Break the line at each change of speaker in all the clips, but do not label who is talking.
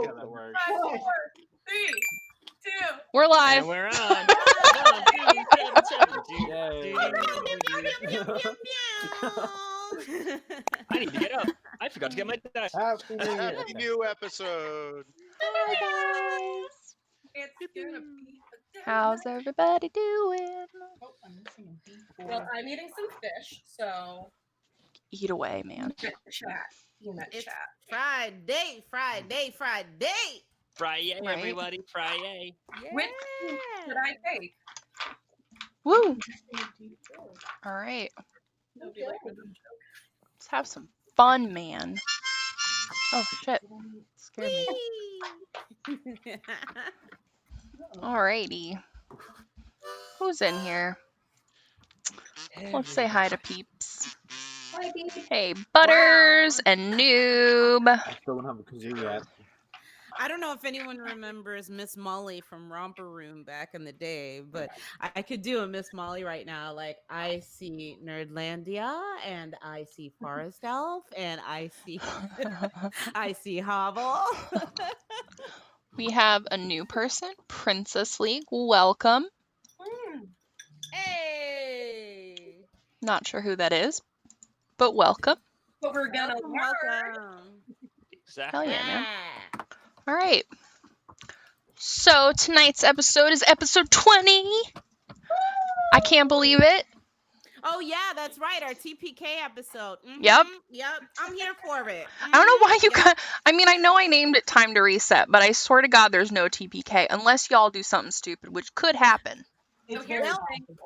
see how that works.
5, 4, 3, 2.
We're live.
And we're on. 1, 2, 7, 7. I need to get up. I forgot to get my dice.
Happy New Year.
Happy new episode.
Hi guys.
It's gonna be a
How's everybody doing?
Oh, I'm missing a beat. Well, I'm eating some fish, so
Eat away, man.
chat.
It's Friday.
Friday,
Right.
everybody. Friday.
Which should I take?
Woo! All right.
Nobody liked the joke.
Let's have some fun, man. Oh shit! Scared me. Alrighty. Who's in here? Let's say hi to peeps.
Hi, baby.
Hey, Butters and Noob.
I still don't have a kazoo yet.
I don't know if anyone remembers Miss Molly from Romper Room back in the day, but I could do a Miss Molly right now. Like, I see Nerdlandia, and I see Forest Elf, and I see Hobble.
We have a new person, Princess League. Welcome.
Hey!
Not sure who that is, but welcome.
But we're gonna learn.
Welcome.
Exactly.
Hell yeah, man. All right. So tonight's episode is episode 20. I can't believe it.
Oh yeah, that's right. Our TPK episode.
Yep.
Yep. I'm here for it.
I don't know why you
Yep.
got. I mean, I know I named it Time to Reset, but I swear to God, there's no TPK unless y'all do something stupid, which could happen.
So
It's
here's the
very
thing.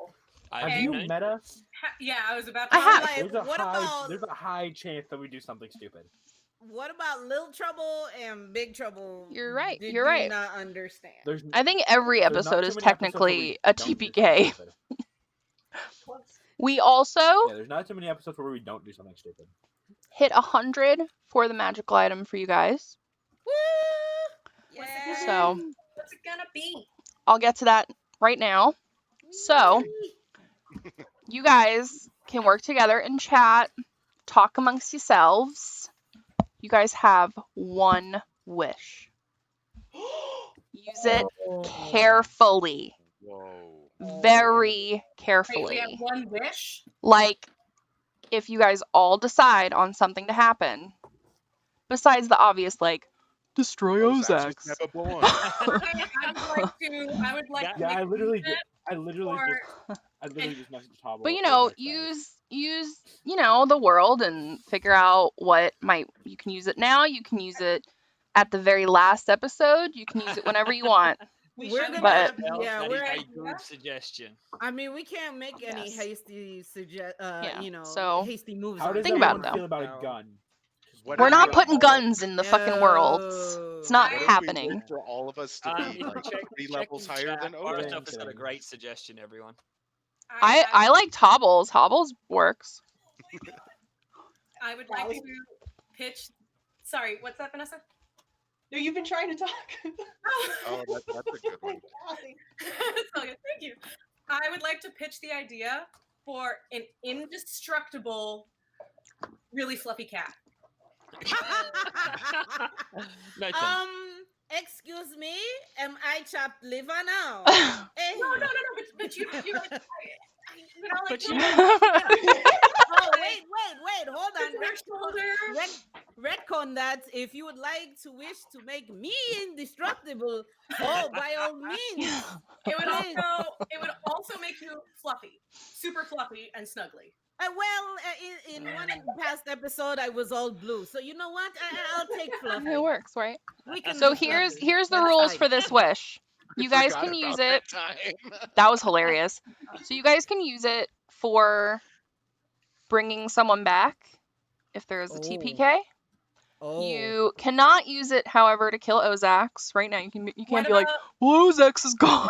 I
Have
Okay.
you
mean,
met us?
Yeah, I was about to
I have.
say,
Like, what about
There's a high chance that we do something stupid.
Little Trouble and Big Trouble?
You're right,
Did
you're
you
right.
not understand?
There's
I think every
there's not
episode
too
is
many episodes where
technically
we
a
don't do something
TPK.
stupid.
We also
Yeah, there's not too many episodes where we don't do something stupid.
hit 100 for the magical item for you guys.
Woo!
What's
Yeah.
it
So
what's it gonna be?
I'll get to that right now. So you guys can work together and chat, talk amongst yourselves. You guys have one wish. Use it carefully.
Whoa.
Very
Wait,
carefully.
we have one wish.
Like, if you guys all decide on something to happen, besides the obvious, like, destroy
Those axes
Ozaks.
never born.
I would like to
Yeah,
make
I literally
use it
just messaged Hobble.
But, you know, use, you know, the world and figure out what you can use it now, you can use it at the very last episode, you can use it whenever you want.
We're gonna,
But-
yeah,
that
we're.
is a good suggestion.
I mean, we can't make any
Yes.
hasty
Yeah,
you know,
so-
hasty moves.
How
on
does
Think
it.
about
everyone
it, though.
feel about a gun?
What
We're
if
not
we're
putting
all-
guns in the fucking world. It's not
No.
What if we
happening.
wait for all of us to be like
Check
3 levels higher than
Forest
Odin.
Elf has got a great suggestion, everyone.
I liked Hobbles. Hobbles works.
I would like to pitch. Sorry, what's that, Vanessa?
No, you've been trying to talk.
Oh, that's a good one.
It's all good. Thank you. I would like to pitch the idea for an indestructible, really fluffy cat.
No,
Excuse me, am I chopped liver now? Eh?
No, but you like,
But
you
you-
Oh, wait, hold on.
your shoulder.
Retcon that if you would like to wish to make me indestructible, oh, by all means.
It would also make you fluffy, super fluffy and snuggly.
In one of the past episode, I was all blue. So you know what? I'll take fluffy.
It works, right?
We can
So
do
here's
fluffy.
the
That's
rules
fine.
for this wish. You
I
guys
forgot
can use
about
it.
that time.
That was hilarious. So you guys can use it for bringing someone back if there is a
Oh.
TPK.
Oh.
You cannot use it, however, to kill Ozaks. Right now, you can't
What
be like,
about-
well, Ozaks is gone.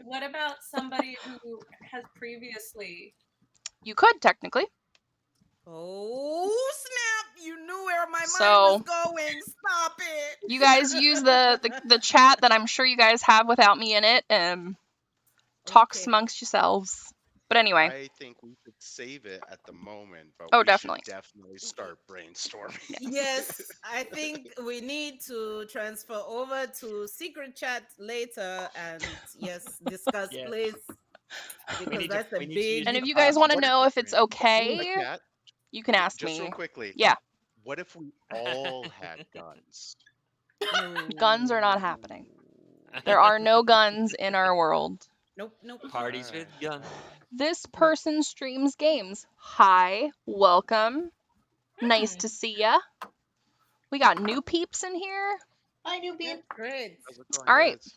What about somebody who has previously?
You could technically.
Oh snap! You knew where my
So-
mind was going. Stop it!
You guys use the chat that I'm sure you guys have without me in it, and talk
Okay.
amongst yourselves. But anyway,
I think we should save it at the moment, but
Oh,
we
definitely.
should definitely start brainstorming.
Yes, I think we need to transfer over to secret chat later and yes, discuss,
Yes.
please. Because that's a
we need to use
big.
And if
the
you guys
past
want to
to
know if it's
brainstorm.
okay,
Cat,
you can ask
just real
me.
quickly.
Yeah.
What if we all had guns?
Guns are not happening. There are no guns in our world.
Nope, nope.
Parties with guns.
This person streams games. Hi, welcome. Nice to see ya. We got new peeps in here.
Hi, newbie.
Great.
How's it going,
All right.
guys?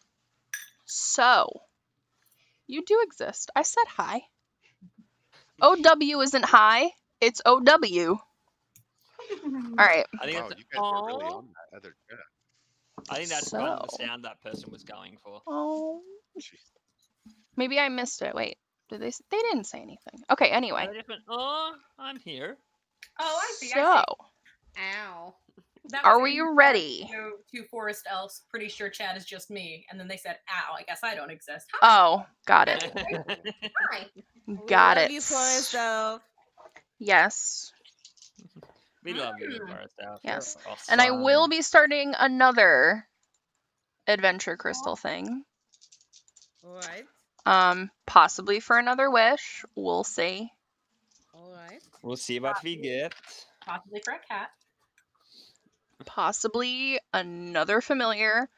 So, you do exist. I said hi. OW isn't hi. It's OW. All right.
I think
Wow,
that's
you guys are really
Aw.
on that other chat.
I think that's kind of the
So-
sound that person was going for.
Oh,
Jeez.
maybe I missed it. Wait, did they? They didn't say anything. Okay. Anyway.
I just went, oh, I'm here.
Oh, I see. I
So,
see.
Ow.
That
are
was
we
in
ready?
regard to two forest elves. Pretty sure Chad is just me. And then they said, ow, I guess I don't exist.
Oh, got it.
Hi.
Got
we
it.
love you, Forest Elf.
Yes.
We love you, Forest Elf.
Yes.
You're
And I will
awesome.
be starting another adventure crystal thing.
All right.
Possibly for another wish. We'll see.
All right.
We'll see what we get.
Possibly for a cat.
Possibly another familiar.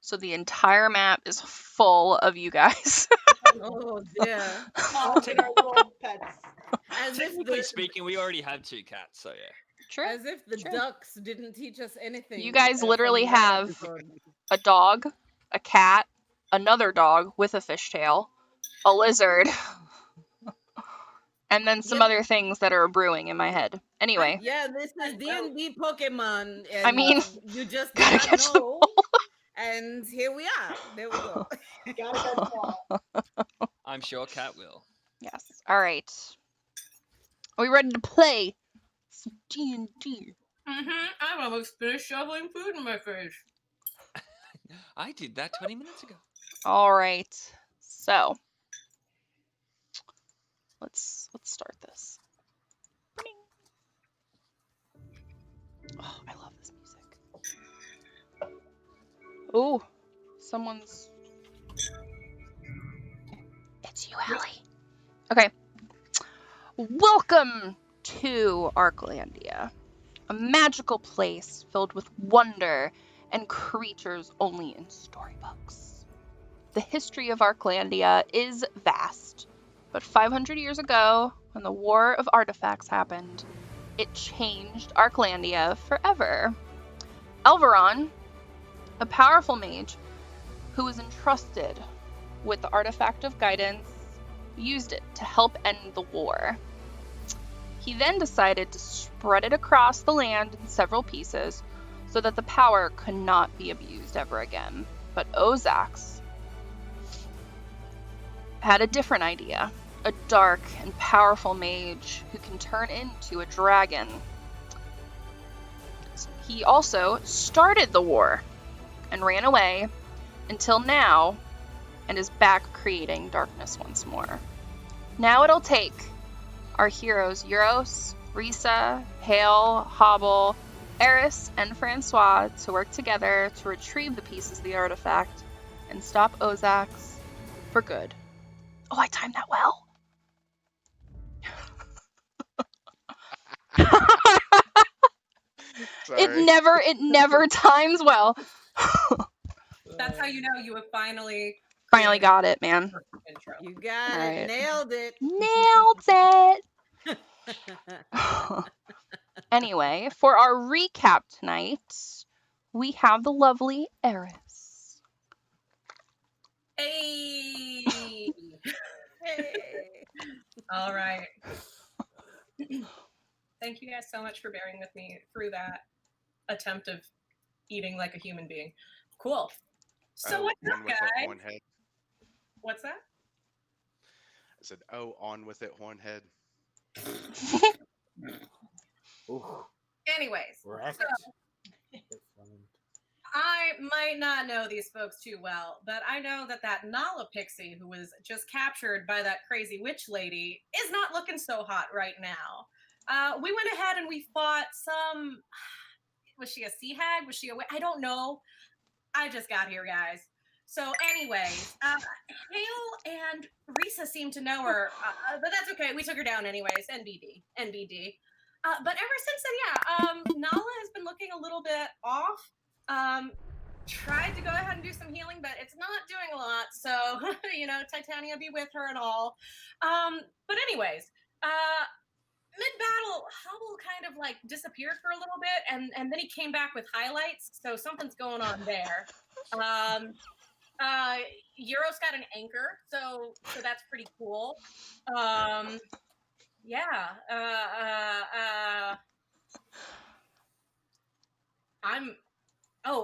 So the entire map is full of you guys.
Oh dear.
All of our little pets.
As if
Technically
the
speaking, we already have 2 cats, so yeah.
True.
as if the
True.
ducks didn't teach us anything.
You guys
from
literally
that
have
episode.
A dog, a cat, another dog with a fishtail, a lizard, and then some
Yep.
other things that are brewing in my head. Anyway,
Yeah, this is D&D Pokemon, and
I mean,
you just did
gotta
not
catch them
know. And here we are. There we go.
Gotta catch 'em all.
I'm sure Cat will.
yes. All right. Are we ready to play some D&D?
I'm almost finished shoveling food in my face.
I did that 20 minutes ago.
All right. So, let's start this. Oh, I love this music. Oh, someone's. It's you, Allie. Okay. Welcome to Arklandia, a magical place filled with wonder and creatures only in storybooks. The history of Arklandia is vast, but 500 years ago, when the War of Artifacts happened, it changed Arklandia forever. Elveron, a powerful mage who was entrusted with the Artifact of Guidance, used it to help end the war. He then decided to spread it across the land in several pieces so that the power could not be abused ever again. But Ozax had a different idea. A dark and powerful mage who can turn into a dragon. He also started the war and ran away until now and is back creating darkness once more. Now it'll take our heroes Euros, Risa, Hale, Hobble, Eris, and Francois to work together to retrieve the pieces of the artifact and stop Ozax for good. Oh, I timed that well.
Sorry.
It never times well.
That's how you know you have finally
Finally
created
got it, man.
the perfect intro.
You got
Alright.
it. Nailed it.
Nailed it. Anyway, for our recap tonight, we have the lovely Eris.
Hey.
Hey.
All right. Thank you guys so much for bearing with me through that attempt of eating like a human being. Cool. So what's
on
up,
with it,
guys?
Hornhead.
What's that?
I said, oh, on with it, Hornhead.
Ooh,
Anyways,
wrecked.
so my might not know these folks too well, but I know that Nala pixie who was just captured by that crazy witch lady is not looking so hot right now. We went ahead and we fought some. Was she a sea hag? Was she a? I don't know. I just got here, guys. So, anyways, Hale and Risa seem to know her, but that's okay. We took her down anyways. NBD. But ever since then, yeah, Nala has been looking a little bit off. Tried to go ahead and do some healing, but it's not doing a lot. So, Titania be with her and all. But anyways, mid-battle, Hubble kind of like disappeared for a little bit, and then he came back with highlights. So something's going on there. Euro's got an anchor, so that's pretty cool.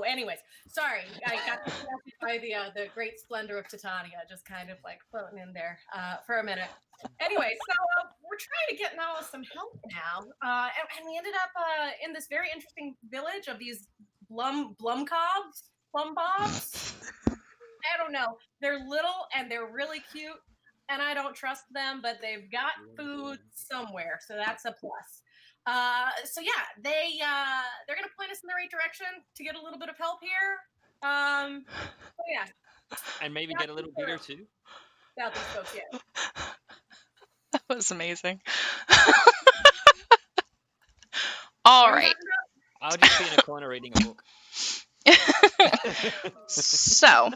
Anyways, sorry, I got distracted by the great splendor of Titania, just kind of like floating in there for a minute. Anyway, so we're trying to get Nala some help now, and we ended up in this very interesting village of these plumbobs. I don't know. They're little and they're really cute, and I don't trust them, but they've got food somewhere, so that's a plus. So yeah, they're gonna point us in the right direction to get a little bit of help here. So yeah,
And maybe get a little bigger too.
about these folks, yeah.
That was amazing. All right.
I'll just be in a corner reading a book.
So,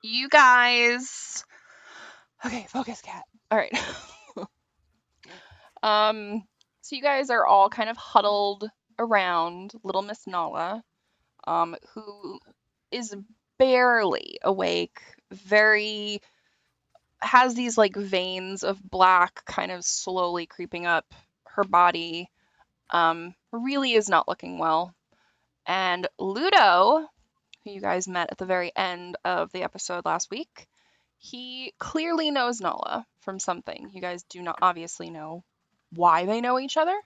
you guys. Okay, focus, cat. All right. So you guys are all kind of huddled around little Miss Nala, who is barely awake, has these like veins of black kind of slowly creeping up her body. Really is not looking well. And Ludo, who you guys met at the very end of the episode last week, he clearly knows Nala from something. You guys do not obviously know why they know each other,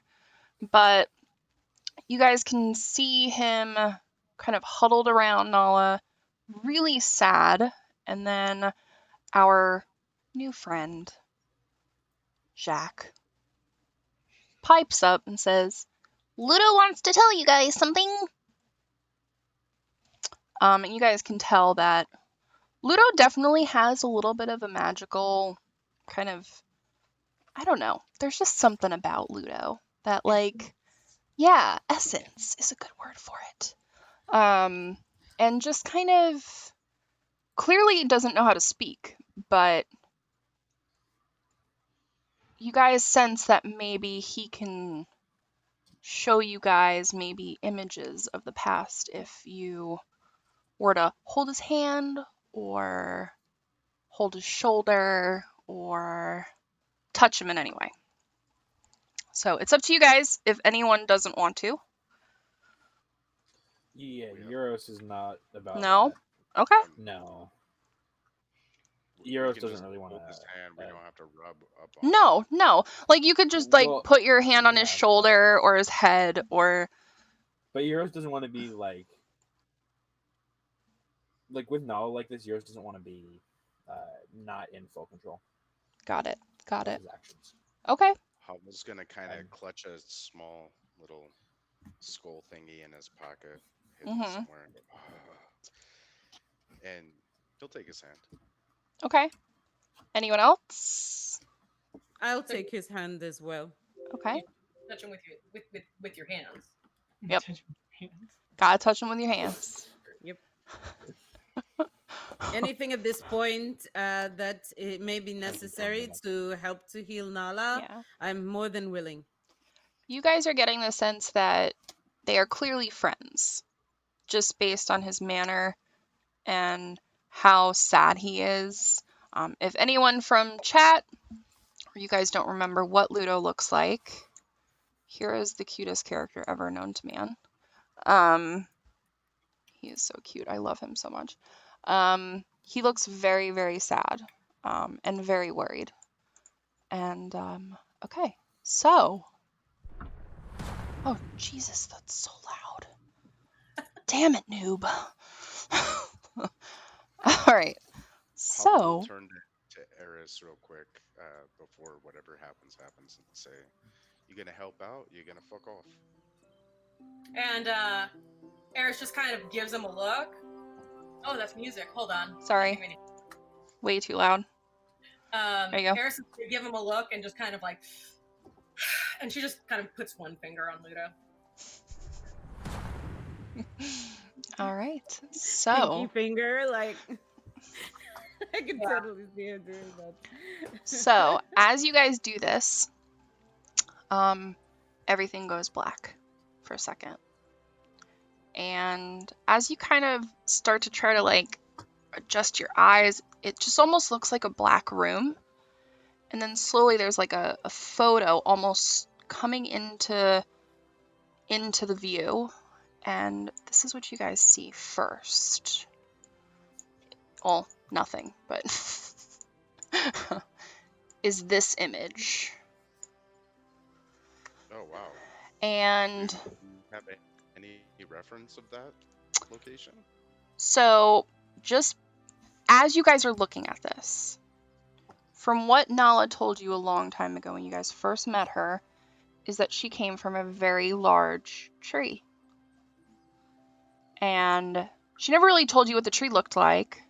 but you guys can see him kind of huddled around Nala, really sad. And then our new friend, Jacques, pipes up and says, Ludo wants to tell you guys something. And you guys can tell that Ludo definitely has a little bit of a magical kind of, I don't know, there's just something about Ludo that like, yeah, essence is a good word for it. And just kind of clearly doesn't know how to speak, but you guys sense that maybe he can show you guys maybe images of the past if you were to hold his hand or hold his shoulder or touch him in any way. So it's up to you guys if anyone doesn't want to.
Yeah, Euros is not about
No?
that.
Okay.
No.
We
Euros
can
doesn't
just
really want
hold his hand. We
to.
don't have to rub up on
No. Like you could just like
Well,
put your hand on his
yeah,
shoulder or his head or
But Euros doesn't want to be like with Nala like this. Euros doesn't want to be not in full control
got it.
of his actions.
Okay.
Hubble's gonna kind of
Um,
clutch a small little skull thingy in his pocket, hidden
Mhm.
somewhere, and he'll take his hand.
Okay. Anyone else?
I'll take his hand as well.
Okay.
Touch him with your hands.
Yep. Gotta touch him with your hands.
Yep. Anything at this point that it may be necessary to help to heal Nala,
Yeah.
I'm more than willing.
You guys are getting the sense that they are clearly friends, just based on his manner and how sad he is. If anyone from chat, or you guys don't remember what Ludo looks like, here is the cutest character ever known to man. He is so cute. I love him so much. He looks very, very sad and very worried. And, okay. So. Oh, Jesus, that's so loud. Damn it, noob. All right.
Hollow will
So,
turn to Eris real quick before whatever happens happens and say, "You gonna help out? You gonna fuck off?"
And Eris just kind of gives him a look. Oh, that's music. Hold on.
sorry, way too loud. There you go.
Eris is gonna give him a look and just kind of like, and she just kind of puts one finger on Ludo.
All right.
Pinky
So,
finger, like I can totally see him doing that.
as you guys do this, everything goes black for a second. And as you kind of start to try to like adjust your eyes, it just almost looks like a black room. And then slowly there's like a photo almost coming into the view. And this is what you guys see first. Well, nothing, but is this image.
Oh wow.
And
Do you have any reference of that location?
so just as you guys are looking at this, from what Nala told you a long time ago when you guys first met her, is that she came from a very large tree. And she never really told you what the tree looked like,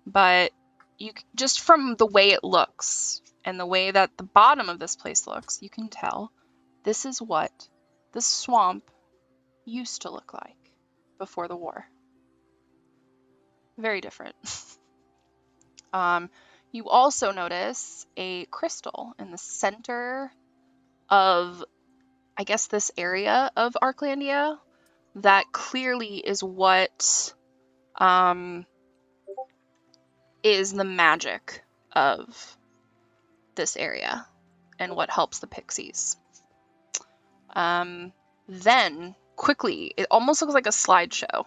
but you just from the way it looks and the way that the bottom of this place looks, you can tell this is what the swamp used to look like before the war. Very different. You also notice a crystal in the center of, I guess, this area of Arklandia that clearly is what is the magic of this area and what helps the pixies. Then, quickly, it almost looks like a slideshow.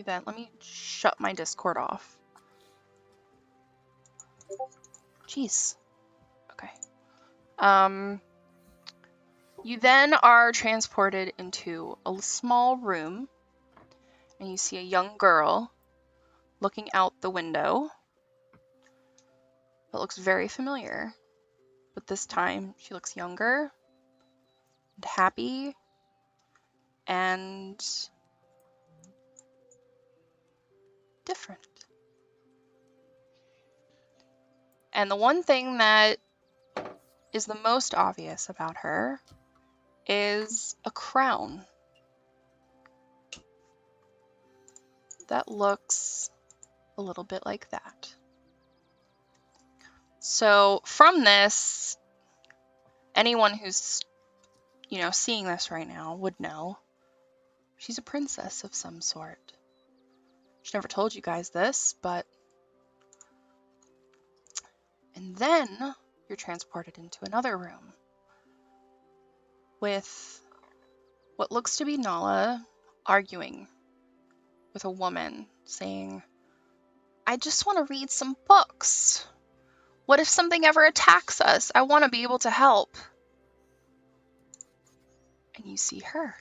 Let me shut my Discord off. Jeez. Okay. You then are transported into a small room, and you see a young girl looking out the window. It looks very familiar, but this time she looks younger and happy and different. And the one thing that is the most obvious about her is a crown that looks a little bit like that. So from this, anyone who's, seeing this right now would know she's a princess of some sort. She never told you guys this, but... And then you're transported into another room with what looks to be Nala arguing with a woman, saying, I just want to read some books. What if something ever attacks us? I want to be able to help. And you see her.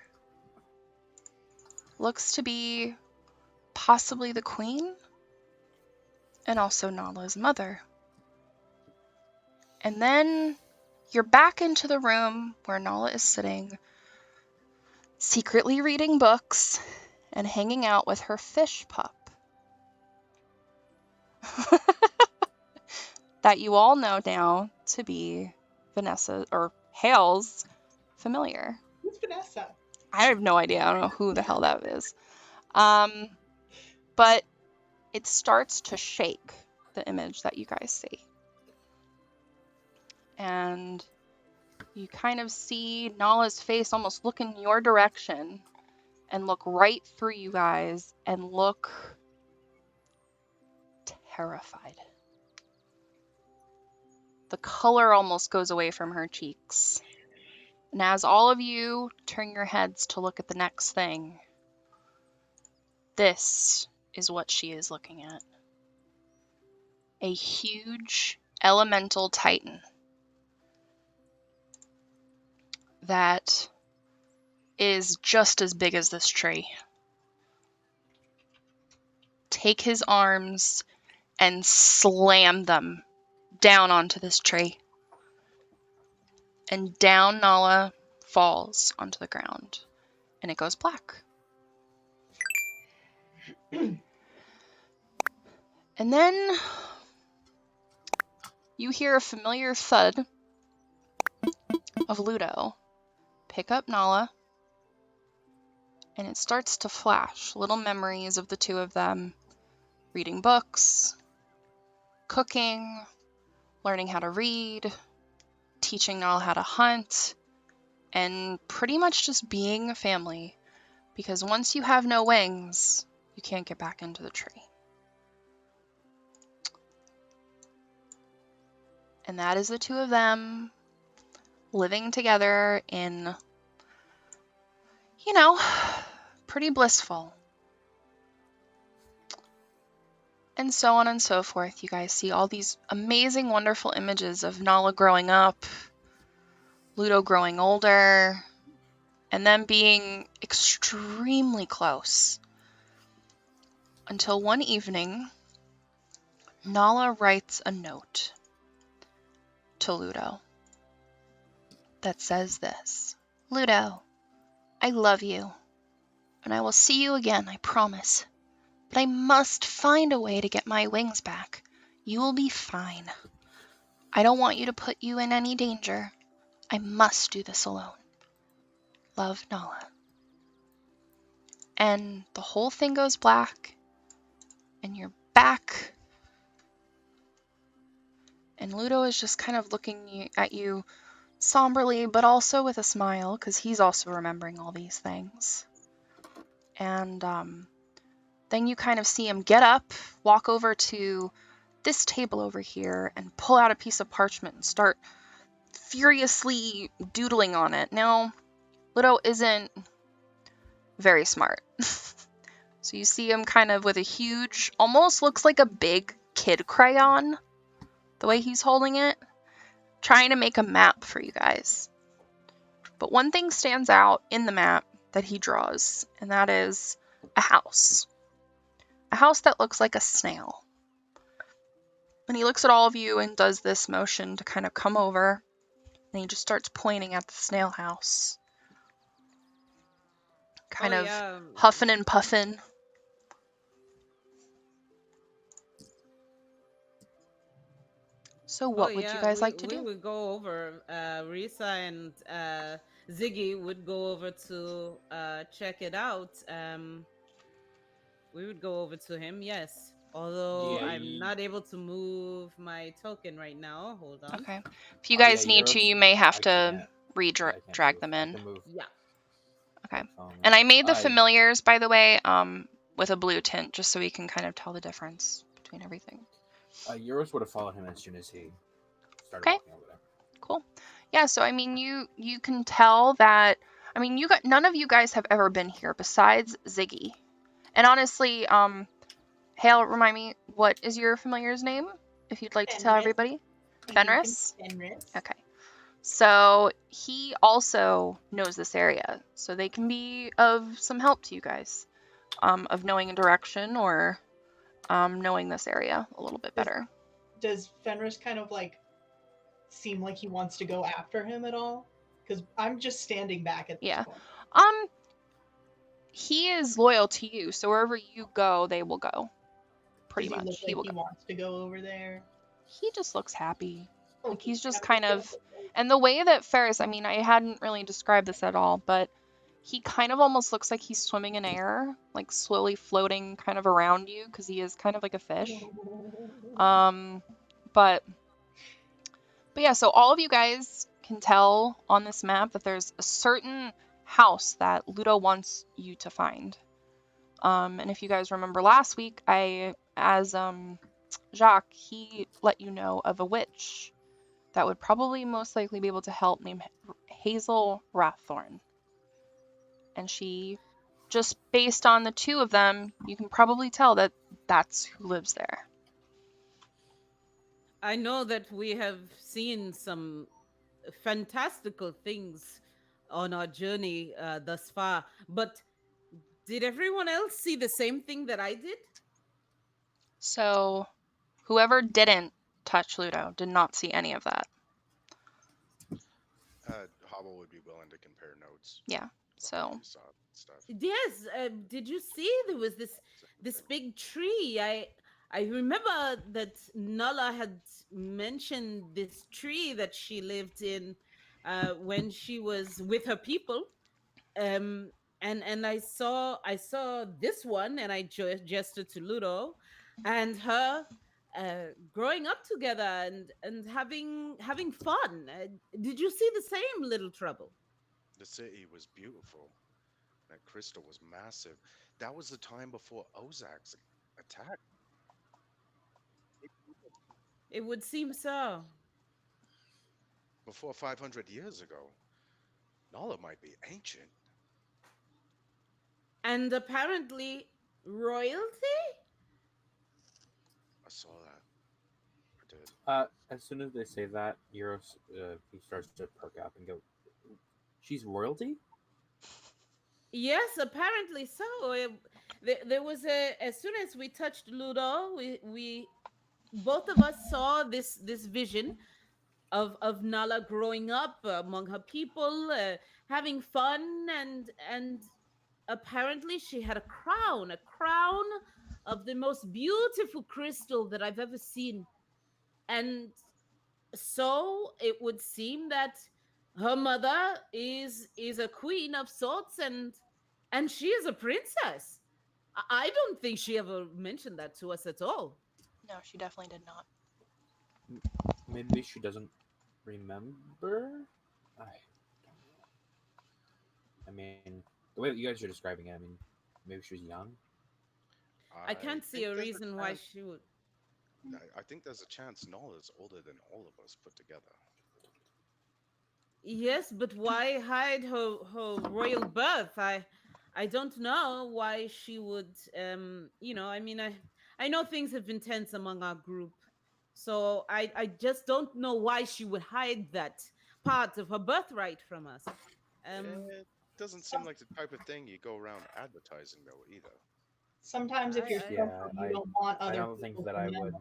Looks to be possibly the queen, and also Nala's mother. And then you're back into the room where Nala is sitting, secretly reading books and hanging out with her fish pup. That you all know now to be Vanessa, or Hale's, familiar.
Who's Vanessa?
I have no idea. I don't know who the hell that is. But it starts to shake, the image that you guys see. And you kind of see Nala's face almost look in your direction and look right through you guys and look terrified. The color almost goes away from her cheeks. And as all of you turn your heads to look at the next thing, this is what she is looking at. A huge elemental titan that is just as big as this tree. Take his arms and slam them down onto this tree. And down Nala falls onto the ground. And it goes black. And then you hear a familiar thud of Ludo pick up Nala, and it starts to flash little memories of the two of them reading books, cooking, learning how to read, teaching Nala how to hunt, and pretty much just being a family, because once you have no wings, you can't get back into the tree. And that is the two of them living together in, pretty blissful. And so on and so forth. You guys see all these amazing, wonderful images of Nala growing up, Ludo growing older, and them being extremely close. Until one evening, Nala writes a note to Ludo that says this: Ludo, I love you, and I will see you again, I promise. But I must find a way to get my wings back. You will be fine. I don't want you to put you in any danger. I must do this alone. Love, Nala. And the whole thing goes black, and you're back. And Ludo is just kind of looking at you somberly, but also with a smile, because he's also remembering all these things. And then you kind of see him get up, walk over to this table over here, and pull out a piece of parchment and start furiously doodling on it. Now, Ludo isn't very smart. So you see him kind of with a huge, almost looks like a big kid crayon, the way he's holding it, trying to make a map for you guys. But one thing stands out in the map that he draws, and that is a house. A house that looks like a snail. And he looks at all of you and does this motion to kind of come over, and he just starts pointing at the snail house. Kind of huffing and puffing. So what would you guys like to do?
We would go over, Risa and Ziggy would go over to check it out. We would go over to him, yes. Although I'm not able to move my token right now. Hold on.
Okay. If you guys need to, you may have to drag them in.
Yeah.
Okay. And I made the familiars, by the way, with a blue tint, just so we can kind of tell the difference between everything.
Euros would have followed him as soon as he started walking over there. Cool.
Yeah, so I mean, you can tell that. I mean, none of you guys have ever been here besides Ziggy. And honestly, Hale, remind me, what is your familiar's name? If you'd like to tell everybody. Fenris?
Fenris.
Okay. So he also knows this area, so they can be of some help to you guys, of knowing a direction or knowing this area a little bit better.
Does Fenris kind of like seem like he wants to go after him at all? Because I'm just standing back at this point.
He is loyal to you, so wherever you go, they will go. Pretty much.
He wants to go over there.
He just looks happy.
Okay.
Like he's just kind of, and the way that Ferris, I mean, I hadn't really described this at all, but he kind of almost looks like he's swimming in air, like slowly floating kind of around you, because he is kind of like a fish. But yeah, so all of you guys can tell on this map that there's a certain house that Ludo wants you to find. And if you guys remember last week, as Jacques, he let you know of a witch that would probably most likely be able to help, named Hazel Raththorn. And she, just based on the two of them, you can probably tell that that's who lives there.
I know that we have seen some fantastical things on our journey thus far. But did everyone else see the same thing that I did?
So, whoever didn't touch Ludo did not see any of that.
Hobble would be willing to compare notes.
Yeah. So.
Stuff.
Yes. Did you see there was this big tree? I remember that Nala had mentioned this tree that she lived in when she was with her people. And I saw this one, and I gestured to Ludo, and her growing up together and having fun. Did you see the same, Little Trouble?
The city was beautiful. That crystal was massive. That was the time before Ozak's attack.
It would seem so.
Before 500 years ago. Nala might be ancient.
And apparently royalty?
I saw that. I did.
As soon as they say that, Euros he starts to perk up and go, "She's royalty?"
Yes, apparently so. There was as soon as we touched Ludo, we both of us saw this vision of Nala growing up among her people, having fun, and apparently she had a crown of the most beautiful crystal that I've ever seen. And so it would seem that her mother is a queen of sorts, and she is a princess. I don't think she ever mentioned that to us at all.
No, she definitely did not.
Maybe she doesn't remember? I mean, the way that you guys are describing it, I mean, maybe she was young.
I can't see a reason why she would.
I think there's a chance Nala's older than all of us put together.
Yes, but why hide her royal birth? I don't know why she would. I mean, I know things have been tense among our group, so I just don't know why she would hide that part of her birthright from us.
It doesn't seem like the type of thing you go around advertising, though, either.
Sometimes if you're careful, you don't want other
I don't think that I would.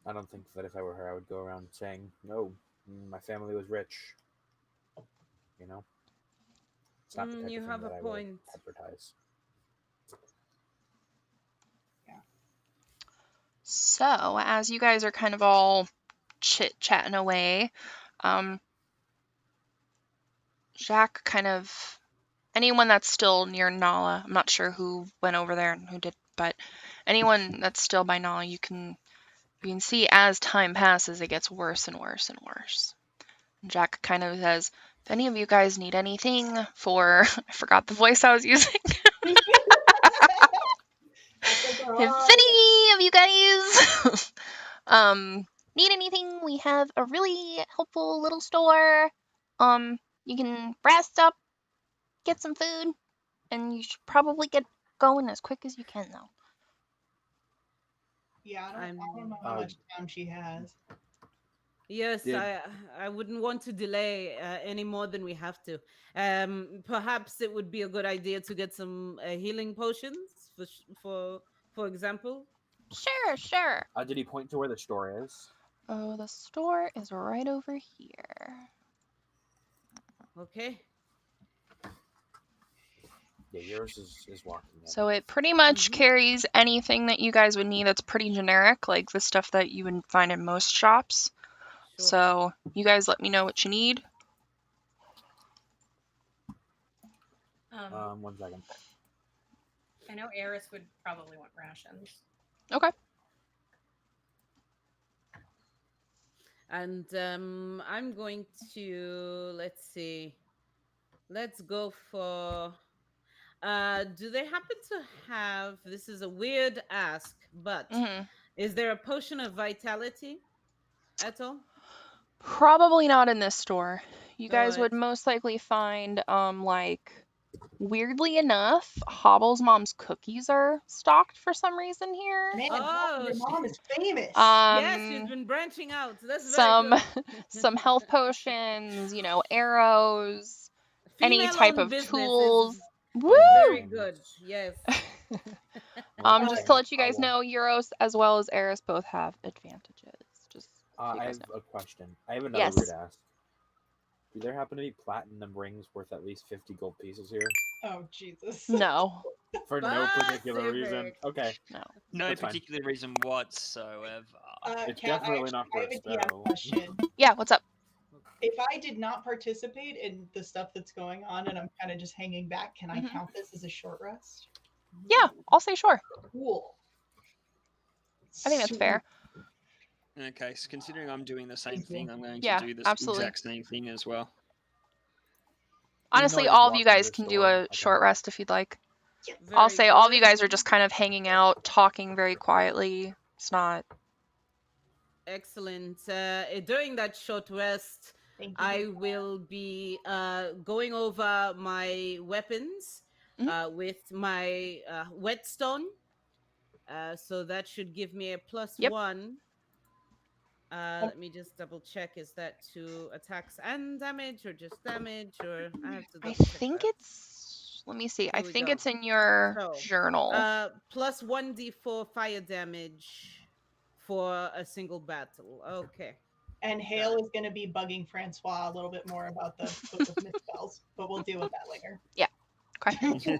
I don't think that if I were her, I would go around saying, "No, my family was rich." You know, it's not the type
you
of
have
thing
a
that
point.
I would advertise.
Yeah.
So, as you guys are kind of all chit-chatting away, Jack kind of, anyone that's still near Nala, I'm not sure who went over there and who did, but anyone that's still by Nala, you can see as time passes, it gets worse and worse and worse. And Jack kind of says, if any of you guys need anything for, I forgot the voice I was using. If any of you guys need anything, we have a really helpful little store. You can brass up, get some food, and you should probably get going as quick as you can, though.
Yeah, I don't know how much time she has.
Yes, I wouldn't want to delay any more than we have to. Perhaps it would be a good idea to get some healing potions, for example.
Sure.
Did he point to where the store is?
Oh, the store is right over here.
Okay.
Yeah, yours is walking in.
So it pretty much carries anything that you guys would need that's pretty generic, like the stuff that you would find in most shops. Sure. So you guys let me know what you need.
1 second.
I know Eris would probably want rations.
Okay.
And I'm going to, let's go for, do they happen to have, this is a weird ask, but is there a potion of vitality at all?
Probably not in this store. You guys would most likely find, like, Weirdly enough, Hobble's mom's cookies are stocked for some reason here.
Man,
Oh,
your mom is famous.
yes, she's been branching out. That's
some
very good.
some health potions, you know, arrows, any type
Female-owned
of
business
tools.
is
Woo!
very good. Yes.
Just to let you guys know, Euros as well as Eris both have advantages. Just so you
I
guys
have
know.
a question. I have another
Yes.
weird ask. Do there happen to be platinum rings worth at least 50 gold pieces here?
Oh Jesus.
No.
For no particular reason.
Specific.
Okay.
No.
No
That's fine.
particular reason whatsoever.
It's
Kat,
definitely not
I
for
have
a
a DM
spell.
question.
Yeah, what's up?
If I did not participate in the stuff that's going on and I'm kind of just hanging back, can I count this as a short rest?
Yeah, I'll say sure.
Cool.
I think that's fair.
Okay, so considering I'm doing the same
Thank you.
thing, I'm going
Yeah,
to do this
absolutely.
exact same thing as well.
Honestly,
Even though I
all
just
of you
walked into
guys
the
can do
store,
a
I can-
short rest if you'd like.
Very
I'll say all of you
good.
guys are just kind of hanging out, talking very quietly. It's not.
Excellent. During that short rest,
Thank you.
I will be going over my weapons with my whetstone. So that should give me a +1. Let me just double check. Is that to attacks and damage, or just damage, or I have to
I
double check
think
that.
it's. Let me see. I
Here we
think
go.
it's in your
So,
journal.
+1d4 fire damage for a single battle. Okay.
And Hale is going to be bugging Francois a little bit more about the book of misspells, but we'll deal with that later.
Yeah. Okay.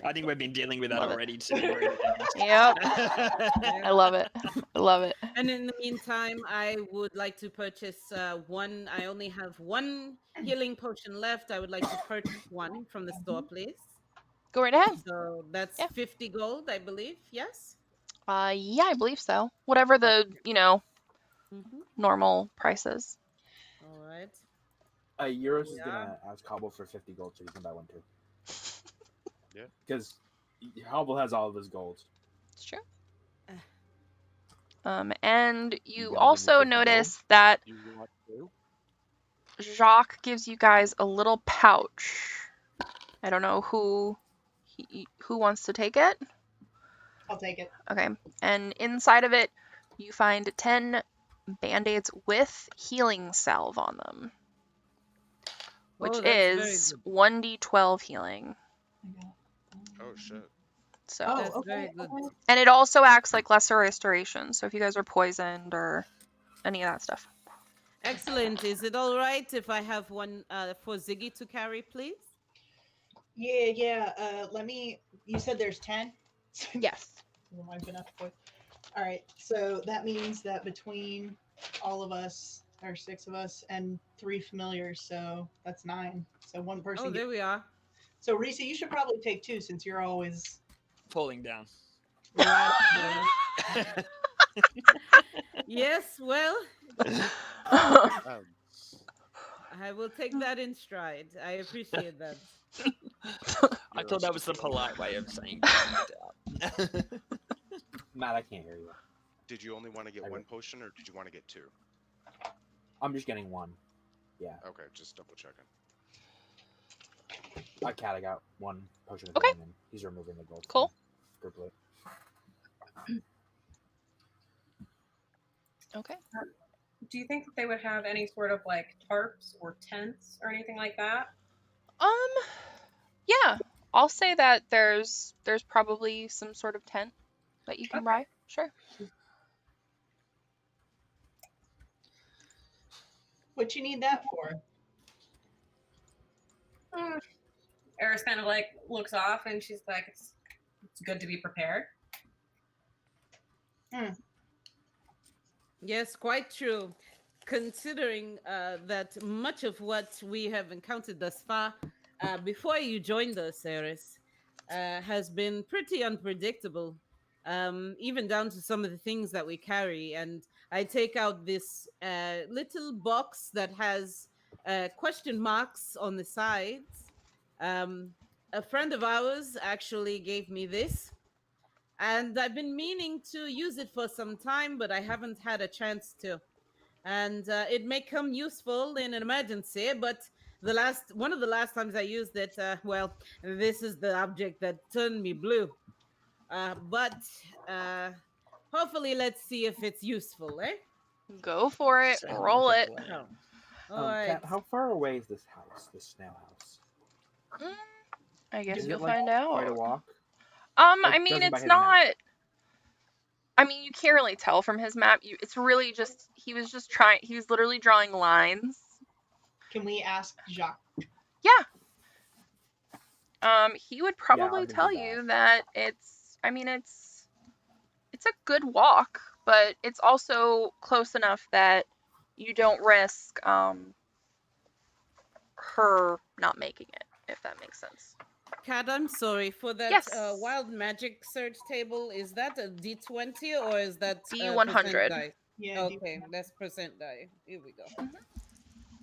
I think we've been dealing with that
Love it.
already, to be brutally honest.
Yep. I love it. I love it.
And in the meantime, I would like to purchase one. I only have one healing potion left. I would like to purchase one from the store, please.
Go right ahead.
So that's
Yeah.
50 gold, I believe. Yes.
Yeah, I believe so. Whatever the normal prices.
All right.
Euros is gonna ask Hobble for 50 gold so he can buy one too.
Yeah.
Because Hobble has all of his gold.
It's true. And
You
you
gonna give me
also
50
notice that
You want to?
Jacques gives you guys a little pouch. I don't know who wants to take it.
I'll take it.
Okay. And inside of it, you find 10 band-aids with healing salve on them, which is 1d12 healing.
Oh shit.
So,
That's very good.
and it also acts like lesser restoration. So if you guys are poisoned or any of that stuff.
Excellent. Is it all right if I have one for Ziggy to carry, please?
Yeah. Let me. You said there's 10.
Yes.
All right. So that means that between all of us, or 6 of us, and 3 familiars, so that's 9. So one person.
Oh, there we are.
So Risa, you should probably take 2 since you're always
Falling down.
right
Yes. Well,
Um,
I will take that in stride. I appreciate that.
I thought that was the polite way of saying falling down.
Matt, I can't hear you.
did you only want to get
I
one
would.
potion, or did you want to get 2?
I'm just getting one. Yeah.
Okay, just double checking.
Cat, I got one potion of
Okay.
healing, and he's removing the gold.
Cool.
Group
Okay.
Do you think that they would have any sort of like tarps or tents or anything like that?
Yeah. I'll say that there's probably some sort of tent that you can buy. Sure.
What you need that for?
Eris kind of like looks off and she's like, it's good to be prepared.
Yes, quite true. Considering that much of what we have encountered thus far, before you joined us, Eris, has been pretty unpredictable, even down to some of the things that we carry. And I take out this little box that has question marks on the sides. A friend of ours actually gave me this. And I've been meaning to use it for some time, but I haven't had a chance to. And it may come useful in an emergency, but one of the last times I used it, well, this is the object that turned me blue. But hopefully, let's see if it's useful, eh?
Go for it.
Sounds
Roll
like a
it.
plan.
All right.
Kat, how far away is this house, this snail house?
Mm, I guess
Is
you'll
it like
find
quite a
out.
walk?
I
Like,
mean,
judging by
it's
his map.
not. I mean, you can't really tell from his map. It's really just he was just trying. He was literally drawing lines.
Can we ask Jacques?
Yeah. He would
I'm
probably
gonna
tell
do
you that it's. I mean, it's a good walk, but it's also close enough that you don't risk her not making it, if that makes sense.
Kat, I'm sorry for that.
Yes.
Wild magic search table. Is that a D20 or is that
D100.
percent die?
Yeah.
Okay, that's percent die. Here we go.
Mhm.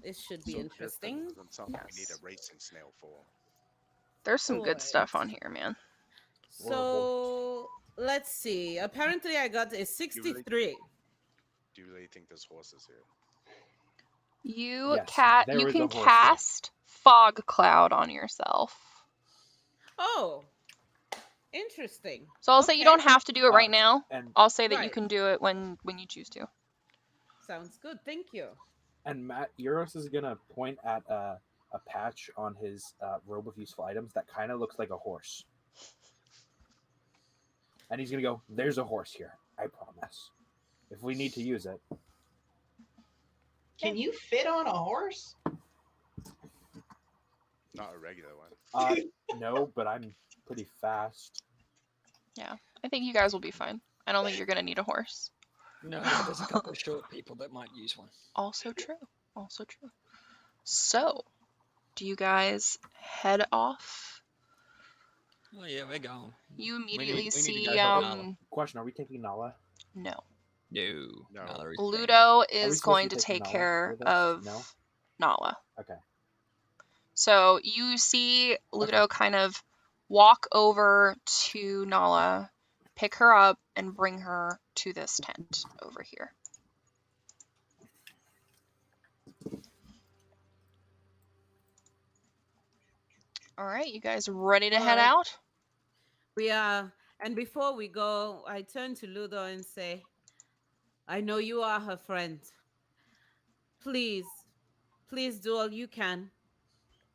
This should be
So
interesting.
Kristen, something we need
Yes.
a racing snail for.
There's some good stuff
Alright.
on here, man.
So let's see. Apparently, I got a 63.
Do you really think there's horses here?
You
Yes, there
you
is
can
a horse here.
cast fog cloud on yourself.
Oh, interesting.
So I'll say you
Okay.
don't have to do it right now.
And
I'll say that you
Right.
can do it when you choose to.
Sounds good. Thank you.
Matt Euros is gonna point at a patch on his robe of useful items that kind of looks like a horse, and he's gonna go, "There's a horse here. I promise. If we need to use it."
Can you fit on a horse?
Not a regular one.
No, but I'm pretty fast.
Yeah, I think you guys will be fine. I don't think you're gonna need a horse.
No, but there's a couple of short people that might use one.
Also true. Also true. So, do you guys head off?
Oh yeah, we're gone.
You
We need-
immediately
we need to
see
go help Nala.
Question: are we taking Nala?
no.
No.
No.
Nala is
Ludo
Are we
is
supposed
going
to
to
take
take
Nala
care
with us?
of
No?
Nala.
Okay.
So you see Ludo kind of walk over to Nala, pick her up, and bring her to this tent over here. All right, you guys ready to head
Alright.
out?
We are. And before we go, I turn to Ludo and say, I know you are her friend. Please, please do all you can.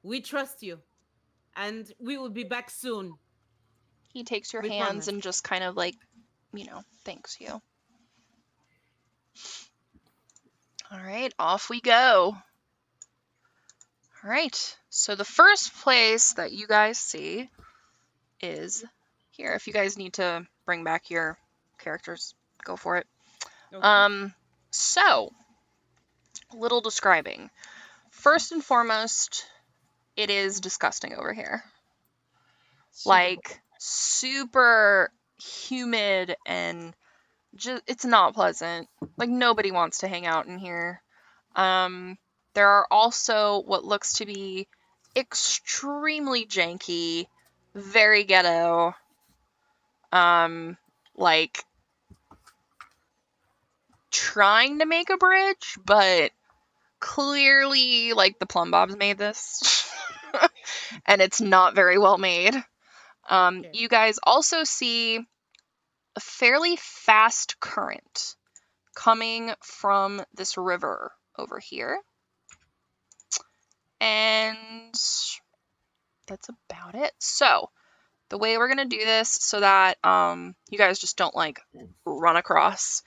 We trust you. And we will be back soon.
He takes your
We
hands
promise.
and just kind of like, thanks you. All right, off we go. All right, so the first place that you guys see is here. If you guys need to bring back your characters, go for it.
Okay.
So, little describing. First and foremost, it is disgusting over here.
Super
Like, super humid and just, it's not pleasant. Like, nobody wants to hang out in here. There are also what looks to be extremely janky, very ghetto, like, trying to make a bridge, but clearly, like, the plumb bobs made this. And it's not very well made.
Okay.
You guys also see a fairly fast current coming from this river over here. And that's about it. So, the way we're going to do this so that you guys just don't, like, run across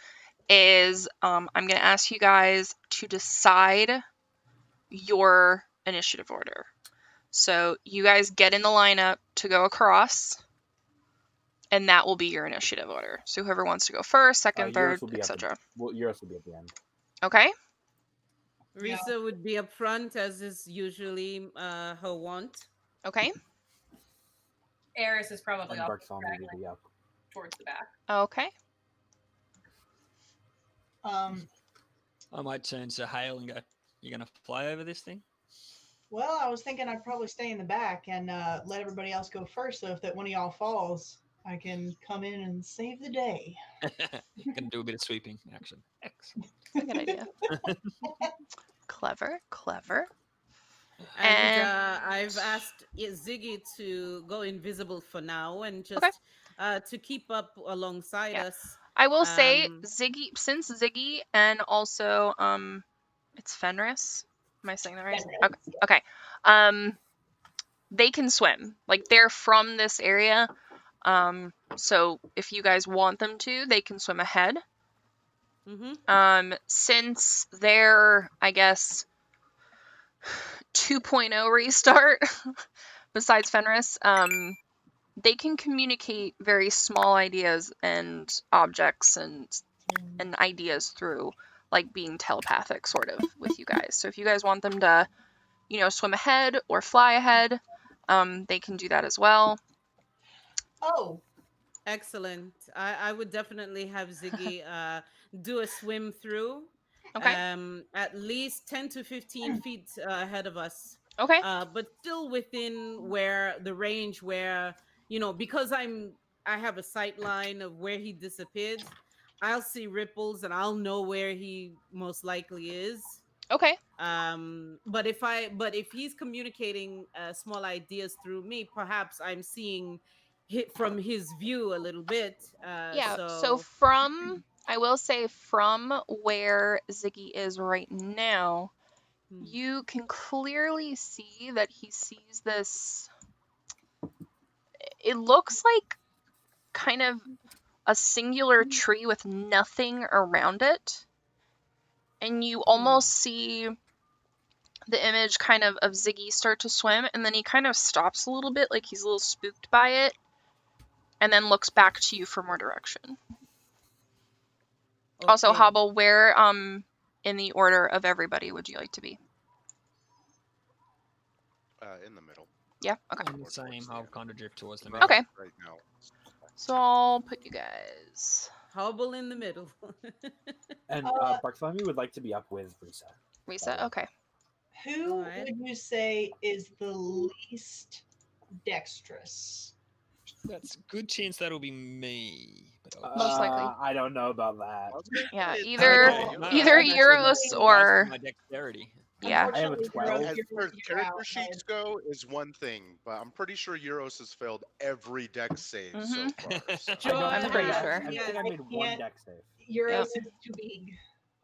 is I'm going to ask you guys to decide your initiative order. So, you guys get in the lineup to go across, and that will be your initiative order. So, whoever wants to go first, second, third,
Euros will be
etc.
Euros will be at the end.
Okay?
Yeah.
Risa would be up front, as is usually her wont.
Okay?
Eris is probably
And
off
Bartholomew will
straggling
be up.
towards the back.
Okay.
I might turn to Hale and go, "You gonna fly over this thing?"
Well, I was thinking I'd probably stay in the back and let everybody else go first, so if that one of y'all falls, I can come in and save the day.
Gonna do a bit of sweeping action. Excellent.
That's a good idea. Clever, clever.
And I've asked Ziggy to go invisible for now and just
Okay.
to keep up alongside
Yeah.
us.
I will say
Um,
Ziggy, since Ziggy and also it's Fenris. Am I saying that right?
Fenris,
Okay. Okay. They can swim. Like they're from this area. So if you guys want them to, they can swim ahead.
mhm.
Since they're, I guess, 2.0 restart, besides Fenris, they can communicate very small ideas and objects and ideas through like being telepathic sort of with you guys. So if you guys want them to, swim ahead or fly ahead, they can do that as well.
Oh,
Excellent. I would definitely have Ziggy do a swim through,
Okay.
at least 10 to 15 feet ahead of us,
Okay.
but still within where the range where, because I have a sight line of where he disappeared. I'll see ripples and I'll know where he most likely is.
Okay.
But if he's communicating small ideas through me, perhaps I'm seeing hit from his view a little bit.
Yeah. So
So
I will say from where Ziggy is right now,
hmm,
you can clearly see that he sees this. It looks like kind of a singular tree with nothing around it. And you almost see the image kind of Ziggy start to swim, and then he kind of stops a little bit, like he's a little spooked by it, and then looks back to you for more direction. Also,
okay.
Hobble, where in the order of everybody would you like to be?
In the middle.
Yeah? Okay.
I'm the same. I'll kind of drift towards the
Right,
middle.
Okay.
Right now.
So I'll put you guys...
Hobble in the middle.
And
Uh,
Bartholomew would like to be up with Risa.
Reset? Okay.
who
Alright.
would you say is the least dexterous?
That's a good chance that'll be me. But
Most likely.
I don't know about that.
I was gonna
Yeah,
say,
either-
okay,
no,
either
I'm actually
Euros
not
or-
my dexterity.
Yeah.
I have a
Unfortunately,
12.
As
you're
far as character
out,
sheets go, is one thing, but I'm pretty sure Euros has failed every dex save so far. So.
I know,
I'm
I
pretty
think I-
sure.
I
Yes,
think I
I
made one
can't-
deck save.
Euros is too big,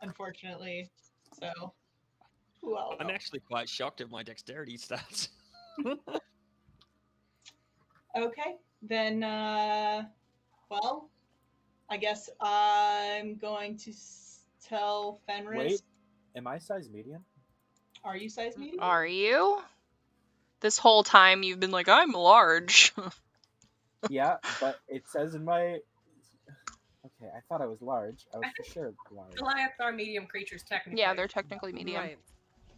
unfortunately. So, well,
I'm actually quite shocked at my dexterity stats.
okay, then, well, I guess I'm going to tell Fenris.
Wait, am I size medium?
Are you size medium?
Are you? This whole time you've been like, I'm large.
Yeah, but it says in my. Okay, I thought I was large. I was for sure large.
Goliaths are medium creatures, technically.
Yeah, they're technically medium.
Right.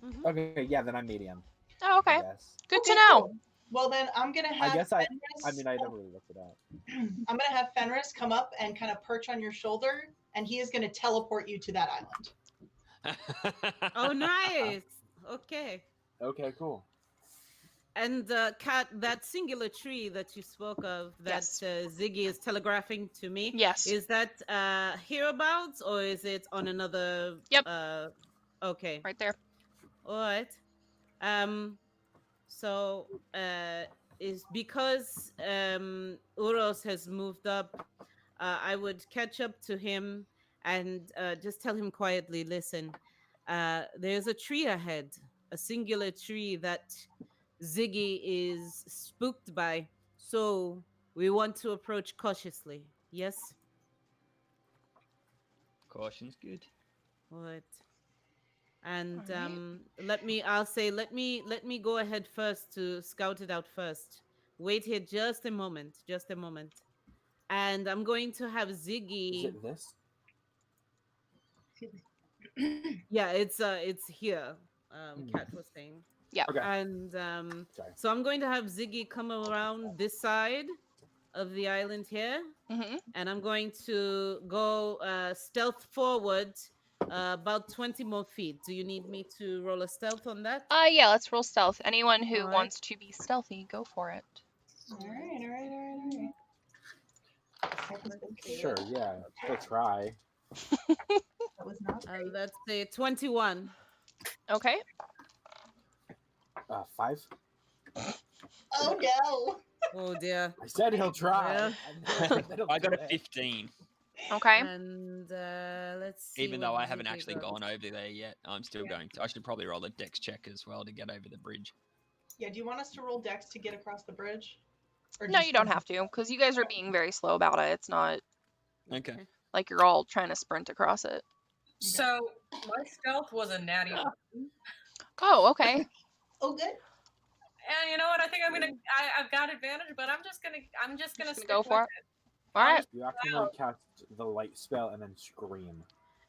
Mhm.
Okay, yeah, then I'm medium.
Oh,
I
okay.
guess.
Good
Okay,
to know.
cool. Well, then I'm gonna have
I guess
Fenris.
I mean, I never really looked it up.
I'm gonna have Fenris come up and kind of perch on your shoulder, and he is gonna teleport you to that island.
Oh, nice. Okay.
Okay, cool.
And Kat, that singular tree that you spoke of, that
Yes.
Ziggy is telegraphing to me,
Yes.
is that hereabouts or is it on another?
Yep.
Okay.
Right there.
All right. So is because Uros has moved up, I would catch up to him and just tell him quietly, listen, there's a tree ahead, a singular tree that Ziggy is spooked by. So we want to approach cautiously. Yes?
Caution's good.
What? And
Alright.
let me go ahead first to scout it out first. Wait here just a moment. And I'm going to have
Is
Ziggy.
it this?
Yeah, it's here. Kat was saying.
Okay.
And
Sorry.
so I'm going to have Ziggy come around this side of the island here,
Mm-hmm.
and I'm going to go stealth forward about 20 more feet. Do you need me to roll a stealth on that?
Yeah, let's roll stealth. Anyone who
Alright.
wants to be stealthy, go for it.
All right.
Sure, yeah. Still try.
That was not great.
That's a 21.
Okay.
5.
Oh no.
Oh dear.
I said he'll try.
Well.
I got a 15.
Okay.
And let's see.
Even
what
though I haven't
Ziggy
actually
got.
gone over there yet, I'm still going to. I should probably roll a dex check as well to get over the bridge.
Yeah, do you want us to roll dex to get across the bridge? Or
No,
just
you don't
come
have to, because you guys are being very slow about it. It's not
Okay.
like you're all trying to sprint across it.
So my stealth was a natty. one.
Oh, okay.
Oh, good.
And you know what? I think I've got advantage, but I'm just gonna stick
Go
with
for
it.
All right.
You accidentally cast the light spell and then scream.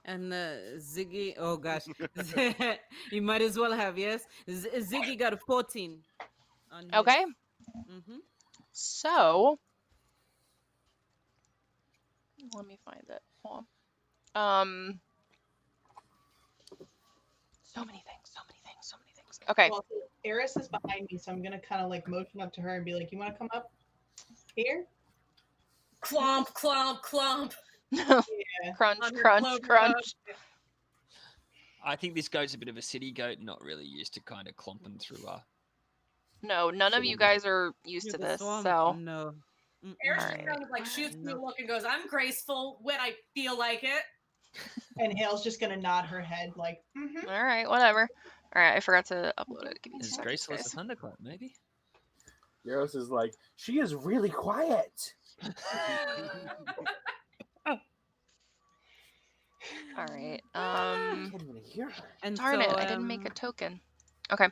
And Ziggy, oh gosh, you might as well have, yes. Ziggy got a 14. On his.
Okay.
Mm-hmm.
So, let me find it. Hold on. So many things. Okay.
Well, Eris is behind me, so I'm gonna kind of like motion up to her and be like, "You want to come up here?"
Clomp, clomp, clomp.
Yeah.
Crunch,
On your
crunch,
cloak,
crunch.
I think this goat's a bit of a city goat, not really used to kind of clomping through
No, none of you guys are used to
The
this,
swarm?
so.
No.
Eris
Alright.
kind of like shoots me a
No.
look and goes, "I'm graceful when I feel like it."
And Hale's just gonna nod her head like, "Mm-hmm."
All right, whatever. All right, I forgot to upload it. Give me 2
as
seconds,
graceful as a
guys.
thunderclap, maybe.
Euros is like, she is really quiet.
All right.
I can't even hear her.
And
Darn
so,
it, I didn't make a token. Okay.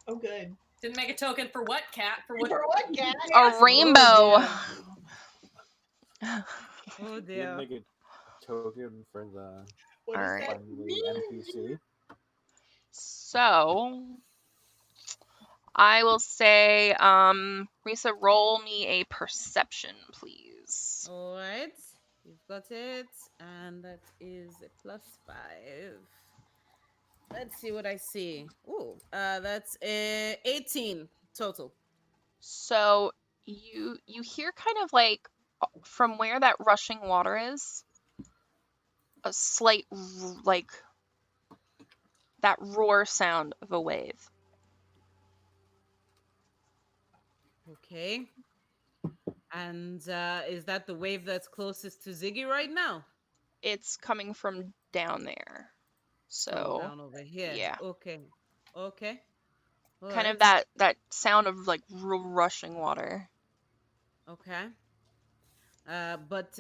Oh, good.
Didn't make a token for what, cat? For what?
For what, Cat?
A rainbow.
Oh
Didn't
dear.
make a token for the
What
All
does
right.
that
friendly
mean?
NPC.
So, I will say, Risa, roll me a perception, please.
All right. You've got it. And that is a +5. Let's see what I see. Ooh, that's 18 total.
So, you hear kind of like from where that rushing water is, a slight like that roar sound of a wave.
Okay. And is that the wave that's closest to Ziggy right now?
It's coming from down there. So,
Down over here.
yeah.
Okay. Okay. All
kind of
right.
that sound of like rushing water.
Okay. But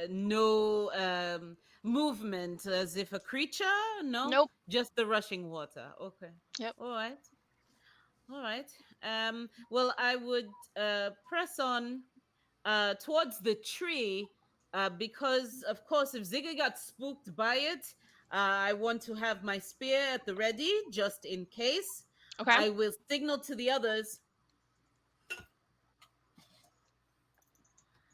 no movement as if a creature? No?
Nope.
Just the rushing water. Okay.
Yep.
All right. All right. Well, I would press on towards the tree because, of course, if Ziggy got spooked by it, I want to have my spear at the ready just in case.
Okay.
I will signal to the others.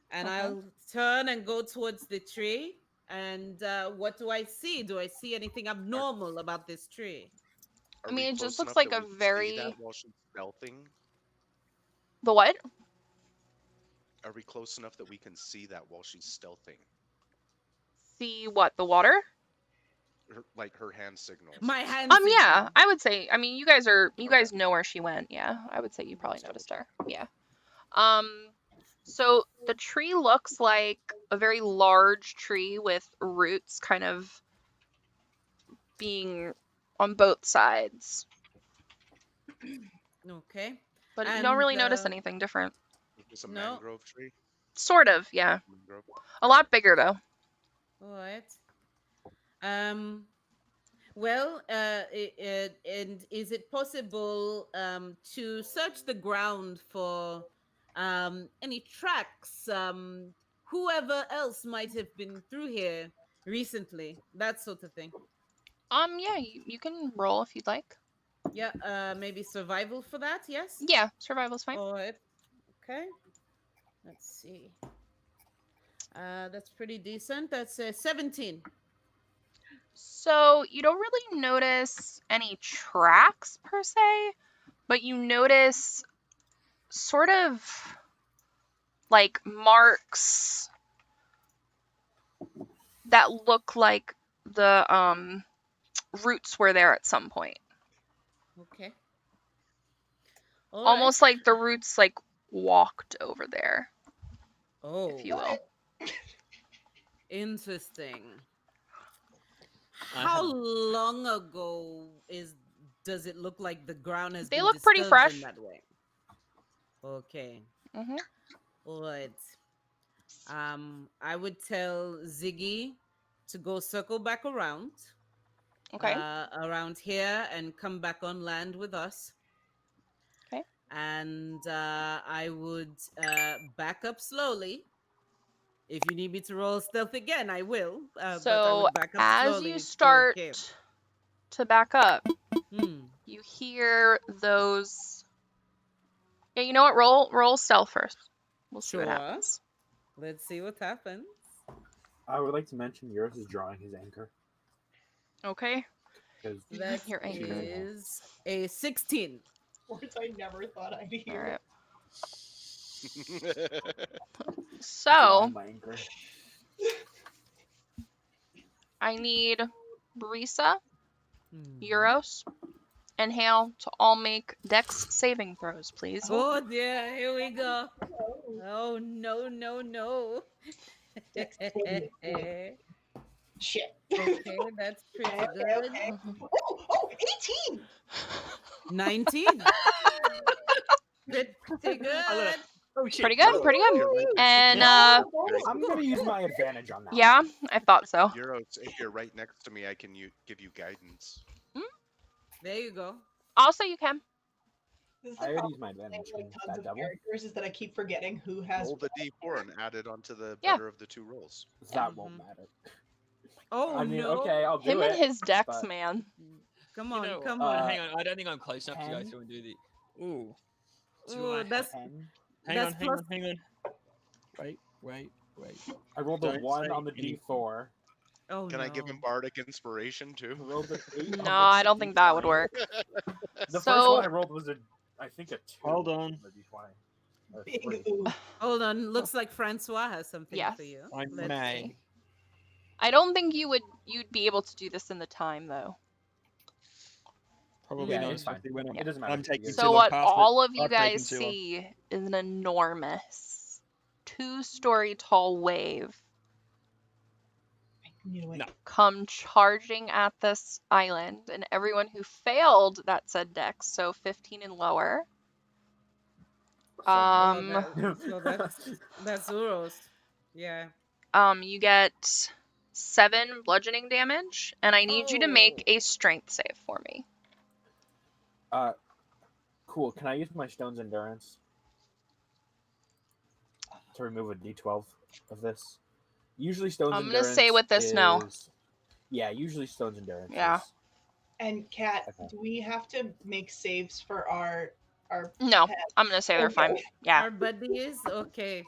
And
Okay.
I'll turn and go towards the tree. And what do I see? Do I see anything abnormal about this tree?
Are
I mean,
we
it just
close
looks
enough
like
that
a
we can see
very.
that while she's stealthing?
The what?
Are we close enough that we can see that while she's stealthing?
See what? The water?
Like her hand signals.
My hand.
Yeah,
signal.
I would say. I mean, you guys know where she went. Yeah, I would say you probably
Just
noticed
double
her. Yeah. So the tree looks like a very large tree with roots kind of being on both sides,
Okay.
but you don't really
And,
notice anything different.
Is this a
No.
mangrove tree?
Sort of, yeah.
Mangrove?
A lot bigger though.
All right. Well, and is it possible to search the ground for any tracks? Whoever else might have been through here recently, that sort of thing.
Yeah, you can roll if you'd like.
Yeah, maybe survival for that, yes?
Yeah, survival's fine.
All right. Okay. Let's see. That's pretty decent. That's 17.
So you don't really notice any tracks per se, but you notice sort of like marks that look like the roots were there at some point.
Okay. All right.
Almost like the roots like walked over there,
Oh,
if you will.
interesting.
I
How
haven't-
long ago does it look like the ground has
They
been
look pretty
disturbed
fresh.
in that way? Okay.
Hmm.
All right. I would tell Ziggy to go circle back around.
Okay.
Around here and come back on land with us.
Okay.
And I would back up slowly. If you need me to roll stealth again, I will. But I
So
would back up
as
slowly.
you
if you're
start
okay.
to back up,
Hmm.
you hear those. Yeah, you know what? Roll stealth first. We'll see what
Sure.
happens.
Let's see what happens.
I would like to mention yours is drawing his anchor
Okay.
because
That
Your anchor.
is a 16.
Words I never thought I'd
All
hear.
right.
drawing
So
my anchor.
I need Brisa,
Hmm.
Euros, and Hale to all make Dex saving throws, please.
Oh dear, here we go. Oh no, no, no.
Dex
Okay,
saving. Shit.
that's pretty
Okay,
good.
okay.
Mhm.
Oh, 18!
19. Pretty good.
Oh shit!
Pretty good, pretty good.
You're right next to
And
me.
I'm gonna use my advantage on that.
yeah, I thought so.
If you're right next to me, I can give you guidance.
There you go.
Also, you can.
This is
I
the
already
problem
used my
with
advantage.
playing, like
Can
tons
that
of
double?
characters is that I keep forgetting who has
Roll the
what.
d4 and add it onto the
Yeah.
better of the two rolls.
That won't
Mhm.
matter.
Oh
I mean,
no.
okay, I'll do
Him
it.
and his Dex,
but-
man.
Come
You
on,
know,
come
uh,
on.
hang on. I don't think I'm close enough to go
10?
through and do the. Ooh. Do
Ooh,
I
that's
10.
Hang
that's
on, hang
plus-
on, hang on. Wait.
I rolled a
Don't
1
say
on the
anything.
D4.
Oh
Can
no.
I give him bardic inspiration
I
too?
rolled an 8 on
No,
the
I don't think that would
D20.
work.
The first
So-
one I rolled was I think a 2
Hold on.
the D20. Or
Big
3.
ooh.
Hold on. Looks like Francois has something
Yes.
for you.
I
Let's
may.
see.
I don't think you'd be able to do this in the time though.
Probably
Yeah,
not.
it's fine.
Especially when
It doesn't matter.
I'm taking
So
So
too long
what
past it.
all of you
I've taken
guys
too long.
see is an enormous 2-story tall wave
I knew it.
No.
come charging at this island, and everyone who failed that said Dex, so 15 and lower,
So that's Uros. Yeah.
you get 7 bludgeoning damage, and I need you to make a strength save for me.
Cool. Can I use my Stone's Endurance to remove a D12 of this? Usually Stone's
I'm gonna
Endurance
say with this, no.
Yeah, usually Stone's Endurance
Yeah.
is...
And Kat,
Okay.
do we have to make saves for our
No,
pet?
I'm gonna say they're fine.
Okay.
Yeah,
Our buddies? Okay.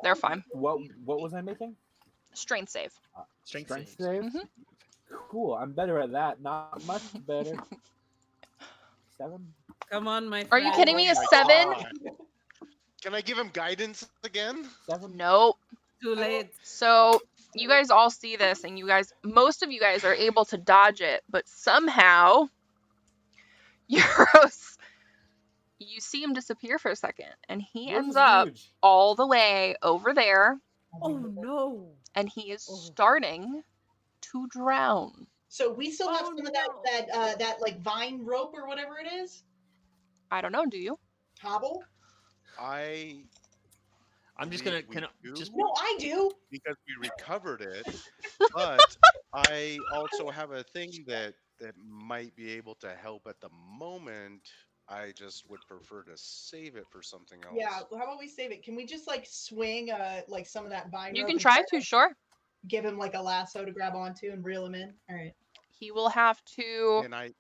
they're fine.
What was I making?
Strength save.
Strength
Strength
saves.
save?
Mhm.
Cool. I'm better at that. Not much better. 7?
Come on, my
Are
friend.
you kidding me? A
Oh my
7?
God. Can I give him guidance again?
7?
Nope.
Too late.
So you guys all see this, and most of you guys are able to dodge it, but somehow, Euros, you see him disappear for a second, and he
Yours
ends
is
up
huge.
all the way over there,
Oh no.
and he is
Oh.
starting to drown.
So we still have
Oh,
some of
no.
that like vine rope or whatever it is.
I don't know, do you?
Hobble?
I'm just
believe
gonna
we do,
just
No, I do.
because we recovered it, but I also have a thing that might be able to help at the moment. I just would prefer to save it for something else.
Yeah. How about we save it? Can we just like swing like some of that vine
You
rope
can
and
try to, sure.
give him like a lasso to grab onto and reel him in? All right.
He will have to.
And I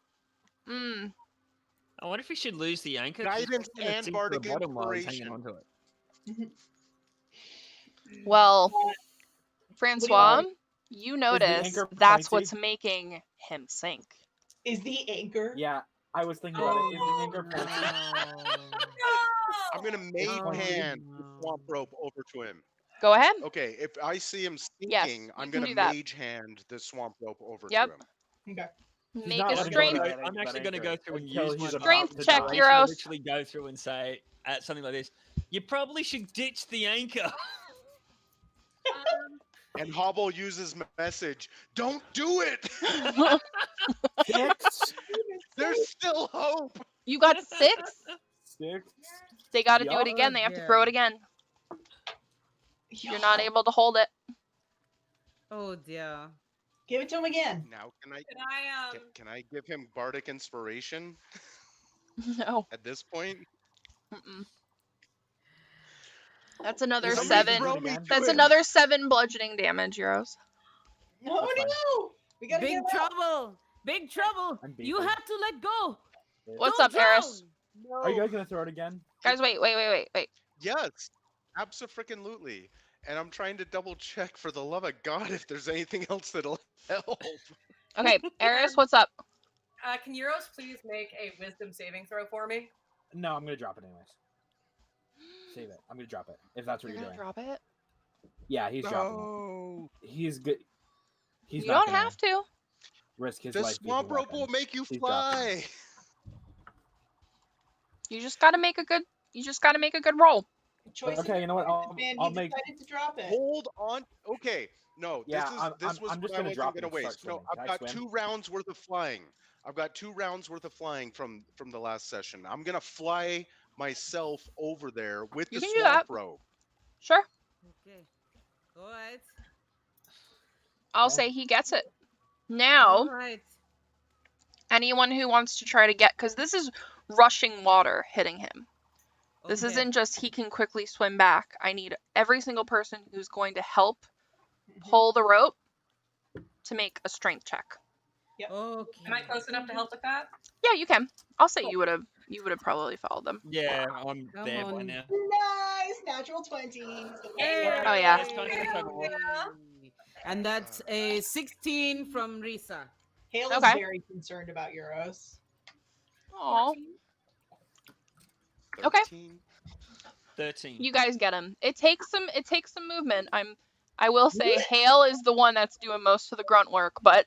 I wonder if we should lose the anchor. 'cause
Guidance
we're gonna
and
sink to the
bardic
bottom while he's hanging
inspiration.
onto it.
Well,
Uh,
Francois, you notice
anchor
that's what's
pointy?
making him sink.
Is the anchor?
Yeah, I was thinking about it. Is the anchor
no.
pointy?
I'm gonna mage
Oh,
hand the
no.
swamp rope over to him.
Go ahead.
Okay, if I see him
Yes,
sinking,
you
I'm
can
gonna
do that.
mage hand the swamp rope over
Yep.
to him.
Okay.
Make
not
a
letting
strength.
go of
I'm actually going to go through and
until
use my
he's about
Strength
to
check,
die.
Euros.
literally go through and say something like this. You probably should ditch the anchor.
And Hobble uses message. Don't do it.
6,
There's still hope.
You got 6?
6.
They got to do
Yup.
it again.
Oh,
They have to
dear.
throw it again. You're not able to hold it.
Oh dear.
Give it to him again.
Now can I
Can I
can I give him bardic inspiration
No.
at this point?
Mm-mm. That's another
Somebody
7.
throw me to
That's
him.
another 7 bludgeoning damage, Euros.
Oh
That's fine.
no! We gotta
Big
get him out.
trouble. Big trouble.
I'm
You
beefing.
have to let go.
What's
Don't
up, Eris?
drown.
Are you guys gonna throw it again?
Guys, wait.
Yes, abso-freaking-lutely. And I'm trying to double check for the love of God if there's anything else that'll help.
Okay, Eris, what's up?
can Euros please make a wisdom saving throw for me?
No, I'm gonna drop it anyways. Save it. I'm gonna drop it if that's what
You're
you're
gonna
doing.
drop it?
Yeah, he's dropping
No.
it. He's good. He's
You
not
don't
gonna
have to.
risk his
The
life. being
swamp rope
weapon.
will make you
He's dropping
fly.
it.
You just gotta make a good. You just gotta make a good roll.
Choice of
Okay, you know what?
man,
I'll
he
make.
decided to drop it.
Hold on. Okay. No,
Yeah,
this was
I'm just
what I
gonna
wasn't
drop it
gonna
and start
waste. No,
swimming. Can
I've
I
got
swim?
2 rounds worth of flying. I've got 2 rounds worth of flying from the last session. I'm gonna fly myself over there with
You
the
can do
swamp
that.
rope.
Sure.
Okay. All right.
I'll
Okay.
say he gets it.
All
Now,
right.
anyone who wants to try to get, because this is rushing water hitting him. This
Okay.
isn't just he can quickly swim back. I need every single person who's going to help
Mhm.
pull the rope to make a strength check.
Okay.
Am I close enough to help with that?
Yeah, you can. I'll say
Cool.
you would have probably followed them.
Yeah, I'm
Come
there by
on.
now.
Nice, natural 20s.
Hey,
Oh, yeah.
It's time for the tug of war.
And that's a 16 from Risa.
Hale is
Okay.
very concerned about Euros.
Aw. Okay.
13.
13.
You guys get him. It takes some movement. I will say Hale is the one that's doing most of the grunt work, but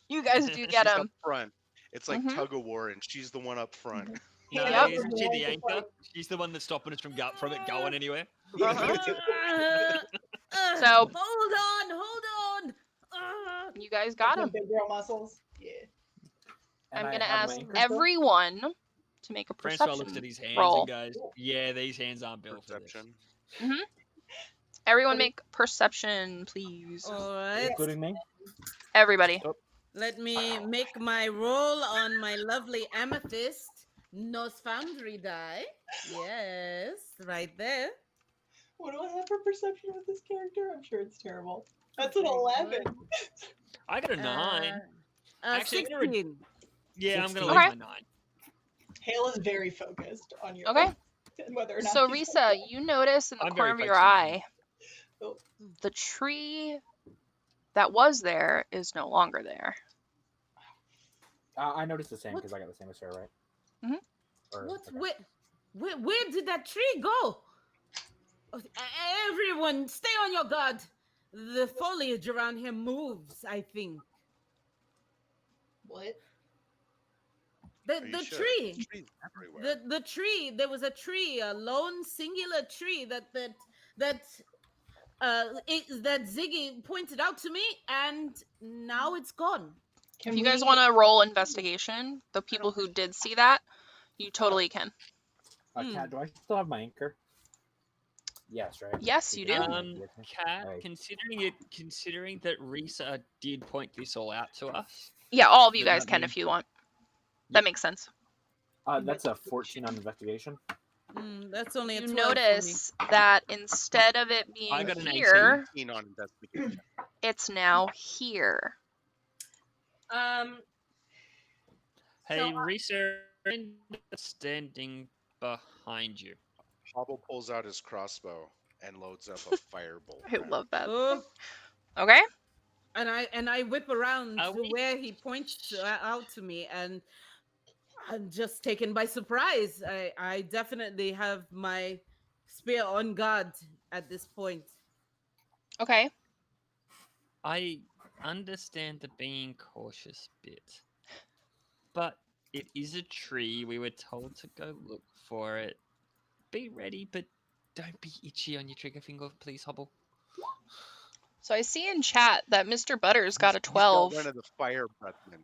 you guys do get
She's
him.
up front. It's like
Mhm.
tug of war, and she's the one up front.
No,
Yep.
isn't she the anchor? She's the one that's stopping us from it going anywhere.
So-
Hold on.
You guys got him.
Big girl muscles. Yeah.
And
I'm
I
gonna
have my
ask
anchor still?
everyone to make a
Francois looks at
perception
his hands
roll.
and goes, "Yeah, these hands aren't built for this."
Perception.
Everyone make perception, please.
All right.
Including me.
Everybody.
Let me make my roll on my lovely amethyst nose foundry die. Yes, right there.
What do I have for perception with this character? I'm sure it's terrible. That's an
Okay,
11.
I got a 9. Actually, I'm gonna
16.
Yeah, I'm gonna
16.
leave
Okay.
my 9.
Hale is very focused on your
Okay.
and whether or not
So
he's
Risa, you notice in the
I'm
corner
very
of your
focused on
eye,
Oh.
the tree that was there is no longer there.
I noticed the same
What?
because I got the same as her, right?
Mhm.
Or-
What?
okay.
Where did that tree go? Oh, everyone, stay on your guard. The foliage around here moves, I think.
What?
The
Are you
the
sure?
tree.
Trees everywhere.
The tree. There was a tree, a lone singular tree that Ziggy pointed out to me, and now it's gone.
Can
If you guys
we-
want to roll investigation, the people who did see that, you totally can.
Kat, do I still have my anchor? Yes, right.
Yes, you do.
Kat,
Alright.
considering that Risa did point this all out to us,
Yeah, all of you
Would
guys
that
can
mean-
if you want.
Yeah.
That makes sense.
That's a 14 on investigation.
That's only a
You
12 for me.
notice that instead of it
I
being
got an
here,
18 on investigation.
it's now here.
hey,
So,
Risa, standing behind you.
Hobble pulls out his crossbow and loads up a firebolt.
I love that.
Oh,
Okay.
and I whip around
Are
to
we-
where he points out to me, and I'm just taken by surprise. I definitely have my spear on guard at this point.
Okay.
I understand the being cautious bit. but it is a tree. We were told to go look for it. Be ready, but don't be itchy on your trigger finger, please, Hubble.
So I see in chat that Mr. Butters got a
He's
12.
one of the fire breathmen.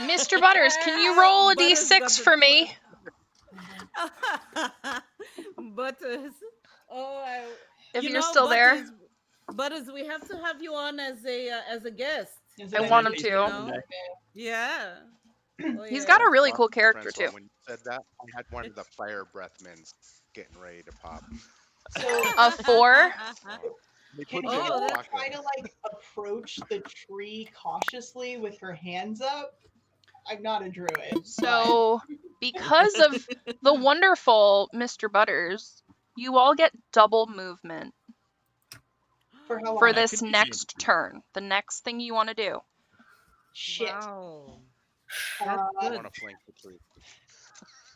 Mr. Butters, can you roll a
Butters got
d6
the
for me?
Butters. Oh,
If
you
you're
know,
still there.
Butters, we have to have you on as a guest.
Is
I
it
want
an
him
MP?
to.
No? Yeah. Oh,
He's
yeah.
got a really
Well,
cool character
Francois,
too.
when you said that, I had one of the fire breathmen getting ready to pop.
So
A 4.
They
can
put me in
Oh,
the
that's
Hale try
pocket.
to like approach the tree cautiously with her hands up? I'm not a druid.
So, because of the wonderful Mr. Butters, you all get double movement
For how long?
for
That
this
could be
next turn. The next thing you want to do.
Shit.
Wow.
Uh,
That's
I
good.
want to flank the tree.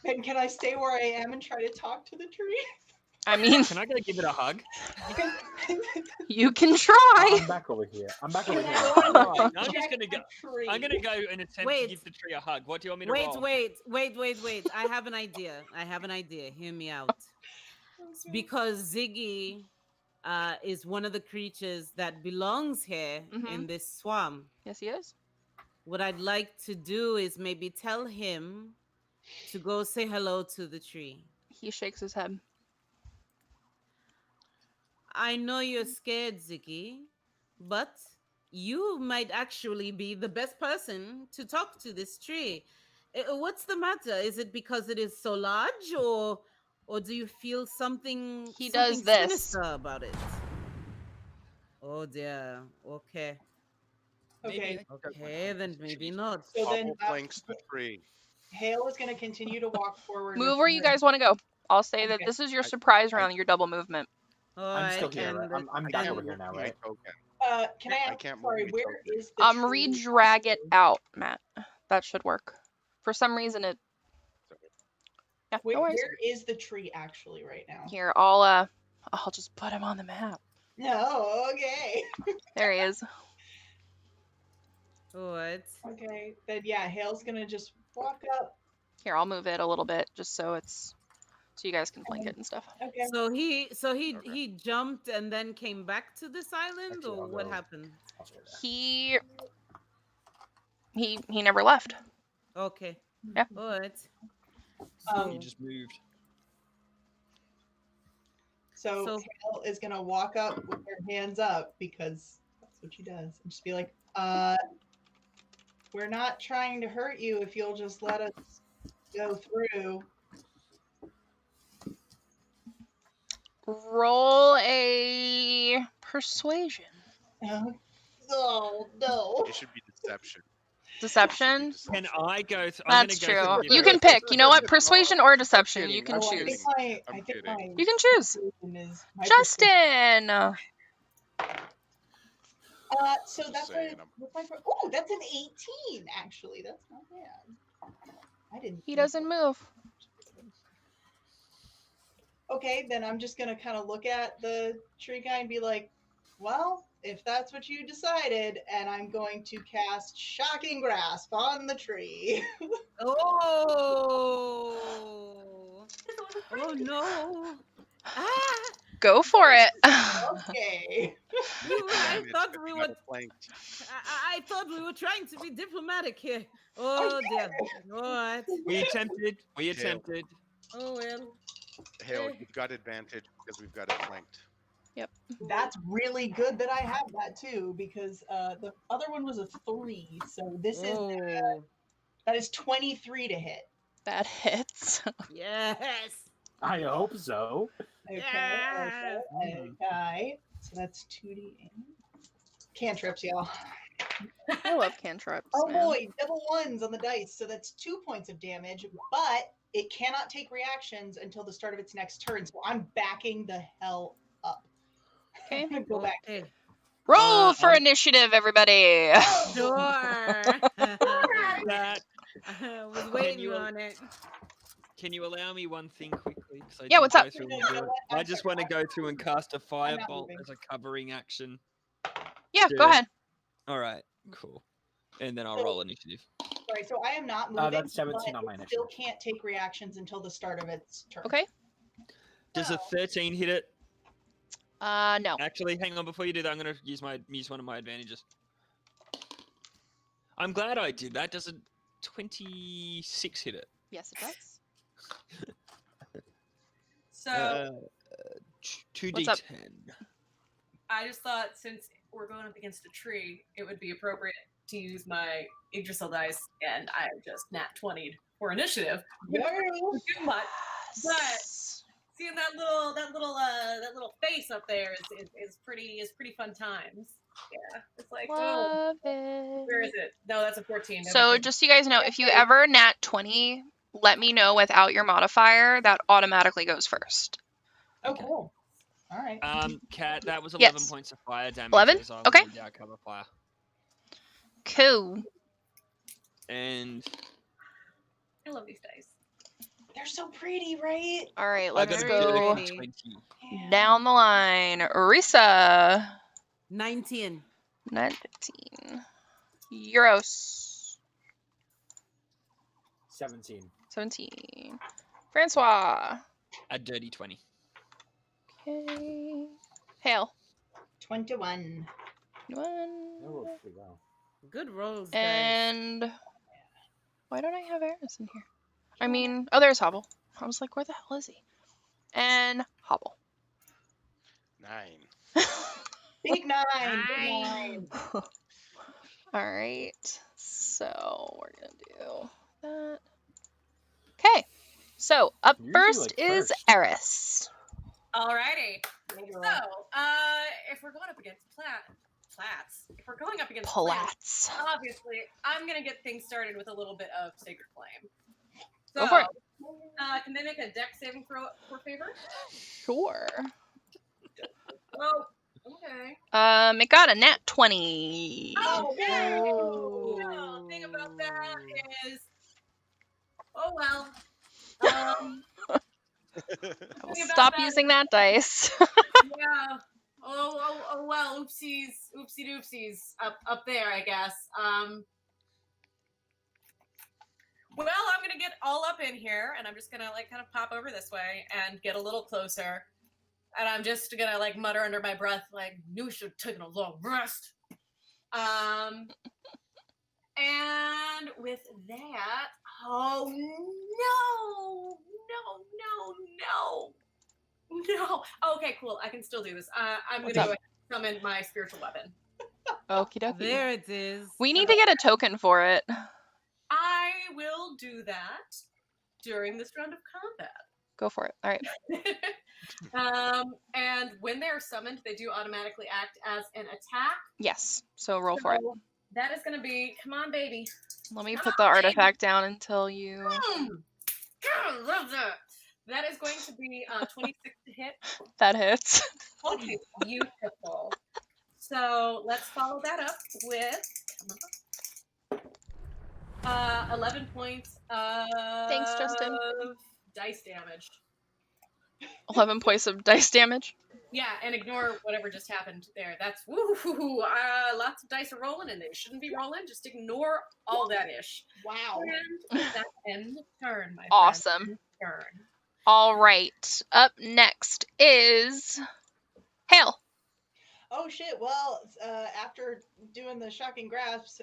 then can I stay where I am and try to talk to the tree?
I mean,
Can I go give it a hug?
you can try.
I'm back over here. I'm back over
Can
here.
I go
Right,
and
I'm just
check
gonna go.
the tree?
I'm gonna go and attempt to
Wait.
give the tree a hug. What do you want me to
Wait,
roll?
wait. I have an idea. Hear me out.
Okay.
Because Ziggy is one of the creatures that belongs here in this swamp.
Yes, he is.
What I'd like to do is maybe tell him to go say hello to the tree.
He shakes his head.
I know you're scared, Ziggy, but you might actually be the best person to talk to this tree. What's the matter? Is it because it is so large, or do you feel something
He does
something
this.
sinister about it? Oh dear. Okay.
Okay.
Okay, then maybe not.
So then
Hubble flanks the tree.
Hale is going to continue to walk forward.
Move
with
where you
her.
guys want to go. I'll say that
Okay.
this is your surprise
I-
round, your double movement.
All
I'm still
right,
here, right?
and
I'm
I
back
can't
over here
move
now,
my
right?
token.
Can I
I
ask,
can't move
sorry,
my
where
token.
is the tree?
Redrag it out, Matt. That should work. For some reason it. Yeah, no worries.
Where is the tree actually right now?
Here, I'll just put him on the map.
No, okay.
There he is.
what?
Okay, then yeah, Hale's gonna just walk up.
Here, I'll move it a little bit just so you guys can flank it and stuff.
Okay.
So he
Okay.
he jumped and then came back to this island,
Actually,
or
I'll
what
go-
happened?
I'll stay there.
He never left.
Okay.
Yeah.
All right.
Um,
You just moved.
So
So-
Hale is gonna walk up with her hands up because that's what she does, and just be like, we're not trying to hurt you if you'll just let us go through."
Roll a persuasion.
Oh no.
It should be deception.
Deception?
Can I go?
That's
I'm gonna go
true.
and give
You
her
can
a-
pick. You know what?
No,
Persuasion or deception.
kidding.
You can
I'm
Oh,
choose.
I
I'm
think
kidding.
my
You can choose.
persuasion is my
Justin!
So that's
saying,
that's an 18 actually. That's not bad. I didn't.
He
think
doesn't
that.
move.
Okay, then I'm just gonna kind of look at the tree guy and be like, well, if that's what you decided, and I'm going to cast Shocking Grasp on the tree.
Oh. Oh no. Ah.
Go for it.
Okay.
I
Damage,
thought
but
we
you
were.
got flanked.
I thought we were trying to be diplomatic here. Oh dear. All right.
We attempted. We
Hale.
attempted.
Oh well.
Hale, you've got advantage because we've got it flanked.
That's really good that I have that too, because the other one was a 3. So this is
Oh.
that is 23 to hit.
That hits.
Yes.
I hope so.
Okay.
Yes.
Okay. So that's 2d8. Cantrips, y'all.
I love cantrips.
Oh
man.
boy, double ones on the dice. So that's 2 points of damage, but it cannot take reactions until the start of its next turn. So I'm backing the hell up.
Okay.
I'm gonna go back.
Okay.
Roll for
I'm-
initiative, everybody.
Sure.
That.
I was waiting
you-
on it.
Can you allow me one thing quickly? 'Cause I
Yeah,
did
what's
go
up?
through
No,
and
you
do
know
it.
what?
I just want to go through and cast a firebolt
moving.
as a covering action.
Yeah, go
Yeah.
ahead.
All right, cool. And then I'll roll initiative.
Sorry, so I am not moving.
That's 17
but
on my
it still
initiative.
can't take reactions until the start of its turn.
Okay.
Does a 13 hit it?
No.
Actually, hang on. Before you do that, I'm gonna use one of my advantages. I'm glad I did that. Does a 26 hit it?
Yes, it does.
So
2d10.
I just thought since we're going up against a tree, it would be appropriate to use my Yggdrasil dice, and I just nat 20'd for initiative.
Yeah.
Too much, but seeing that little face up there is pretty fun times. Yeah, it's like,
Love
where is
it.
it? No, that's a 14. Never
So
mind.
just so you guys know, if you ever nat 20, let me know without your modifier. That automatically goes first.
Oh, cool. All right.
Kat, that was 11
Yes.
points of fire damage.
11?
As I
Okay.
laid out cover fire.
Cool.
And
I love these dice.
They're so pretty, right?
All right,
I
let's
got a
go
dirty 20.
Yeah.
down the line. Risa.
19.
19. Euros.
17.
17. Francois.
A dirty 20.
Okay. Hale.
21.
That
One.
rolls pretty well.
Good rolls, guys.
And why don't I have Eris in here? I mean, oh, there's Hobble. I was like, where the hell is he? And Hobble.
9.
Big 9.
Nine.
Big 9.
All right. So we're gonna do that. Okay. So up
You're usually,
first
like,
is
first.
Eris.
Alrighty. So, if we're going up against Plats, if we're going up against
Plats.
obviously, I'm gonna get things started with a little bit of Sacred Flame. So,
Go for it.
Can they make a dex saving throw for favor?
Sure.
Oh, okay.
It got a nat 20.
Oh, no!
Oh.
No, thing about that is, oh well.
I will
thing about
stop
that
using that dice.
Yeah. Oh well, oopsie doopsies up there, I guess. Well, I'm gonna get all up in here, and I'm just gonna like kind of pop over this way and get a little closer, and I'm just gonna like mutter under my breath, like, "Knew we should have taken a long rest." And with that, oh no. Okay, cool. I can still do this. I'm gonna
What's
go
up?
ahead and summon my spiritual weapon.
Okie dokie.
There it is.
We need to get a token for it.
I will do that during this round of combat.
Go for it. All right.
And when they're summoned, they do automatically act as an attack.
Yes. So roll for it.
So that is going to be, come on, baby.
Let me put the artifact down until you.
God, love that. That is going to be 26 to hit.
That hits.
Okay, beautiful. So let's follow that up with 11 points of
Thanks, Justin.
dice damage.
11 points of dice damage.
Yeah, and ignore whatever just happened there. That's woo. Lots of dice are rolling, and they shouldn't be rolling. Just ignore all that ish.
Wow.
And that end turn, my friend.
Awesome.
End turn.
All right. Up next is Hale.
Oh shit. Well, after doing the shocking grasps,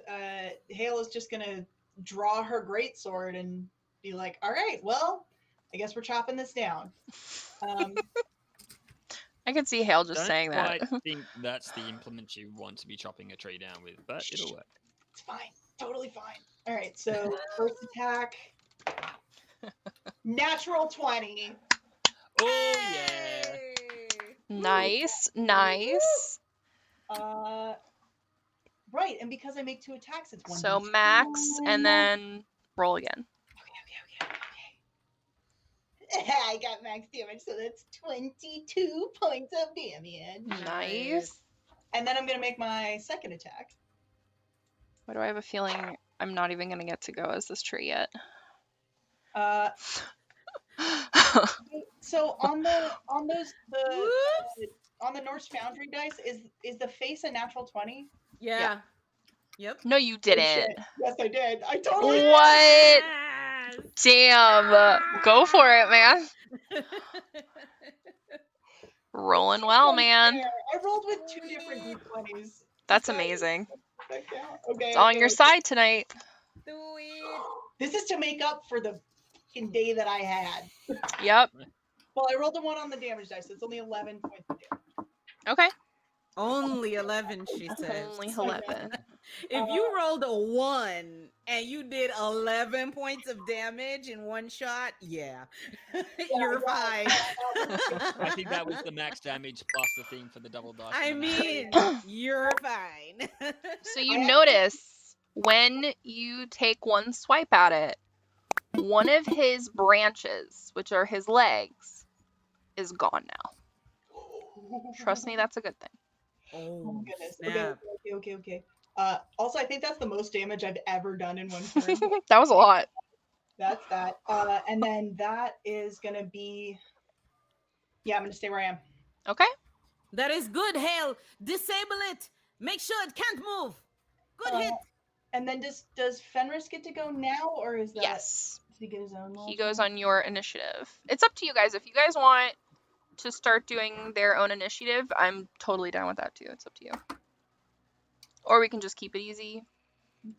Hale is just gonna draw her greatsword and be like, "All right, well, I guess we're chopping this down."
I can see Hale just
Don't
saying that.
quite think that's the implement you want to be chopping a tree down with, but it'll work.
It's fine. Totally fine. All right. So first attack, natural 20.
Oh yeah.
Nice.
Right, and because I make 2 attacks, it's 1.
So max, and then roll again.
Okay. I got max damage, so that's 22 points of damage.
Nice.
And then I'm gonna make my second attack.
Why do I have a feeling I'm not even gonna get to go as this tree yet?
So on the Norse Foundry dice, is the face a natural 20?
Yeah. Yep.
No, you
Oh,
didn't.
shit. Yes, I did. I totally did.
What?
Yes!
Damn. Go for it, man. Rolling well, man.
Unfair. I rolled with 2 different d20s.
That's
Does that-
amazing.
does that count? Okay.
It's on
okay,
your
okay.
side tonight.
Do it.
This is to make up for the fucking day that I had.
Yep.
Well, I rolled a 1 on the damage dice, so it's only 11 points of damage.
Okay.
Only 11, she says.
Only 11.
If you rolled a 1 and you did 11 points of damage in one shot, yeah, you're fine.
I think that was the max damage plus the thing for the double dice.
I
and then
mean, you're fine.
So you notice when you take one swipe at it, one of his branches, which are his legs, is gone now. Trust me, that's a good thing.
Oh my goodness.
snap.
Okay. Also, I think that's the most damage I've ever done in one turn.
That was a lot.
That's that. And then that is gonna be. Yeah, I'm gonna stay where I am.
Okay.
That is good, Hale. Disable it. Make sure it can't move. Good hit.
And then does Fenris get to go now, or is that?
Yes.
Does he get his own?
He goes on your initiative. It's up to you guys. If you guys want to start doing their own initiative, I'm totally down with that too. It's up to you. Or we can just keep it easy.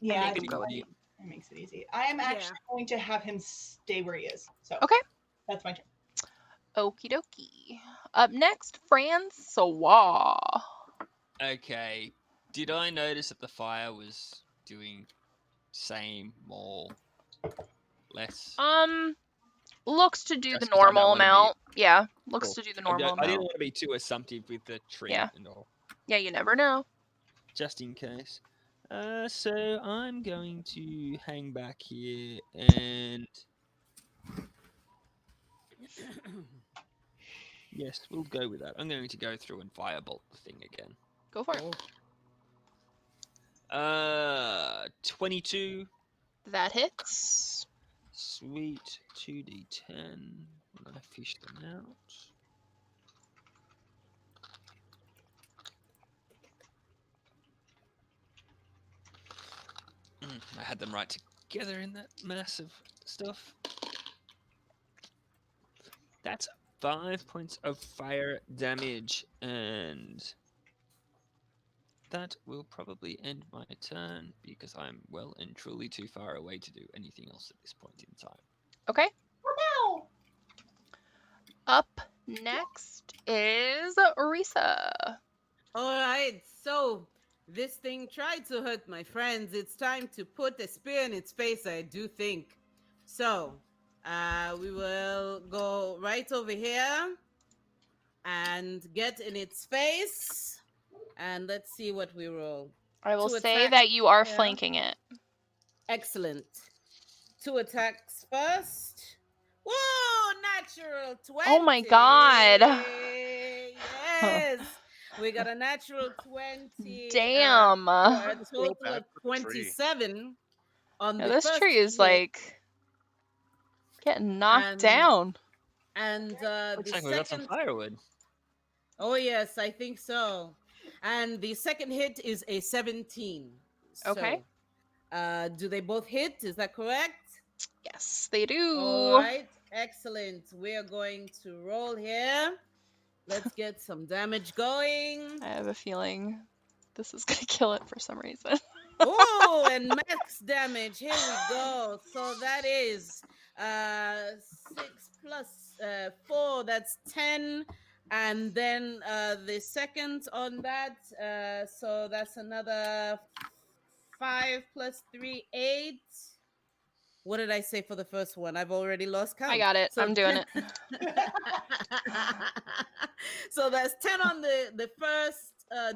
Yeah,
I
I
think
think
go with
that
you.
makes it easy. I am actually going to have him stay where he is. So
Okay.
that's my turn.
Okie dokie. Up next, Francois.
Okay. Did I notice that the fire was doing same, more, less?
Looks to do the
Just 'cause I don't
normal
wanna be-
amount. Yeah, looks
Cool.
to do the
I
normal
didn't
amount.
want to be too assumptive with the tree
Yeah.
and all,
Yeah, you never know.
just in case. So I'm going to hang back here and yes, we'll go with that. I'm going to go through and firebolt the thing again.
Go for it.
22.
That hits.
Sweet. 2d10. I'm gonna fish them out. I had them right together in that massive stuff. That's 5 points of fire damage, and that will probably end my turn because I'm well and truly too far away to do anything else at this point in time.
Okay.
Wow.
Up next is Risa.
All right, so this thing tried to hurt my friends. It's time to put a spear in its face, I do think. So, we will go right over here and get in its face. And let's see what we roll.
I will
To
say
attack,
that you are
yeah.
flanking it.
Excellent. 2 attacks first. Whoa, natural 20.
Oh my God.
Yes. We got a natural 20.
Damn.
For a
Feel
total
bad
of
for the tree.
27 on
Yeah,
the
this
first
tree is
hit.
like getting knocked
And-
down.
And
Looks
the
like we got some
second.
firewood.
Oh yes, I think so. And the second hit is a 17.
Okay.
So, do they both hit? Is that correct?
Yes, they do.
All right, excellent. We're going to roll here. Let's get some damage going.
I have a feeling this is gonna kill it for some reason.
Oh, and max damage. Here we go. So that is 6 plus 4. That's 10. And then the second on that. So that's another 5 plus 3, 8. What did I say for the first one? I've already lost count.
I got it.
So
I'm doing
10 So that's 10 on the first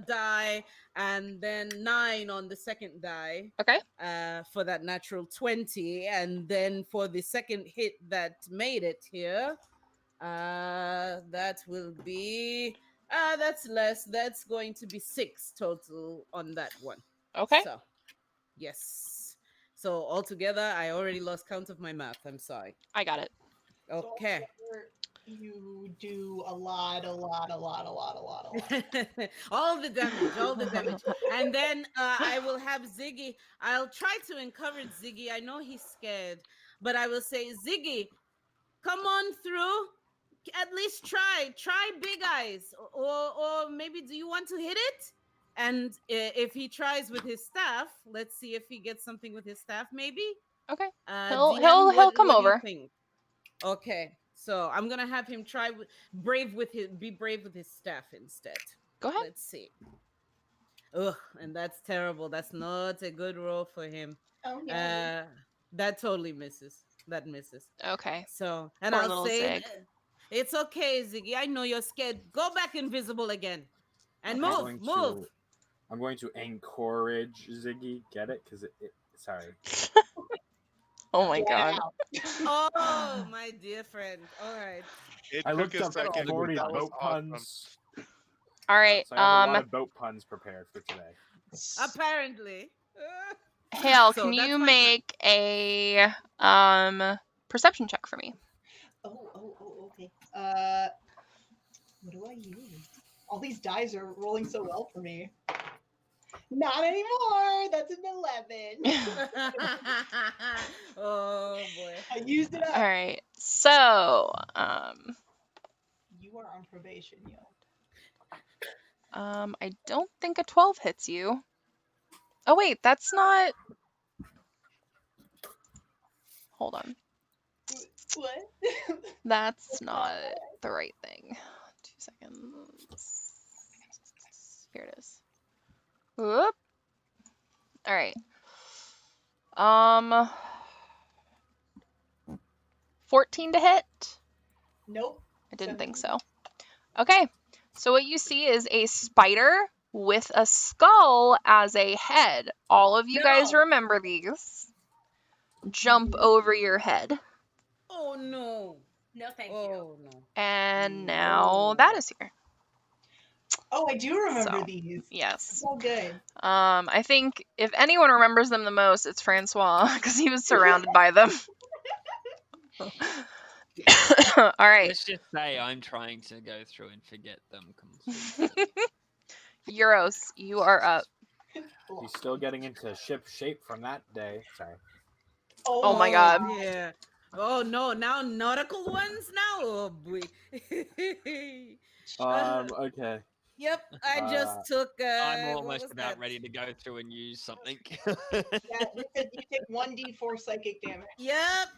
die, and then 9 on the second die.
Okay.
For that natural 20, and then for the second hit that made it here, that will be that's less. That's going to be 6 total on that one.
Okay.
So, yes. So altogether, I already lost count of my math. I'm sorry.
I got it.
Okay.
You do a lot.
All the damage. And then I will have Ziggy. I'll try to encourage Ziggy. I know he's scared, but I will say, Ziggy, come on through. At least try Big Eyes, or maybe do you want to hit it? And if he tries with his staff, let's see if he gets something with his staff. Maybe.
Okay.
DM,
He'll come
what do you
over.
think? Okay, so I'm gonna have him try be brave with his staff instead.
Go ahead.
Let's see. Ugh, and that's terrible. That's not a good roll for him.
Oh no.
That totally misses. That misses.
Okay.
So, and
Poor
I'll
little
say,
Zig.
it's okay, Ziggy. I know you're scared. Go back invisible again, and
I'm
move.
going to encourage Ziggy. Get it? Because sorry.
Oh my
Get
god.
out.
Oh, my dear friend. All right.
It
I
took
looked
a
up
second.
40
That was
boat
awesome.
puns.
All right.
So I have a lot of boat puns prepared for today.
Apparently.
Hale,
So
can
that's
you
my turn.
make a perception check for me?
Okay. What do I use? All these dice are rolling so well for me. Not anymore. That's an 11.
Oh boy.
I used it up.
All right. So,
You are on probation, yo.
I don't think a 12 hits you. Oh wait, that's not. Hold on.
What?
That's not the right thing. 2 seconds. Here it is. Whoop. All right. 14 to hit.
Nope.
I didn't think so. Okay. So what you see is a spider with a skull as a head. All of you guys
No.
remember these. Jump over your head.
Oh no.
No, thank you.
Oh no.
And now that is here.
Oh, I do remember
So,
these.
Yes.
So good.
I think if anyone remembers them the most, it's Francois, because he was surrounded by them. All right.
Let's just say I'm trying to go through and forget them completely.
Euros, you are up.
He's still getting into ship shape from that day. Sorry.
Oh my god.
Yeah. Oh no, now nautical ones now? Oh boy.
Okay.
Yep, I just took
I'm
what
almost
was
about
that?
ready to go through and use something.
Yeah, you take 1d4 psychic damage.
Yep.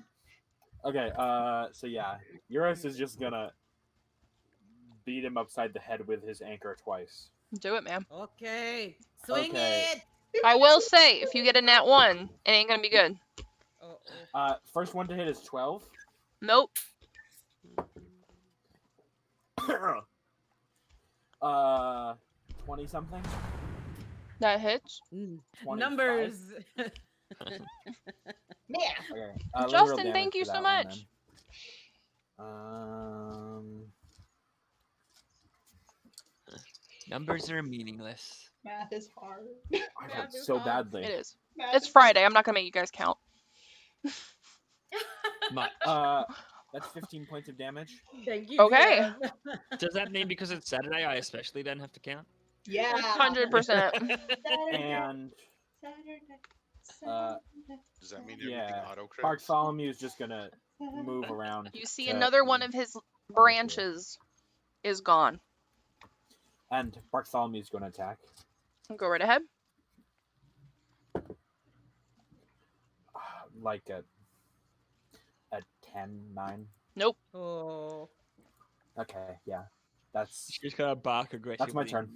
Okay, so yeah. Eurus is just gonna beat him upside the head with his anchor twice.
Do it, man.
Okay. Swing
Okay.
it.
I will say, if you get a nat 1, it ain't gonna be good.
Uh-oh.
First one to hit is 12.
Nope.
20 something?
That hits.
25?
Numbers.
Yeah.
Okay. Literal
Justin,
damage
thank
for
you so
that one,
much.
then.
Numbers are meaningless.
Math is hard.
I hurt so badly.
It is.
Math
It's
is
Friday. I'm not gonna make you guys count.
Much.
That's 15 points of damage.
Thank you.
Okay.
DM.
Does that mean because it's Saturday, I especially then have to count?
Yeah.
100%.
And
Does that mean
yeah,
everything auto crits?
Bartholomew is just gonna move around.
You see
to-
another one of his branches is gone.
And Bartholomew is gonna attack.
Go right ahead.
Like a 10, 9.
Nope.
Oh.
Okay, yeah. That's
She's gonna bark aggressively.
That's my turn.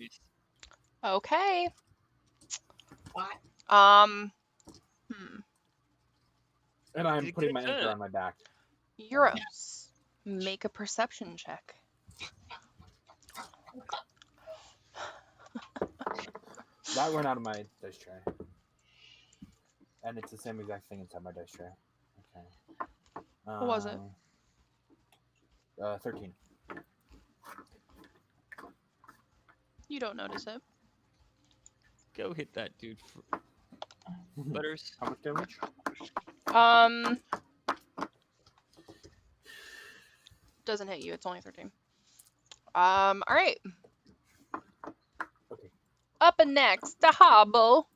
Okay.
What?
and
Did
I'm
it
putting
get
my anchor
hurt?
on my back.
Euros. Make a perception check.
That went out of my dice tray. And it's the same exact thing inside my dice tray. Okay.
What was it?
13.
You don't notice it.
Go hit that dude. Butters.
How much damage?
Doesn't hit you. It's only 13. All right.
Okay.
Up and next, the Hobble.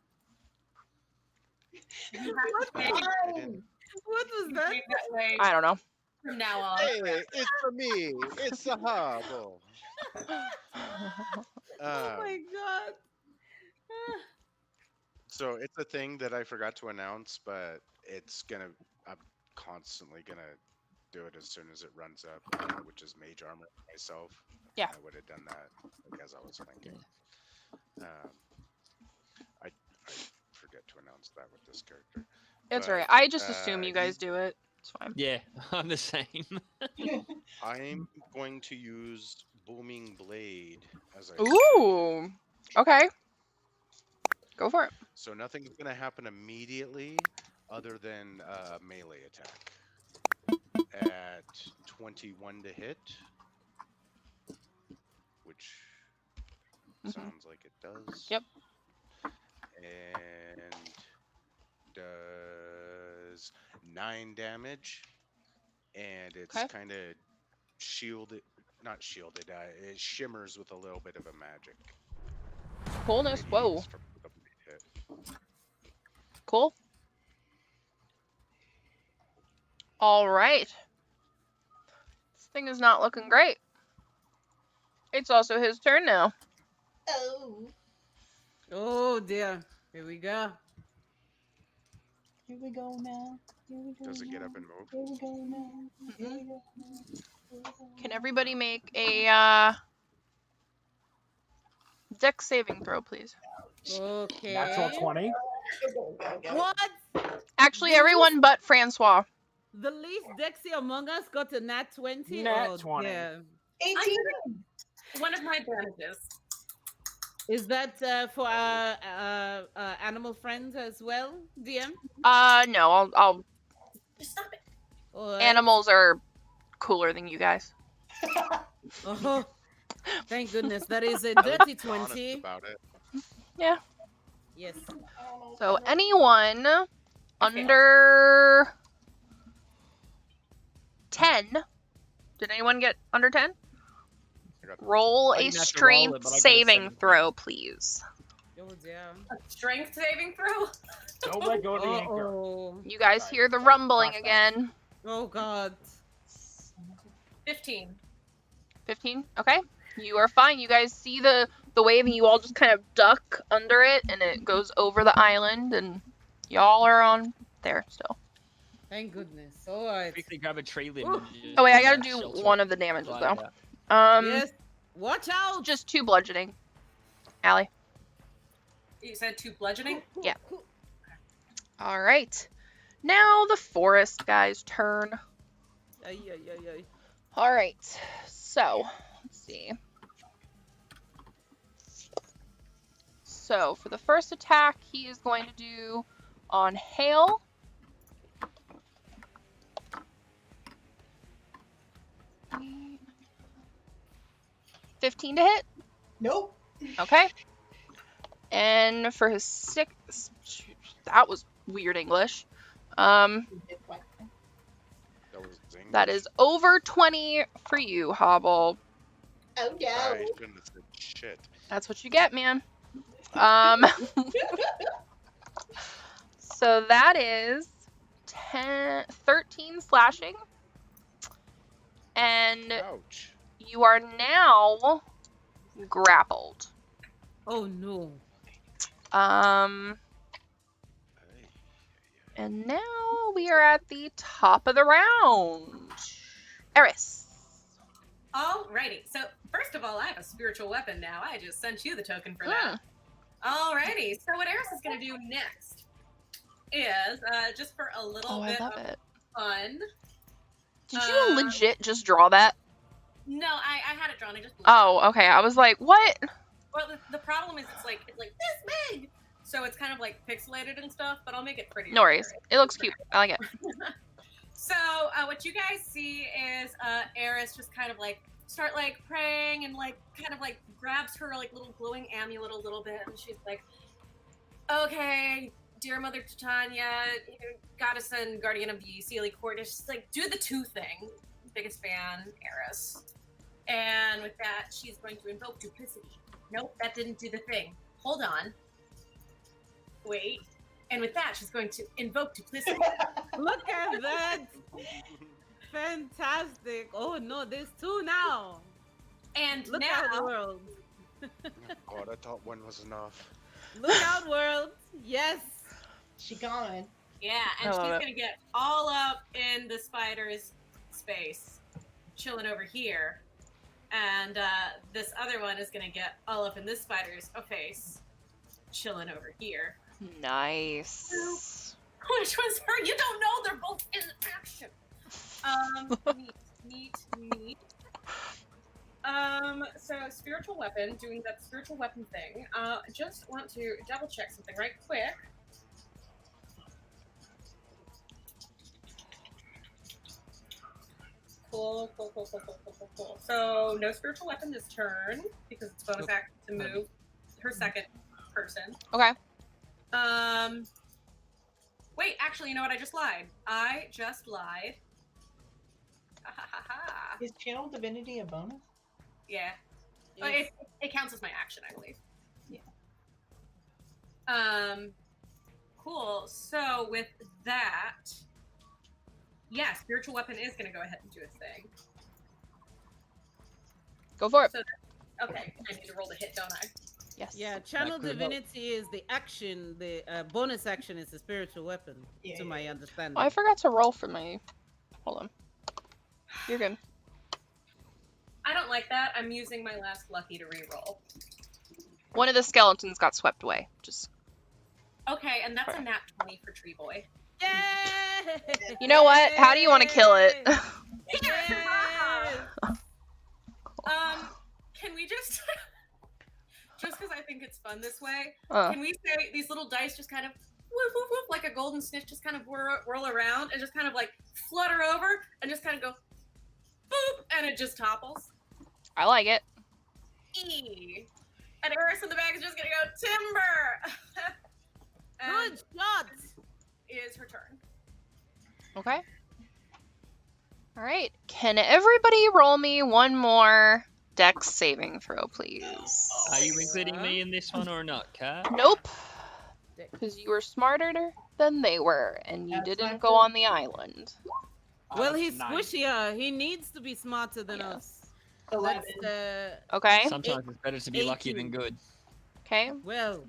You have to
I
say
didn't-
What was that?
it that way
I don't know.
from now on.
Hey, it's for me. It's the hobble.
Oh my god.
So it's a thing that I forgot to announce, but I'm constantly gonna do it as soon as it runs up, which is mage armor myself.
Yeah.
I would have done that like, as I was thinking. I forget to announce that with this character.
It's
But,
alright. I just assume you guys
he's-
do it. It's fine.
Yeah, I'm the same.
I'm going to use booming blade as I
Ooh. Okay. Go for it.
So nothing's gonna happen immediately, other than melee attack at 21 to hit, which
Mhm.
sounds like it does.
Yep.
And does 9 damage, and it's
Okay.
kind of shielded, not shielded. It shimmers with a little bit of a magic.
Coolness. Whoa.
radiates from the blade hit.
Cool. All right. This thing is not looking great. It's also his turn now.
Oh,
Oh dear. Here we go.
here we go now. Here we go.
Does it get
now.
up and move?
Here we go now. Here
Mhm.
we go now. Here we go
Can
now.
everybody make a dex saving throw, please?
Okay.
Natural 20.
What?
Actually,
Did you-
everyone but Francois.
The least Dexy among us got a nat 20?
Nat
Oh,
20.
dear.
18.
One of my advantages.
Is that for animal friends as well, DM?
No, I'll
Just stop it.
All right.
animals are cooler than you guys.
Oh, thank goodness. That is a
Let's
dirty
be honest
20.
about it.
Yes.
I don't know if
So
I'm ready.
anyone
I failed.
under 10? Did anyone get under 10?
I got
Roll
I
a
didn't have to roll
strength
it, but I got a
saving
17.
throw, please.
Oh, dear.
A strength saving throw?
Don't let go of the anchor.
Uh-oh.
You guys
Sorry,
hear the
sorry.
rumbling
Flashback.
again.
Oh, God.
15.
15? Okay. You are fine. You guys see the wave and you all just kind of duck under it and it goes over the island and y'all are on there still.
Thank goodness. All right.
Quickly grab a tree limb.
Ooh.
And just,
Oh wait, I gotta do
shelter
one of the damages
glide
though.
out.
Yes. Watch out.
Just 2 bludgeoning. Allie.
You said 2 bludgeoning?
Yeah. Alright. Now the forest guy's turn.
Ay, ay, ay, ay.
Alright. So, let's see. So, for the first attack, he is going to do on Hail. Mm, 15 to hit.
Nope.
Okay. And for his 6, that was weird English.
That was English.
That is over 20 for you, Hobble.
Oh no.
I shouldn't have said shit.
That's what you get, man. So that is 13 slashing. And
Ouch.
you are now grappled.
Oh, no.
Um,
Ay,
and now we are at the top of the round. Eris.
Alrighty. So, first of all, I have a spiritual weapon now. I just sent you the token for that. Alrighty. So, what Eris is going to do next is, just for a little
Oh, I
bit
love
of
it.
fun.
Did you legit just draw that?
No, I had it drawn. I just.
Oh, okay. I was like, what?
Well, the problem is it's like this big, so it's kind of like pixelated and stuff. But I'll make it pretty.
No worries. It looks cute. I like it.
So what you guys see is Eris just kind of like start like praying and like kind of like grabs her like little glowing amulet a little bit, and she's like, "Okay, dear Mother Titania, goddess and guardian of the Sealy Court, just like do the 2 thing. biggest fan, Eris. And with that, she's going to invoke duplicity. Nope, that didn't do the thing. Hold on. Wait. And with that, she's going to invoke duplicity.
Look at that! Fantastic! Oh no, there's 2 now.
And
Look
now,
out, world!
God, I thought one was enough.
Look out, world! Yes.
She gone.
yeah,
I
and she's
love it.
going to get all up in the spider's space, chilling over here. And this other one is going to get all up in this spider's face, chilling over here.
Nice.
Which one's her? You don't know. They're both in action. Neat. So spiritual weapon, doing that spiritual weapon thing. Just want to double check something right quick. Cool. So no spiritual weapon this turn because it's bonus action to move her second person.
Okay.
Wait, actually, you know what? I just lied. Ha ha ha ha.
Is Channel Divinity a bonus?
Yeah.
Yes.
It counts as my action, I believe.
Yeah.
Cool. So with that, yeah, spiritual weapon is going to go ahead and do its thing.
Go for it.
So okay, I need to roll the hit, don't I?
Yes.
Yeah, Channel
could help.
Divinity is the action. The bonus action is the spiritual weapon,
Yeah,
to my understanding.
Oh, I forgot to roll for my. Hold on. You're good.
I don't like that. I'm using my last lucky to re-roll.
One of the skeletons got swept away. Just.
Okay, and that's a nat 20 for Tree Boy.
Yay!
You know what? How do you want to kill it?
Can we just because I think it's fun this way,
Uh,
can we say these little dice just kind of whoop, whoop, whoop, like a golden snitch, just kind of whirl around and just kind of like flutter over and just kind of go boop, and it just topples.
I like it.
E. And Eris in the back is just gonna go timber. And
Good shot.
is her turn.
Okay. All right. Can everybody roll me one more Dex saving throw, please?
Are you including me in this one or not, Kat?
Nope. Because you were smarter than they were, and you
That's
didn't
not
go
good.
on the island.
Well, he's
9.
squishier. He needs to be smarter than
Yeah.
us.
11.
That's
Okay.
Sometimes it's better to be lucky than
18.
good.
Okay.
well.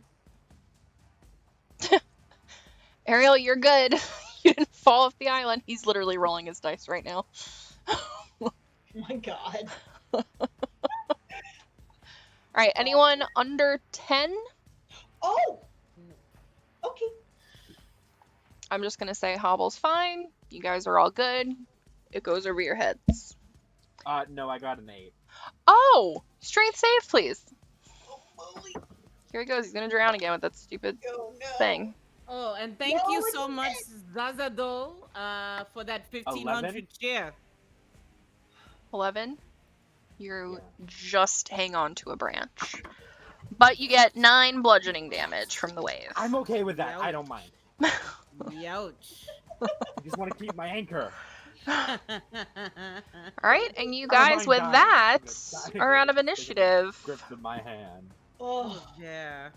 Ariel, you're good. You didn't fall off the island. He's literally rolling his dice right now.
Oh my god.
All right. Anyone under 10?
Oh! Okay.
I'm just gonna say Hobble's fine. You guys are all good. It goes over your heads.
No, I got an 8.
Oh! Strength save, please.
Oh, moly.
Here he goes. He's gonna drown again with that stupid
Oh, no.
thing.
Oh, and thank
No,
you
it's
so
okay.
much, Zazado, for that 1500
11?
share.
11. You
Yeah.
just hang on to a branch. But you get 9 bludgeoning damage from the wave.
I'm okay with that.
Yeah.
I don't mind.
Youch.
I just want to keep my anchor.
Alright, and you
I don't
guys
mind
with
dying.
that
Dying
are out of
with the
initiative.
Gripped in my hand.
Oh,
Yeah.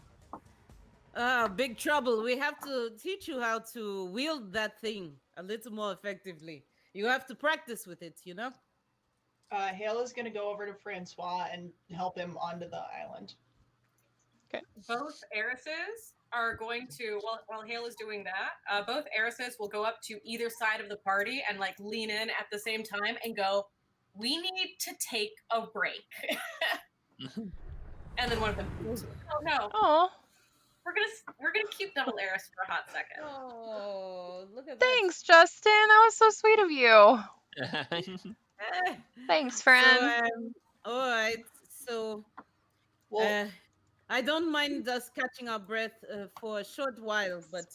Big trouble. We have to teach you how to wield that thing a little more effectively. You have to practice with it, you know?
Hala's gonna go over to Francois and help him onto the island.
Both Erises are going to, while Hale is doing that, both Erises will go up to either side of the party and like lean in at the same time and go, "We need to take a break." And then one of them, "Oh no,
Oh,
we're gonna keep double Eris for a hot second."
Oh, look at
thanks, Justin. That was so sweet of you.
that.
Thanks, friend.
All right. So,
Well,
I don't mind us catching our breath for a short while, but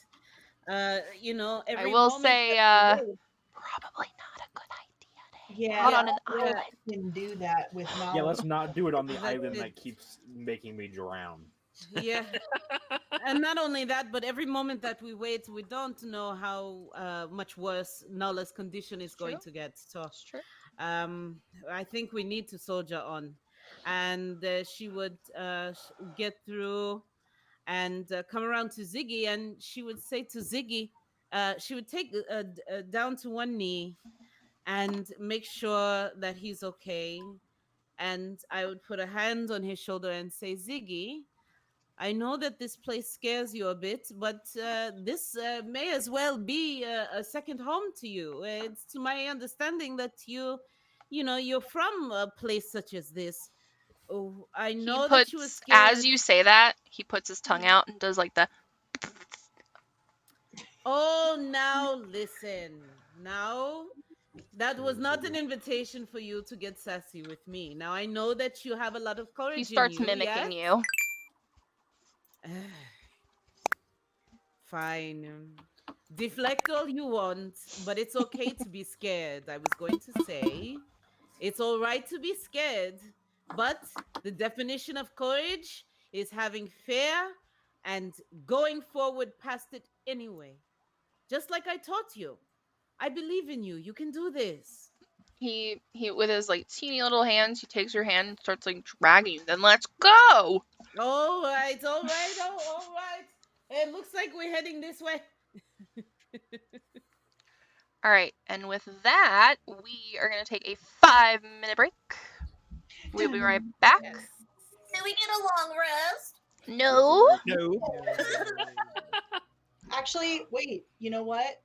you know,
I
every
will
moment
say,
that we wait-
probably not a good idea.
yeah,
Not on an
yeah,
island.
I can do that with knowledge.
Yeah, let's not do it on the
That's
island
it.
that keeps making me drown.
yeah. And not only that, but every moment that we wait, we don't know how much worse Nala's condition is going
True.
to get. So,
That's true.
Um, I think we need to soldier on. And she would get through and come around to Ziggy, and she would say to Ziggy, she would take down to one knee and make sure that he's okay. And I would put a hand on his shoulder and say, Ziggy, I know that this place scares you a bit, but this may as well be a second home to you. It's to my understanding that you're from a place such as this. Oh, I
He
know that you were
puts, as
scared.
you say that, he puts his tongue out and does like the.
Oh, now listen. Now, that was
Mm,
not an
Ziggy.
invitation for you to get sassy with me. Now, I know that you have a lot of
He
courage in
starts
you,
mimicking
yes?
you.
Fine. Deflect all you want, but it's okay to be scared. I was going to say it's all right to be scared, but the definition of courage is having fear and going forward past it anyway. Just like I taught you. I believe in you. You can do this.
He with his like teeny little hands, he takes your hand and starts like dragging you. Then let's go.
All right, all right, all right. It looks like we're heading this way.
All right, and with that, we are gonna take a 5-minute break. We'll be right back.
Yes.
Do we get a long rest?
No.
No.
Actually, wait. You know what?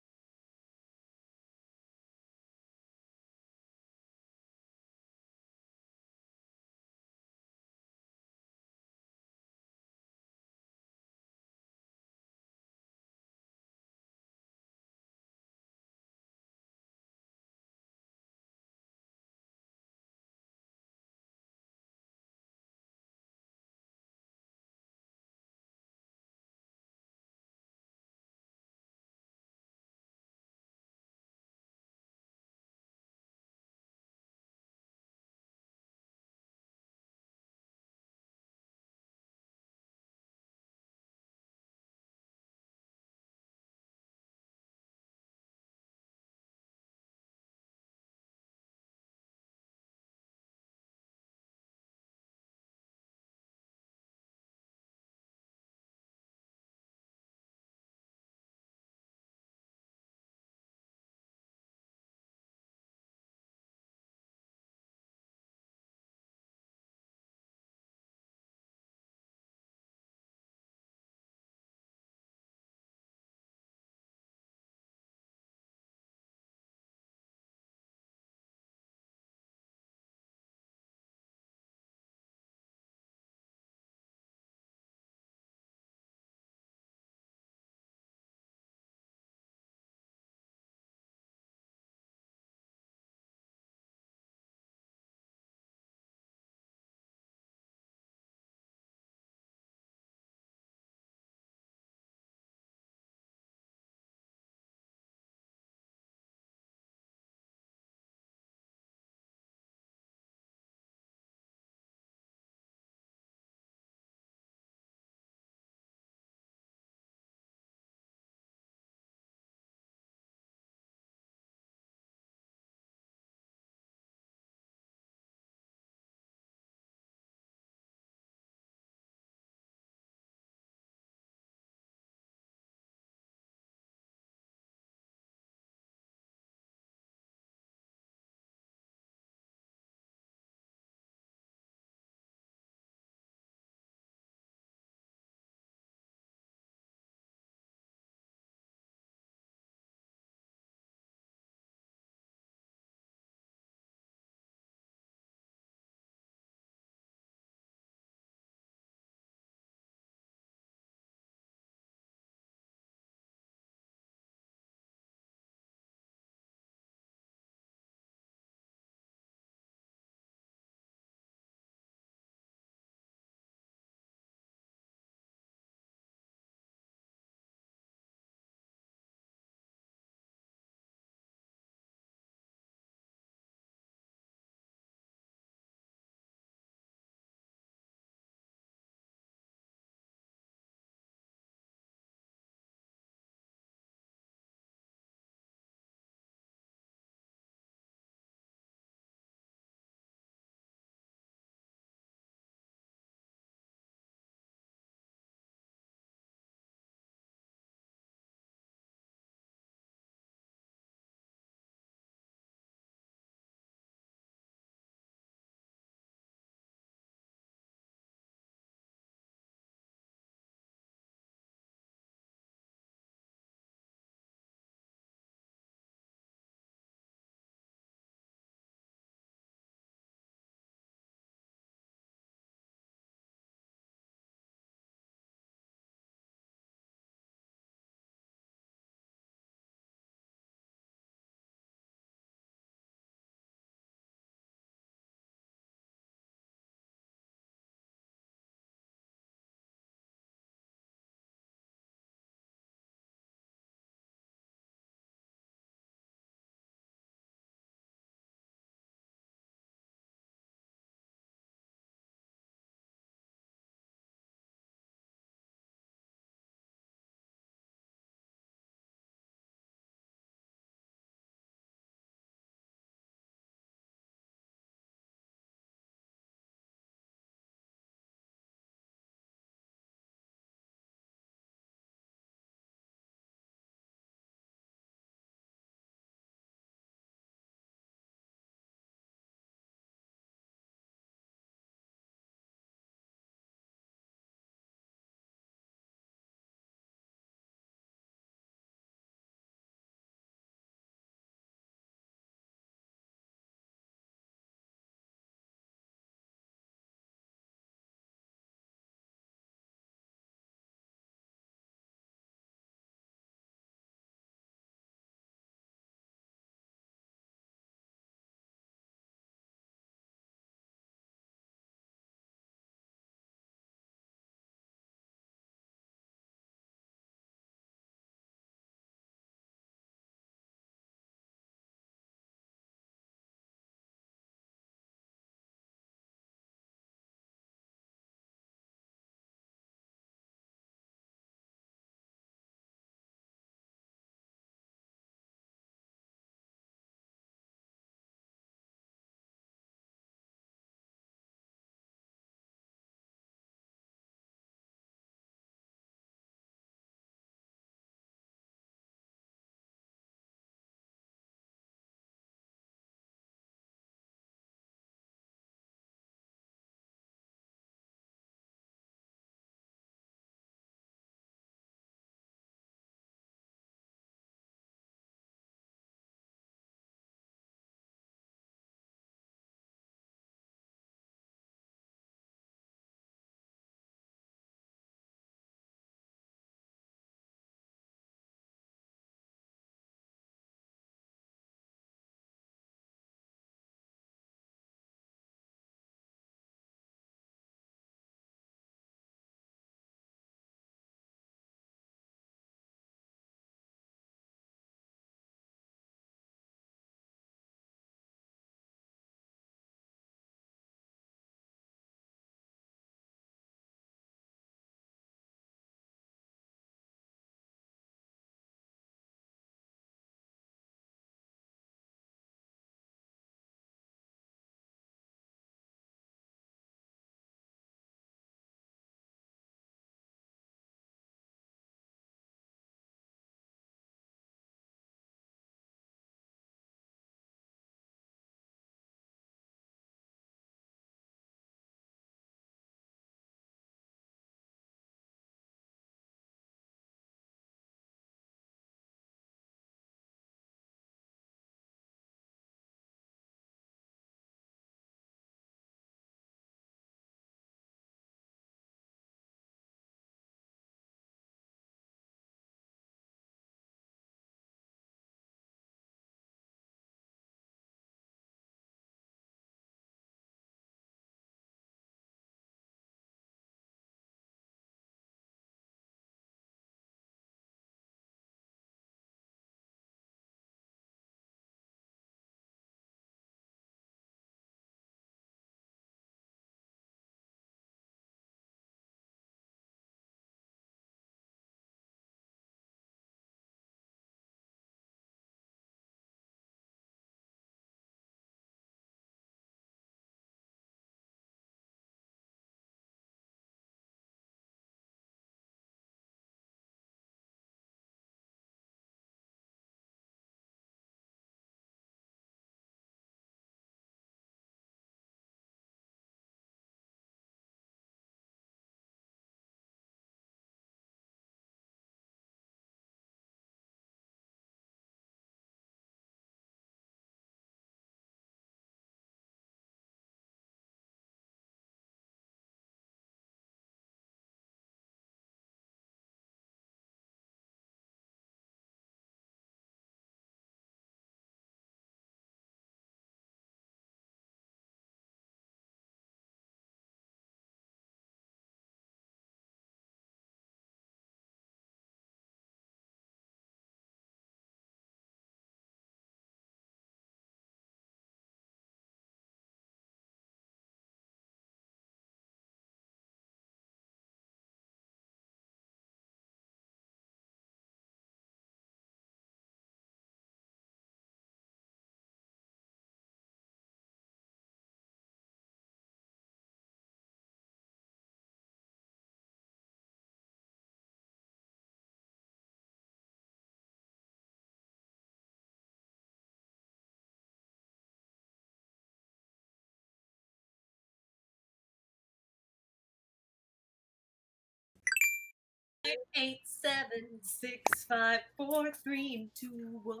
8, 7, 6, 5, 4, 3, 2, 1.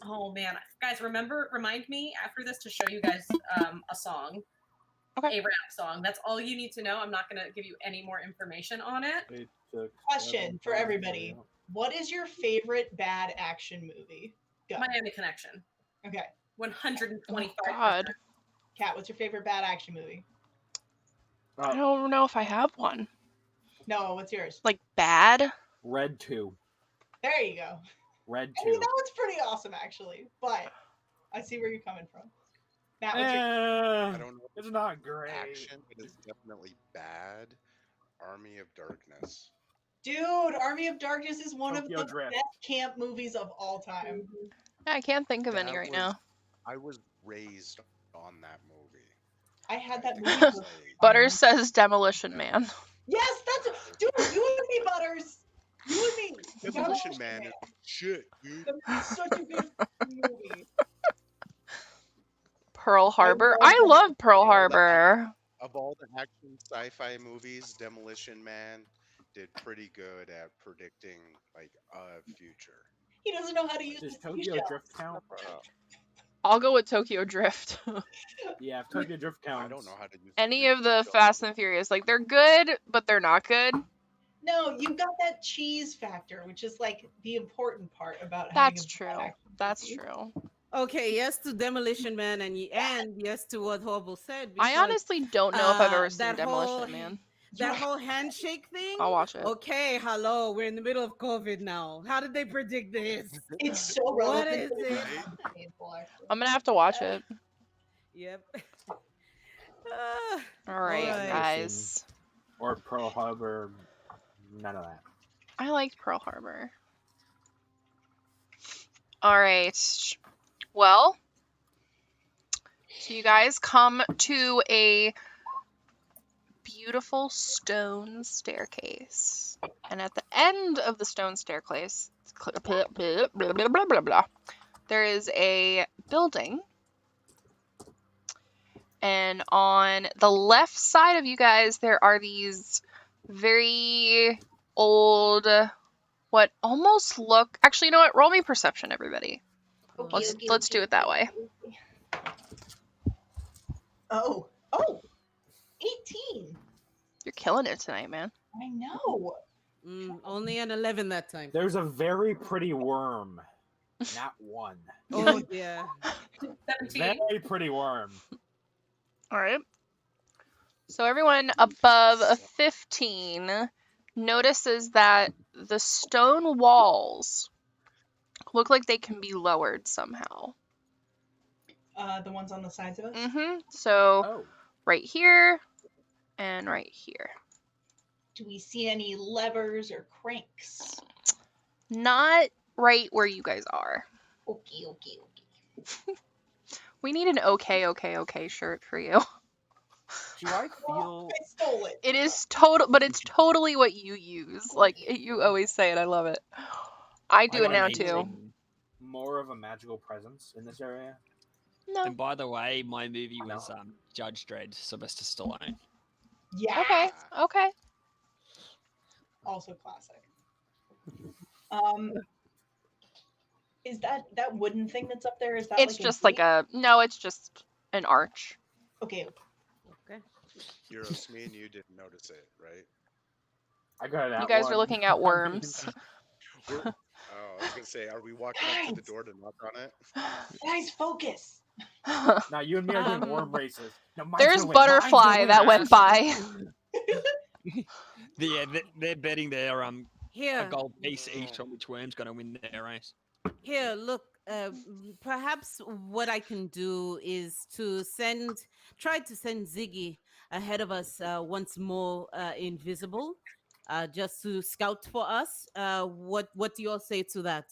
Oh man, guys, remind me after this to show you guys a song,
Okay.
a rap song. That's all you need to know. I'm not gonna give you any more information on it.
8, 6,
Question
7,
for
5,
everybody.
3.
What is your favorite bad action movie? Go.
Miami Connection,
Okay.
125%.
Oh, God.
Kat, what's your favorite bad action movie?
I don't know if I have one.
No, what's yours?
Like bad?
Red 2.
There you go.
Red
I mean,
2.
that one's pretty awesome, actually. But I see where you're coming from. Matt, what's your...
I don't know.
It's not great.
Action, but it's definitely bad. Army of Darkness.
Dude, Army of Darkness is one
Tokyo
of the
Drift.
best camp movies of all time.
I can't think of any
That
right
was-
now.
I was raised on that movie.
I had that
think
movie.
it's
for
like-
Butters says Demolition Man.
Yes, that's... Dude, you and me, Butters. You and me.
Demolition Man is shit, dude.
It's such a good movie.
Pearl Harbor.
love
I love Pearl
all the
Harbor.
Of all the action sci-fi movies, Demolition Man did pretty good at predicting like a future.
He doesn't know how to use
Does
the
Tokyo
seashell.
Drift count?
I'll go with Tokyo Drift.
Yeah, if Tokyo Drift counts.
I don't know how to use
Any of the Fast and Furious. Like, they're good, but they're not good.
No, you got that cheese factor, which is like the important part about
That's
having a bad
true.
action
That's
movie.
true.
Okay, yes to Demolition Man and yes to what Horrible said.
I
because,
honestly don't know if I've ever seen
that
Demolition
whole-
Man.
that whole handshake thing.
I'll watch it.
Okay, hello, we're in the middle of COVID now. How did they predict this?
It's so
What
relevant.
is it?
Painful, actually.
I'm gonna have to watch it.
Yep.
All right,
Alright.
guys.
Or Pearl Harbor. None of that.
I liked Pearl Harbor. All right. Well, so you guys come to a beautiful stone staircase. And at the end of the stone staircase, there is a building. And on the left side of you guys, there are these very old, what almost look... Actually, you know what? Roll me perception, everybody. Let's do it that way.
Oh, 18.
You're killing it tonight, man.
I know.
Only an 11 that time.
There's a very pretty worm. Not one.
Oh yeah.
17.
Very pretty worm.
All right. So everyone above a 15 notices that the stone walls look like they can be lowered somehow.
The ones on the sides of us.
So
Oh.
right here and right here.
Do we see any levers or cranks?
Not right where you guys are.
Okay.
We need an okay shirt for you.
Do I feel
I stole it.
It is total, but it's totally what you use. Like you always say it. I love it. I do it now too.
more of a magical presence in this area?
No.
And by the way, my movie was Judge Dredd, Sylvester Stallone.
Yeah.
Okay.
Also classic. Is that wooden thing that's up there? Is that
It's
like
just
a
like a no. It's just an arch.
Okay.
Euros, me and you didn't notice it, right?
I got it out.
You guys are looking at worms.
I was gonna say, are we walking up to the door to knock on it?
Guys, focus.
Now you and me are doing worm races. No, mine's
There's
gonna win. Mine's
butterfly
gonna
that
win.
went by.
Yeah, they're betting their a
Here,
gold piece each on which worm's gonna win their race.
here, look. Perhaps what I can do is to try to send Ziggy ahead of us once more, invisible, just to scout for us. What do you all say to that?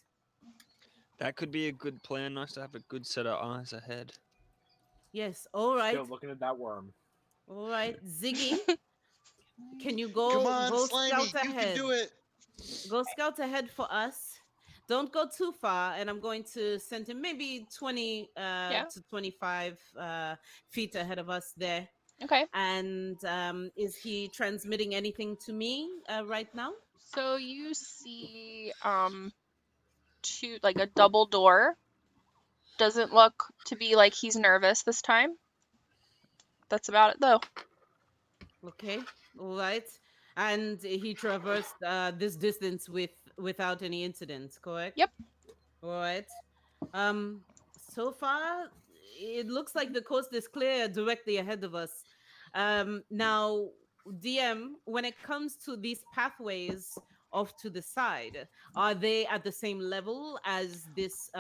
That could be a good plan. Nice to have a good set of eyes ahead.
Yes. All right.
Still looking at that worm.
All right, Ziggy. Can you go
Come on,
go
Slimy,
scout
you
ahead?
can do it.
Go scout ahead for us. Don't go too far, and I'm going to send him maybe 20 to 25 feet ahead of us there.
Okay.
And is he transmitting anything to me right now?
So you see like a double door. Doesn't look to be like he's nervous this time. That's about it though.
Okay, all right. And he traversed this distance without any incidents, correct?
Yep.
All right. Um, so far, it looks like the coast is clear directly ahead of us. Now, DM, when it comes to these pathways off to the side, are they at the same level as this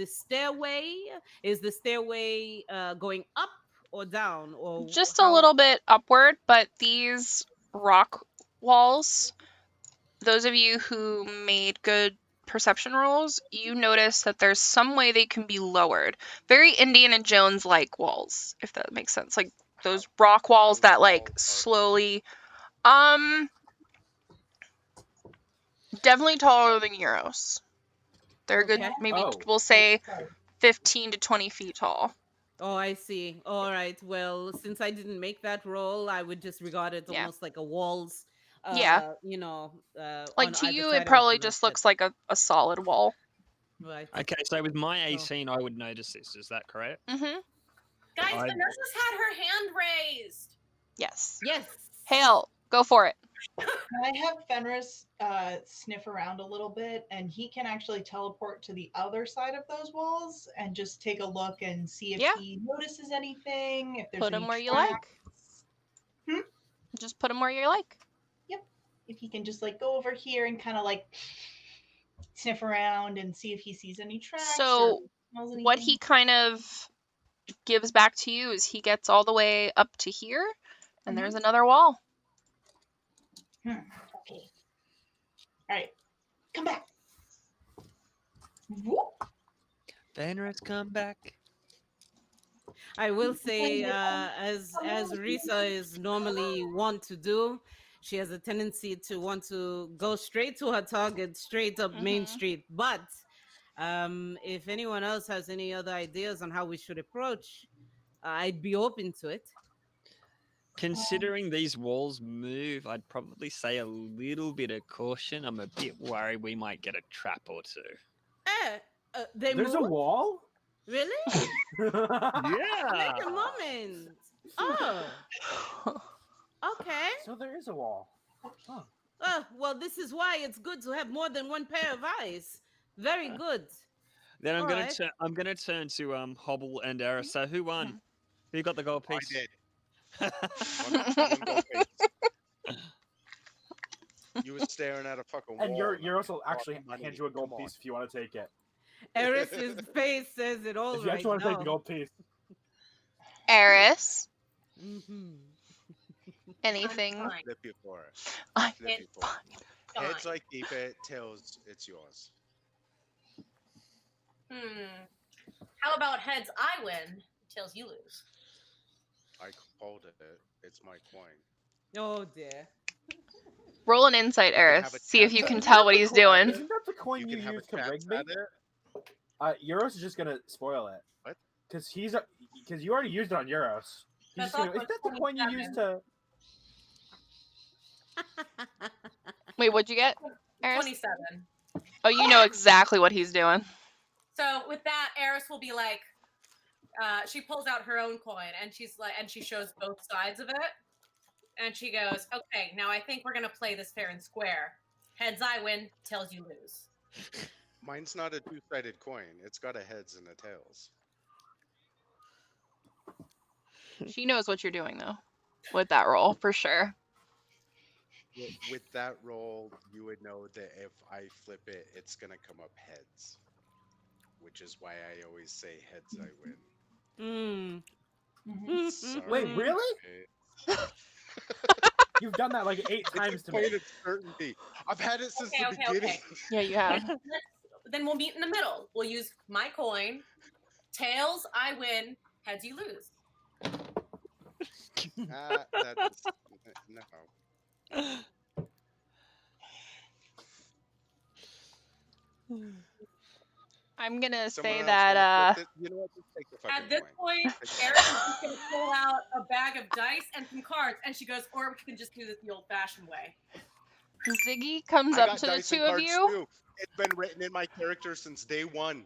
stairway? Is the stairway going up or down, or
Just a
how?
little bit upward, but these rock walls, those of you who made good perception rolls, you notice that there's some way they can be lowered. Very Indiana Jones like walls, if that makes sense. Like those rock walls
How
that like
tall are
slowly definitely taller than Euros. They're a good,
Okay.
maybe
Oh.
we'll say 15 to 20 feet tall.
Oh, I see. All right. Well, since I didn't make that roll, I would just regard it
Yeah.
almost like a walls,
Yeah.
on
Like to
either
you,
side
it
of us
probably
and
just
that's it.
looks like a solid wall.
Right.
Okay, so with my 18, I would notice this. Is that correct?
Mm-hmm.
Guys,
I-
Vanessa's had her hand raised.
Yes.
Yes.
Hale, go for it.
Can I have Fenris sniff around a little bit, and he can actually teleport to the other side of those walls and just take a look and see if
Yeah.
he notices anything, if there's
Put
any
him where you
tracks.
like. Just put him where you like.
If he can just like go over here and kind of like sniff around and see if he sees any tracks
So,
or smells anything.
What he kind of gives back to you is he gets all the way up to here, and there's another wall.
Okay. All right. Come back. Whoop.
Fenris, come back.
I will say, as Risa is normally want to do, she has a tendency to want to go straight to her target, straight up Main
Mhm.
Street. But if anyone else has any other ideas on how we should approach, I'd be open to it.
Considering these walls move, I'd probably say a little bit of caution. I'm a bit worried we might get a trap or two.
They
There's
move?
a wall?
Really?
Yeah.
Wait a moment. Oh, okay.
So there is a wall. Huh.
Well, this is why it's good to have more than one pair of eyes. Very good.
Then I'm
All
gonna
right.
I'm gonna turn to Hobble and Eris. So who won? Who got the gold
I
piece?
did. One gold piece. You was staring at a fucking wall.
And you're also
like,
actually
money,
hand you a gold
come on.
piece if you want to take it.
Eris's face says it all
If you
right
actually want to take the
now.
gold piece.
Eris,
Mhm.
Fine.
anything?
Flip you for it.
I-
Flip you for it.
Fine.
Heads I keep it, tails it's yours.
How about heads I win, tails you lose?
I called it. It's my coin.
Oh dear.
Roll an insight,
You can
Eris.
have a
See if you
chance
can
at it.
tell what he's doing.
Isn't that the coin
You
you
can have a
use to
chance
rig me?
at it.
Euros is just gonna spoil it.
What?
Because you already used it on Euros. He's
That's
just gonna,
also
is that the coin you used to?
Wait, what'd you get, Eris?
27.
Oh, you know exactly what he's doing.
So with that, Eris will be like, she pulls out her own coin and she's like, and she shows both sides of it. And she goes, okay, now I think we're going to play this fair and square. Heads I win, tails you lose.
Mine's not a two-sided coin. It's got a heads and a tails.
She knows what you're doing though, with that roll for sure.
With that roll, you would know that if I flip it, it's gonna come up heads. Which is why I always say heads I win.
Mm.
Wait,
Sorry.
really? You've done that like 8 times
It's
to
a
me.
point of certainty. I've had it since
Okay,
the
okay,
beginning.
okay.
Yeah, you have.
Then we'll meet in the middle. We'll use my coin. Tails, I win. Heads, you lose.
That's no.
I'm gonna
Someone
say
else
that
wanna flip it? You know what? Just take the fucking
At this
coin.
point, Erin is just going to pull out a bag of dice and some cards, and she goes, or we can just do this the old-fashioned way.
Ziggy comes
I
up
got
to the
dice and
two of
cards
you.
too. It's been written in my character since day one.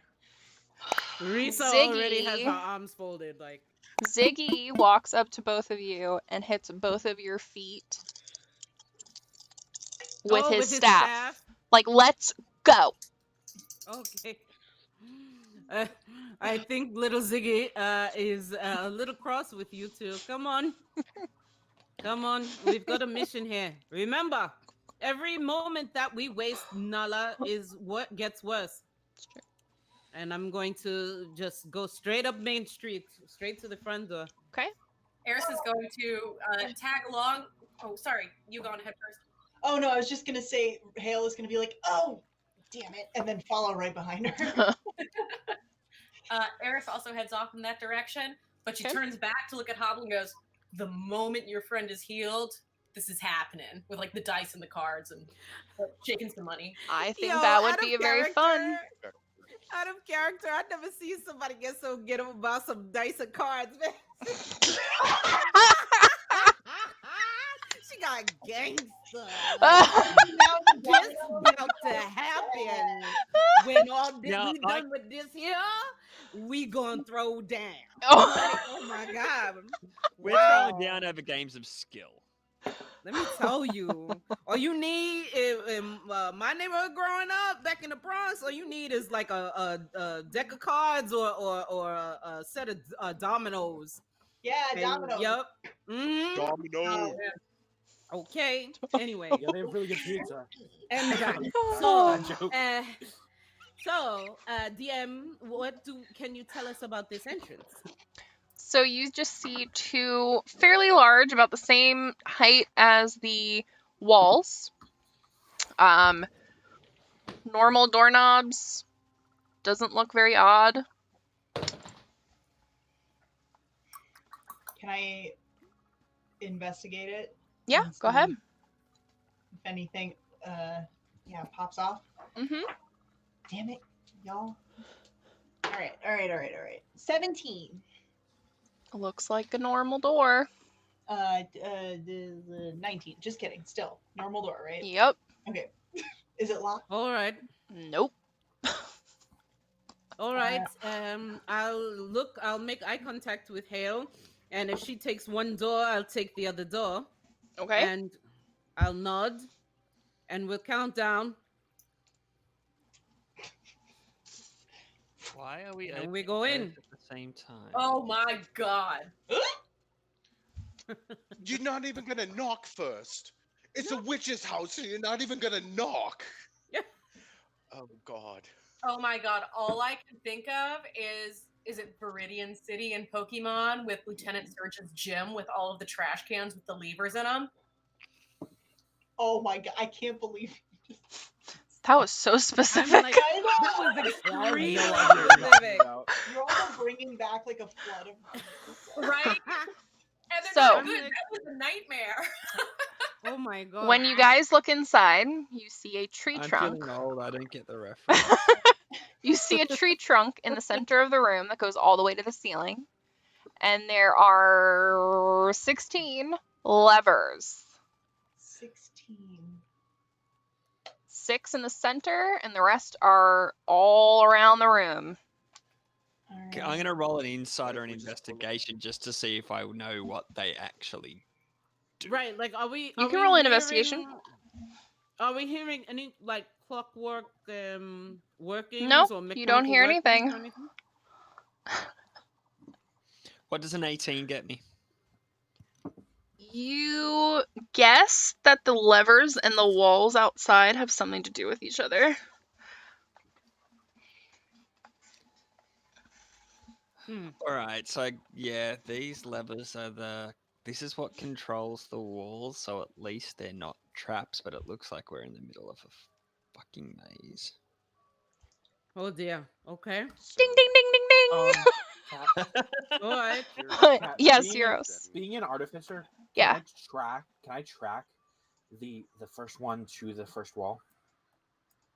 Risa already has her
Ziggy,
arms folded. Like,
Ziggy walks up to both of you and hits both of your feet with
oh,
his
with his
staff.
staff.
Like, let's go.
Okay. Uh, I think little Ziggy is a little cross with you two. Come on. Come on. We've got a mission here. Remember, every moment that we waste, Nala, is what gets worse. And I'm going to just go straight up Main Street, straight to the front door.
Okay.
Eris is going to tag along. Oh, sorry. You go on ahead first.
Oh no, I was just gonna say Hale is gonna be like, oh, damn it, and then follow right behind her.
Eris also heads off in that direction, but she
Okay.
turns back to look at Hobble and goes, the moment your friend is healed, this is happening. With like the dice and the cards and shaking some money.
I think
Yo,
that would
out of
be very fun.
character- Out of character, I've never seen somebody get so get about some dice and cards, man. She got gangster. Like, this about to happen. When all this
Yeah,
we done with this here, we gonna throw down.
Oh.
Like, oh my god.
We're
Wow.
throwing down over games of skill.
Let me tell you, all you need in my neighborhood growing up back in the Bronx, all you need is like a deck of cards or a set of dominoes.
Yeah,
And-
dominoes.
Yep. Mm-hmm.
Domino.
Okay. Anyway,
Yeah, they have really good pizza.
and that.
Oh.
So, DM, can you tell us about this entrance?
So you just see two fairly large, about the same height as the walls. Normal doorknobs. Doesn't look very odd.
Can I investigate it?
Yeah,
and
go ahead.
see If anything, pops off.
Mm-hmm.
Damn it, y'all. All right. 17.
Looks like a normal door.
19. Just kidding. Still normal door, right?
Yep.
Okay. Is it locked?
All right.
Nope.
All right. I'll make eye contact with Hale, and if she takes one door, I'll take the other door.
Okay.
And I'll nod, and we'll count down.
Why are we
And
opening
we go
both
in.
at the same time?
Oh my god.
You're not even gonna knock first. It's a witch's house, and you're not even gonna knock.
Yeah.
Oh God.
Oh my god. All I can think of is it Viridian City in Pokemon with Lieutenant Surge's gym with all of the trash cans with the levers in them?
Oh my god, I can't believe.
That was so specific.
I'm like,
I know.
that was
I have
extremely
no idea what you're talking
specific.
about.
You're also bringing back like a flood of.
Right? And they're
So-
not good. That was a nightmare.
Oh my god.
When you guys look inside, you see a tree
I'm
trunk.
feeling old. I don't get the reference.
You see a tree trunk in the center of the room that goes all the way to the ceiling. And there are 16 levers.
16.
6 in the center, and the rest are all around the room.
Okay, I'm gonna roll an insider and investigation just to see if I know what they actually do.
Right, like, are we?
You
are
can
we
roll an
hearing-
investigation.
Are we hearing any like clockwork workings?
Nope,
or
you don't
mechanical
hear
workings
anything.
or anything?
What does an 18 get me?
You guess that the levers and the walls outside have something to do with each other.
All right, so yeah, these levers are this is what controls the walls, so at least they're not traps, but it looks like we're in the middle of a fucking maze.
Oh dear. Okay.
Ding ding ding ding ding.
Cat,
All right.
Cat,
Yes,
being a-
Euros.
being an artificer,
Yeah.
Can I track the first one to the first wall?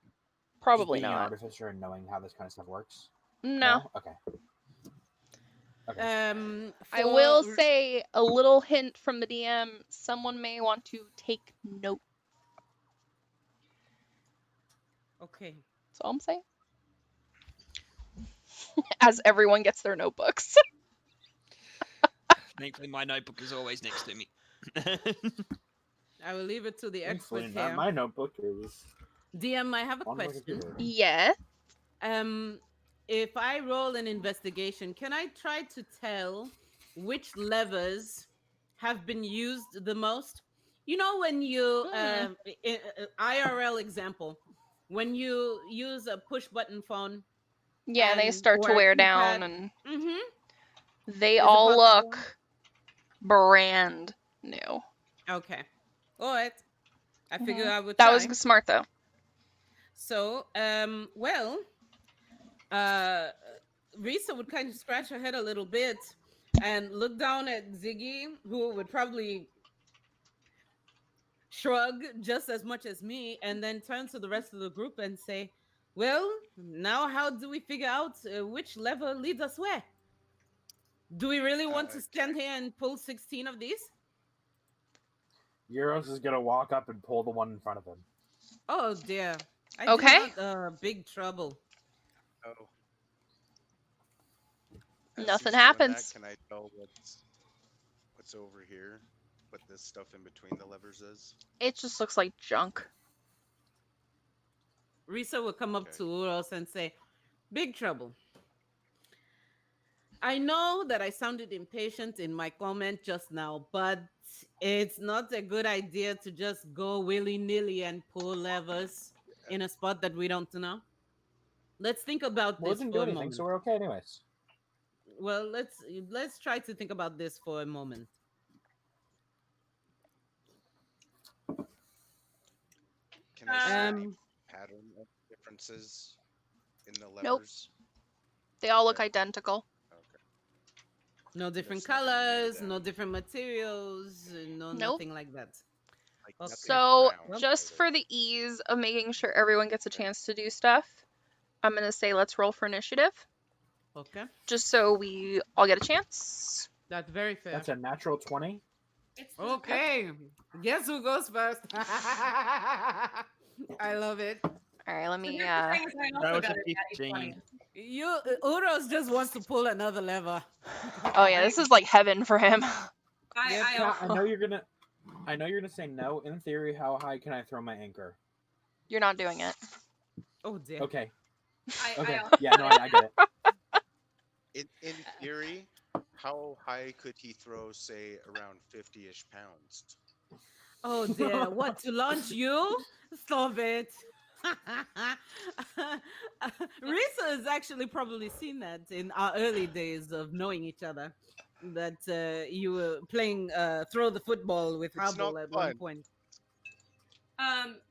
Just
Probably
being an
not.
artificer and knowing how this kind of stuff works.
No.
Okay.
I will
for-
say a little hint from the DM. Someone may want to take note.
Okay.
That's all I'm saying. As everyone gets their notebooks.
Thankfully, my notebook is always next to me.
I will leave it to the
Thankfully,
expert
not
here.
my notebook is
DM, I have a
on my
question.
computer.
Yeah.
Um, if I roll an investigation, can I try to tell which levers have been used the most? You know, when you IRL example, when you use a push button phone
Yeah, they
and
start to
or a
wear
keypad,
down and
mm-hmm,
they
is it
all
possible?
look brand new.
Okay, all right. I figure I would
That was
try.
smart though.
So, well, uh, Risa would kind of scratch her head a little bit and look down at Ziggy, who would probably shrug just as much as me, and then turn to the rest of the group and say, well, now how do we figure out which lever leads us where? Do we really want to
Can
stand here and pull 16 of these?
Euros is gonna walk up and pull the one in front of him.
Oh dear. I do
Okay.
not big trouble.
oh, as
Nothing
he's doing
happens.
that, can I tell what's over here? What this stuff in between the levers is?
It just looks like junk.
Risa will come up
Okay.
to Uros and say, big trouble. I know that I sounded impatient in my comment just now, but it's not a good idea to just go willy-nilly and pull levers in a spot that we don't know. Let's think about
Well, it
this
didn't
for
do
a
anything,
moment.
so we're okay anyways.
Well, let's try to think about this for a moment.
Can I see any
Um,
pattern of differences in the
Nope.
levers?
They all look
Okay.
identical.
Okay.
no different
There's nothing near
colors, no
them.
different materials, no
Nope.
nothing like that.
Like
Okay.
nothing
So,
round
just
either.
for the ease of making sure everyone gets a
Okay.
chance to do stuff, I'm going to say let's roll for initiative.
Okay,
Just so we all get a chance.
that's very fair.
That's a natural 20.
It's
Okay, guess who goes first? I love it.
All right, let
The
me.
different thing is I
That
also
was
got
a
a natty 20.
15.
Uros just wants to pull another lever.
Oh yeah, this is like heaven for him.
Yep.
I
Now,
also
I know you're gonna say no. In theory, how high can I throw my anchor?
You're not doing it.
Oh dear.
Okay.
I
Okay.
also
Yeah, no, I get it.
In theory, how high could he throw, say, around 50-ish pounds?
Oh dear. What, to launch you? Stop it. Risa has actually probably seen that in our early days of knowing each other. That you were playing throw the football with
It's not
Hubble at one
fun.
point.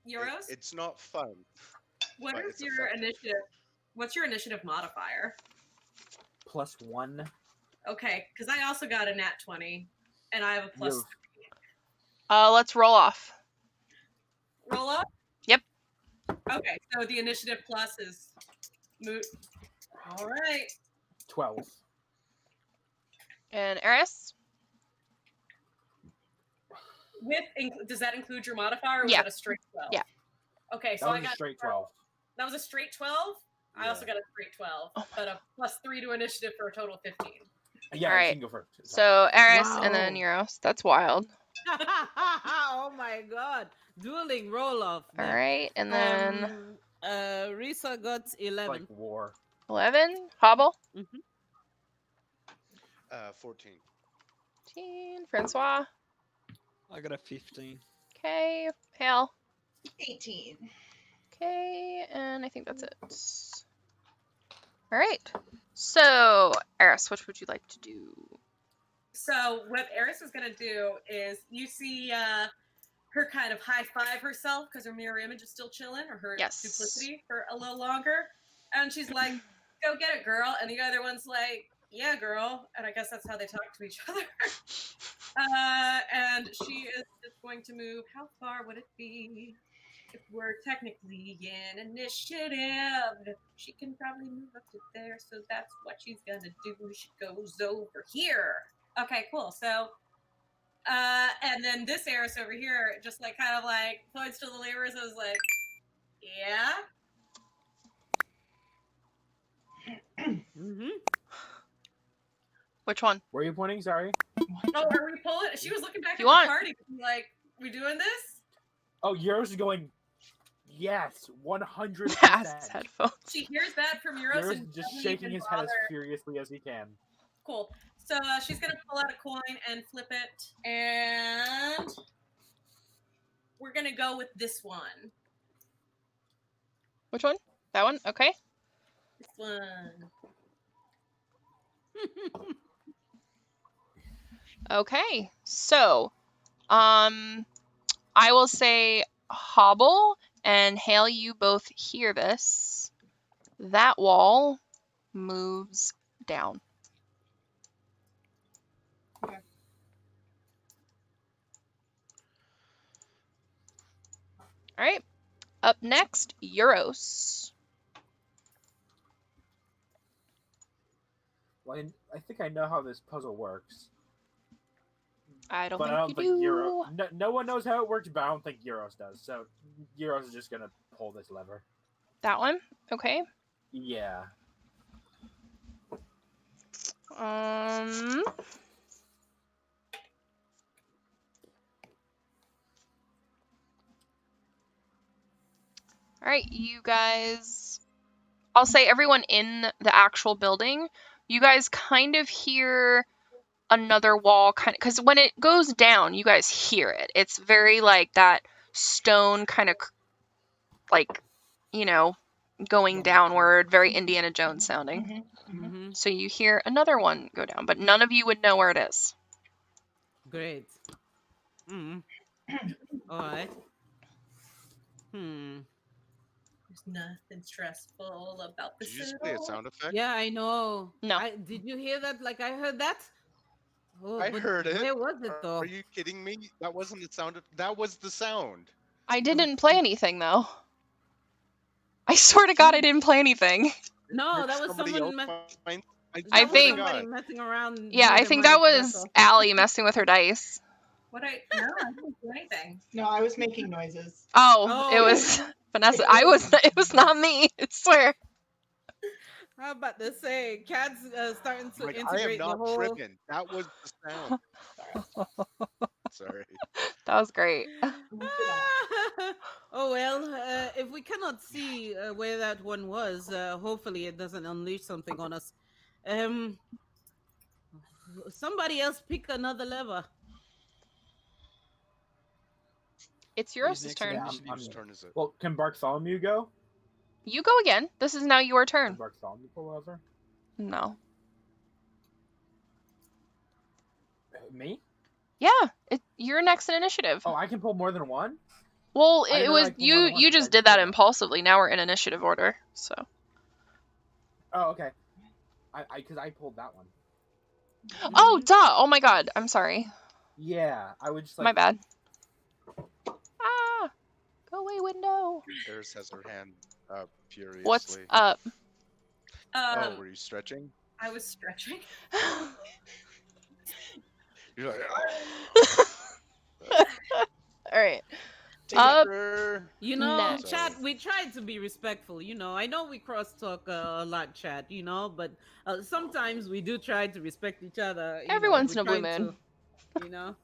Euros.
It's not fun,
What
but
is
it's
your
effective.
initiative? What's your initiative modifier?
+1.
Okay, because I also got a nat 20, and I have a plus
You're-
3.
Let's roll off.
Roll up.
Yep.
Okay, so the initiative plus is moot. All right.
12.
And Eris?
Does that include your modifier, or was
Yeah.
that a straight 12?
Yeah.
Okay, so
That
I
was
got
a straight 12.
That was a straight 12. I also
Yeah.
got a straight 12,
Oh
but a plus 3 to initiative for a total of 15.
Yeah,
All right.
you can go first.
So Eris and then
Wow.
Euros. That's wild.
Oh my god. Dueling roll off.
All right, and then
Risa got 11.
Like war.
11. Hobble.
14.
15. Francois.
I got a 15.
Okay. Hale.
18.
Okay, and I think that's it. All right. So, Eris, what would you like to do?
So what Eris is going to do is you see her kind of high five herself because her mirror image is still chilling, or her
Yes.
duplicity for a little longer. And she's like, go get it, girl. And the other one's like, yeah, girl. And I guess that's how they talk to each other. And she is just going to move. How far would it be? If we're technically in initiative, she can probably move up to there. So that's what she's going to do. She goes over here. Okay, cool. So, and then this Eris over here, just like kind of like points to the laborers. I was like, yeah.
Mm-hmm.
Which one?
Where are you pointing? Sorry.
Oh, are we pulling? She was looking back
You
at
want-
the party, like, we doing this?
Oh, Euros is going. Yes, 100%.
Has headphones.
She hears that from Euros
Euros
and
is just
doesn't
shaking
even
his head as
bother.
furiously as he can.
Cool. So she's gonna pull out a coin and flip it, and we're gonna go with this one.
Which one? That one? Okay.
This one.
Okay. So, I will say Hobble and Hale, you both hear this. That wall moves down.
Okay.
All right. Up next, Euros.
Well, I think I know how this puzzle works.
I don't
But
think
I don't
you
think
do.
Euros. No one knows how it works, but I don't think Euros does. So Euros is just gonna pull this lever.
That one? Okay.
Yeah.
All right, you guys. I'll say everyone in the actual building, you guys kind of hear another wall kind of, because when it goes down, you guys hear it. It's very like that stone kind of like, you know, going downward, very Indiana Jones sounding.
Mm-hmm.
So you hear another one go down, but none of you would know where it is.
Great. Mm-hmm. All right.
There's nothing stressful about
Did
this.
you just
at
play a
all.
sound effect?
Yeah, I know.
No.
Did you hear that? Like I heard that. Oh,
I
but
heard it.
Where was it though?
Are you kidding me? That wasn't the sound. That was the sound.
I didn't play anything though. I swear to God, I didn't play anything.
No,
Did
that was
somebody
someone.
else find-
I
That was
think-
somebody messing around.
Yeah,
with
I
their
think that
mic,
was
that's all.
Allie messing with her dice.
No, I didn't do anything.
No, I was making noises.
Oh,
Oh,
it was Vanessa. It was not me. I swear.
How about to say, Cat's starting to
Like, I am
integrate the
not
whole.
tripping. That was the sound. Sorry.
That was great.
Oh well, if we cannot see where that one was, hopefully it doesn't unleash something on us. Somebody else pick another lever.
It's
Who's
yours'
next
turn.
Yeah,
Whose
I'm-
turn is it?
Well, can Bartholomew go?
You go again. This is now your
Can
turn.
Bartholomew pull over?
No.
Me?
Yeah, you're next in initiative.
Oh, I can pull more than one?
Well,
I
it
didn't know
was
I could pull more than one,
you
'cause I
just did
just
that
did that.
impulsively. Now we're in initiative order. So.
Oh, okay. Because I pulled that one.
Oh, duh. Oh my God. I'm sorry.
Yeah, I would just like.
My bad. Ah. Go away, window.
Eris has her hand up furiously.
What's up?
Oh, were you stretching?
I was stretching.
You're like,
All right.
"Danger."
You know,
Next.
chat, we tried to be respectful. You know, I know we cross talk a lot, chat. You know, but sometimes we do try to respect each other.
Every
know,
once
we're
in a blue
trying
moon.
to, you know.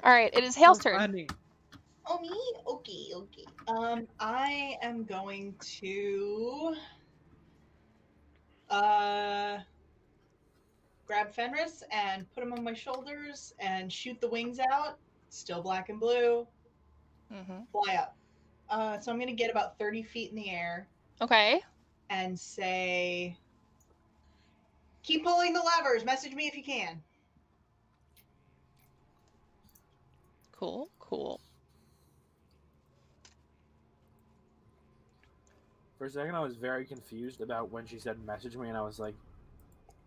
All right. It is Hale's
So
turn.
funny.
Oh, me? Okay, okay. I am going to grab Fenris and put him on my shoulders and shoot the wings out. Still black and blue.
Mm-hmm.
Fly up. So I'm gonna get about 30 feet in the air
Okay.
and say, "Keep pulling the levers. Message me if you can."
Cool. Cool.
For a second, I was very confused about when she said message me, and I was like,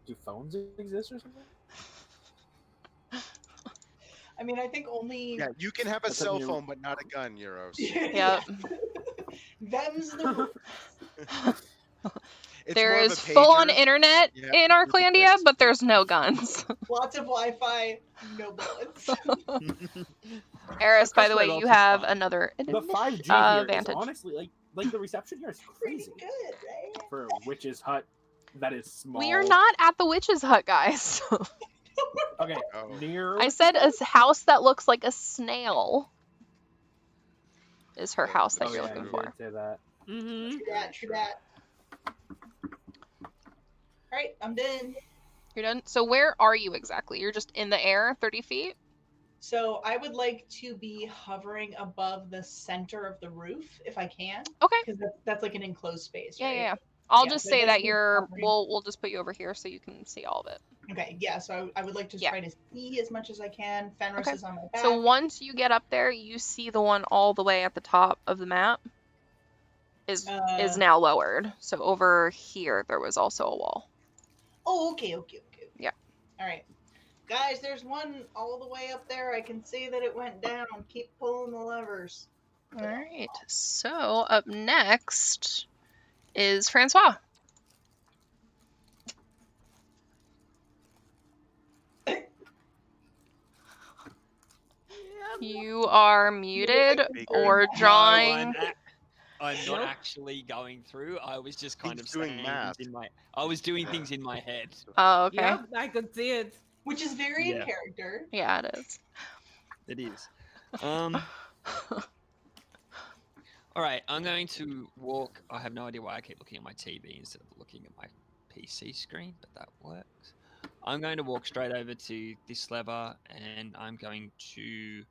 do phones exist or something?
I mean, I think only
Yeah, you can have a
That's
cell
something you-
phone, but not a gun, Euros.
Yep.
Them's the rules.
It's
There
more of
is
a
full-on
pager.
internet
You have
in
to keep it
Arklandia,
fixed.
but there's no guns.
Lots of Wi-Fi, no bullets.
Eris, by the
That's
way,
right,
you
also
have
fine.
another
The 5G here is
advantage.
honestly like the reception here is
Pretty
crazy
good, right?
for Witch's Hut. that is small.
We are not at the witch's hut, guys.
Okay,
Oh.
near.
I said a house that looks like a snail is her
Yeah,
house that
Oh
you're
yeah,
looking
you
for.
did say that.
Mm-hmm.
True that. True that. All right, I'm done.
You're done? So where are you exactly? You're just in the air, 30 feet?
So I would like to be hovering above the center of the roof if I can,
Okay.
because that's like an enclosed space,
Yeah,
right?
yeah. I'll
Yeah,
just
so
say
just
that
be
you're.
hovering.
We'll just put you over here so you can see all of it.
Okay, yeah. So I would like to
Yeah.
try to see as much as I can. Fenris
Okay.
is on my back.
So once you get up there, you see the one all the way at the top of the map is now lowered. So over here there was also a wall.
Oh, okay.
Yeah.
All right. Guys, there's one all the way up there. I can see that it went down. Keep pulling the levers.
All right. So up next is Francois. You are muted or drawing.
No, I'm not
Nope.
actually going through. I was just kind
He's
of
doing
saying
math.
things in my. I was doing things in my head.
Oh, okay.
Yep, I could see it.
Which is very in
Yeah.
character.
Yeah, it is.
It is. All right, I'm going to walk. I have no idea why I keep looking at my TV instead of looking at my PC screen, but that works. I'm going to walk straight over to this lever, and I'm going to.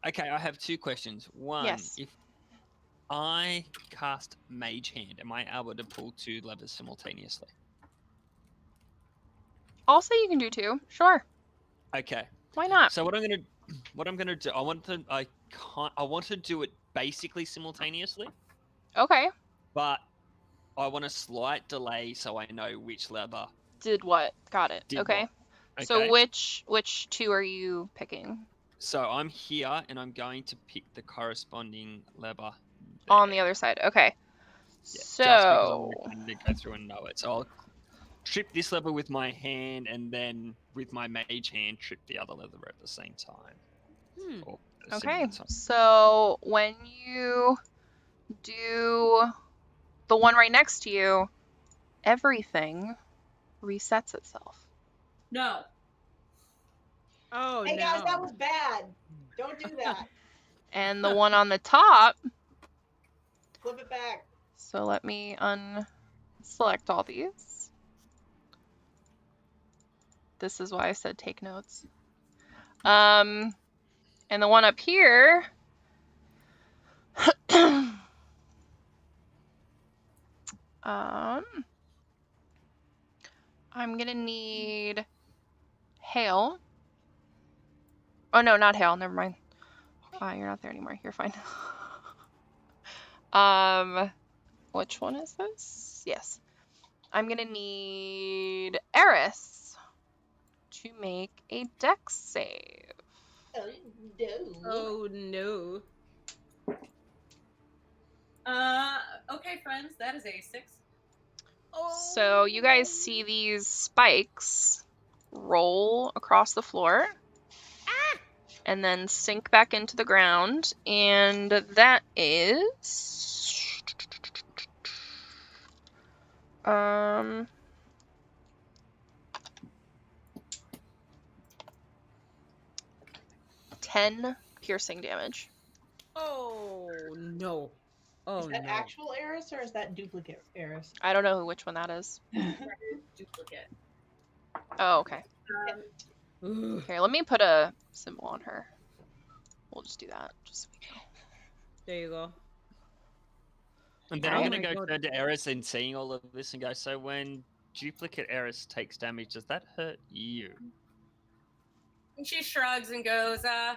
Okay, I have two questions. One,
Yes.
if I cast Mage Hand, am I able to pull two levers simultaneously?
Also, you can do two. Sure.
Okay.
Why not?
So what I'm gonna do, I want to do it basically simultaneously,
Okay.
but I want a slight delay so I know which lever
Did what? Got it.
did
Okay.
what.
So
Okay?
which two are you picking?
So I'm here and I'm going to pick the corresponding lever
On the
there.
other side. Okay.
Yeah, just because I
So
want to go through and know it. So I'll trip this lever with my hand and then with my mage hand trip the other lever at the same time.
Hmm.
Or at a
okay.
similar time.
So when you do the one right next to you, everything resets itself.
No.
Oh
Hey
no.
guys, that was bad. Don't do that.
And the one on the top,
Flip it back.
so let me unselect all these. This is why I said take notes. And the one up here I'm gonna need Hail. Oh no, not Hail, never mind. You're not there anymore. You're fine. Which one is this? Yes. I'm gonna need Eris to make a dex save.
Oh no.
Oh no.
Okay, friends, that is a 6.
So you guys see these spikes roll across the floor and then sink back into the ground, and that is 10 piercing damage.
Oh no. Oh
Is that
no.
actual Eris or is that duplicate Eris?
I don't know which one that is.
Duplicate.
Oh, okay.
Ugh.
Here, let me put a symbol on her. We'll just do that. Just so we know.
There you go.
And then
Oh
I'm
my
going to go
God.
to Eris and seeing all of this and go, so when duplicate Eris takes damage, does that hurt you?
And she shrugs and goes, yeah,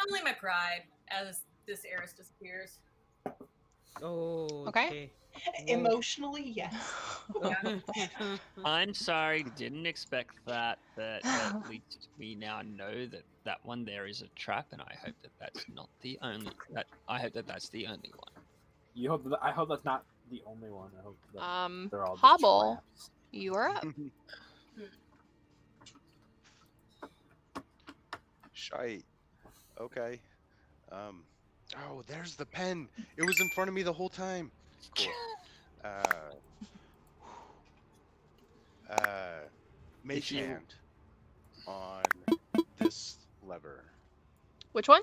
only my pride, as this Eris disappears.
Oh.
Okay.
Emotionally, yes.
I'm sorry, didn't expect that, but at least we now know that that one there is a trap, and I hope that that's not the only. I hope that that's the only one.
I hope that's not the only one. I hope that they're all just
Hobble,
traps.
you are up.
Shite. Okay. Oh, there's the pen. It was in front of me the whole time. Cool. Mage
you-
hand on this lever.
Which one?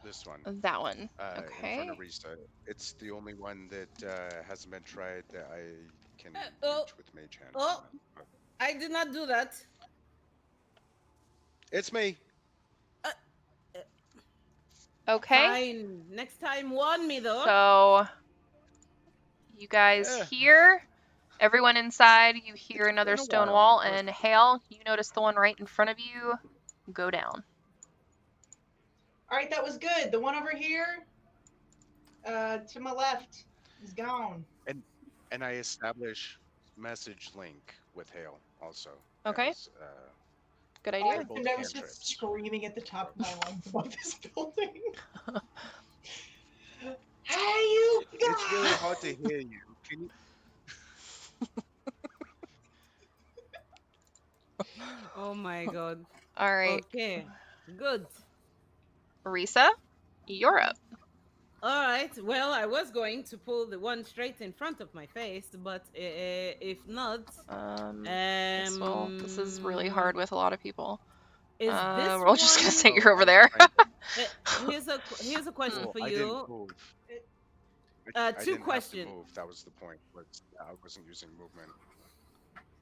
This one.
That one.
In front
Okay.
of Risa. It's the only one that hasn't been tried that I can
oh,
reach with Mage hand.
oh, I did not do that.
It's me.
Okay.
Fine. Next time, warn me though.
So you guys
Eh.
hear everyone inside. You hear another
been a
stone
while,
wall,
but-
and Hale, you notice the one right in front of you go down.
All right, that was good. The one over here, to my left, is gone.
And I establish message link with Hale also.
Okay.
As,
Good
Oh,
idea.
both
and I was
cantrips.
just screaming at the top of my lungs above this building. Hey, you guys!
It's really hard to hear you. Can you?
Oh my god.
All right,
Okay. Good.
Risa, you're up.
All right. Well, I was going to pull the one straight in front of my face, but if not,
This is really hard with a lot of people.
Is this
We're all just gonna
one?
say
Oh,
you're over
I-
there.
Here's a question
Well,
for
I
you.
didn't move. I
Two
didn't
questions.
have to move. That was the point. I wasn't using movement.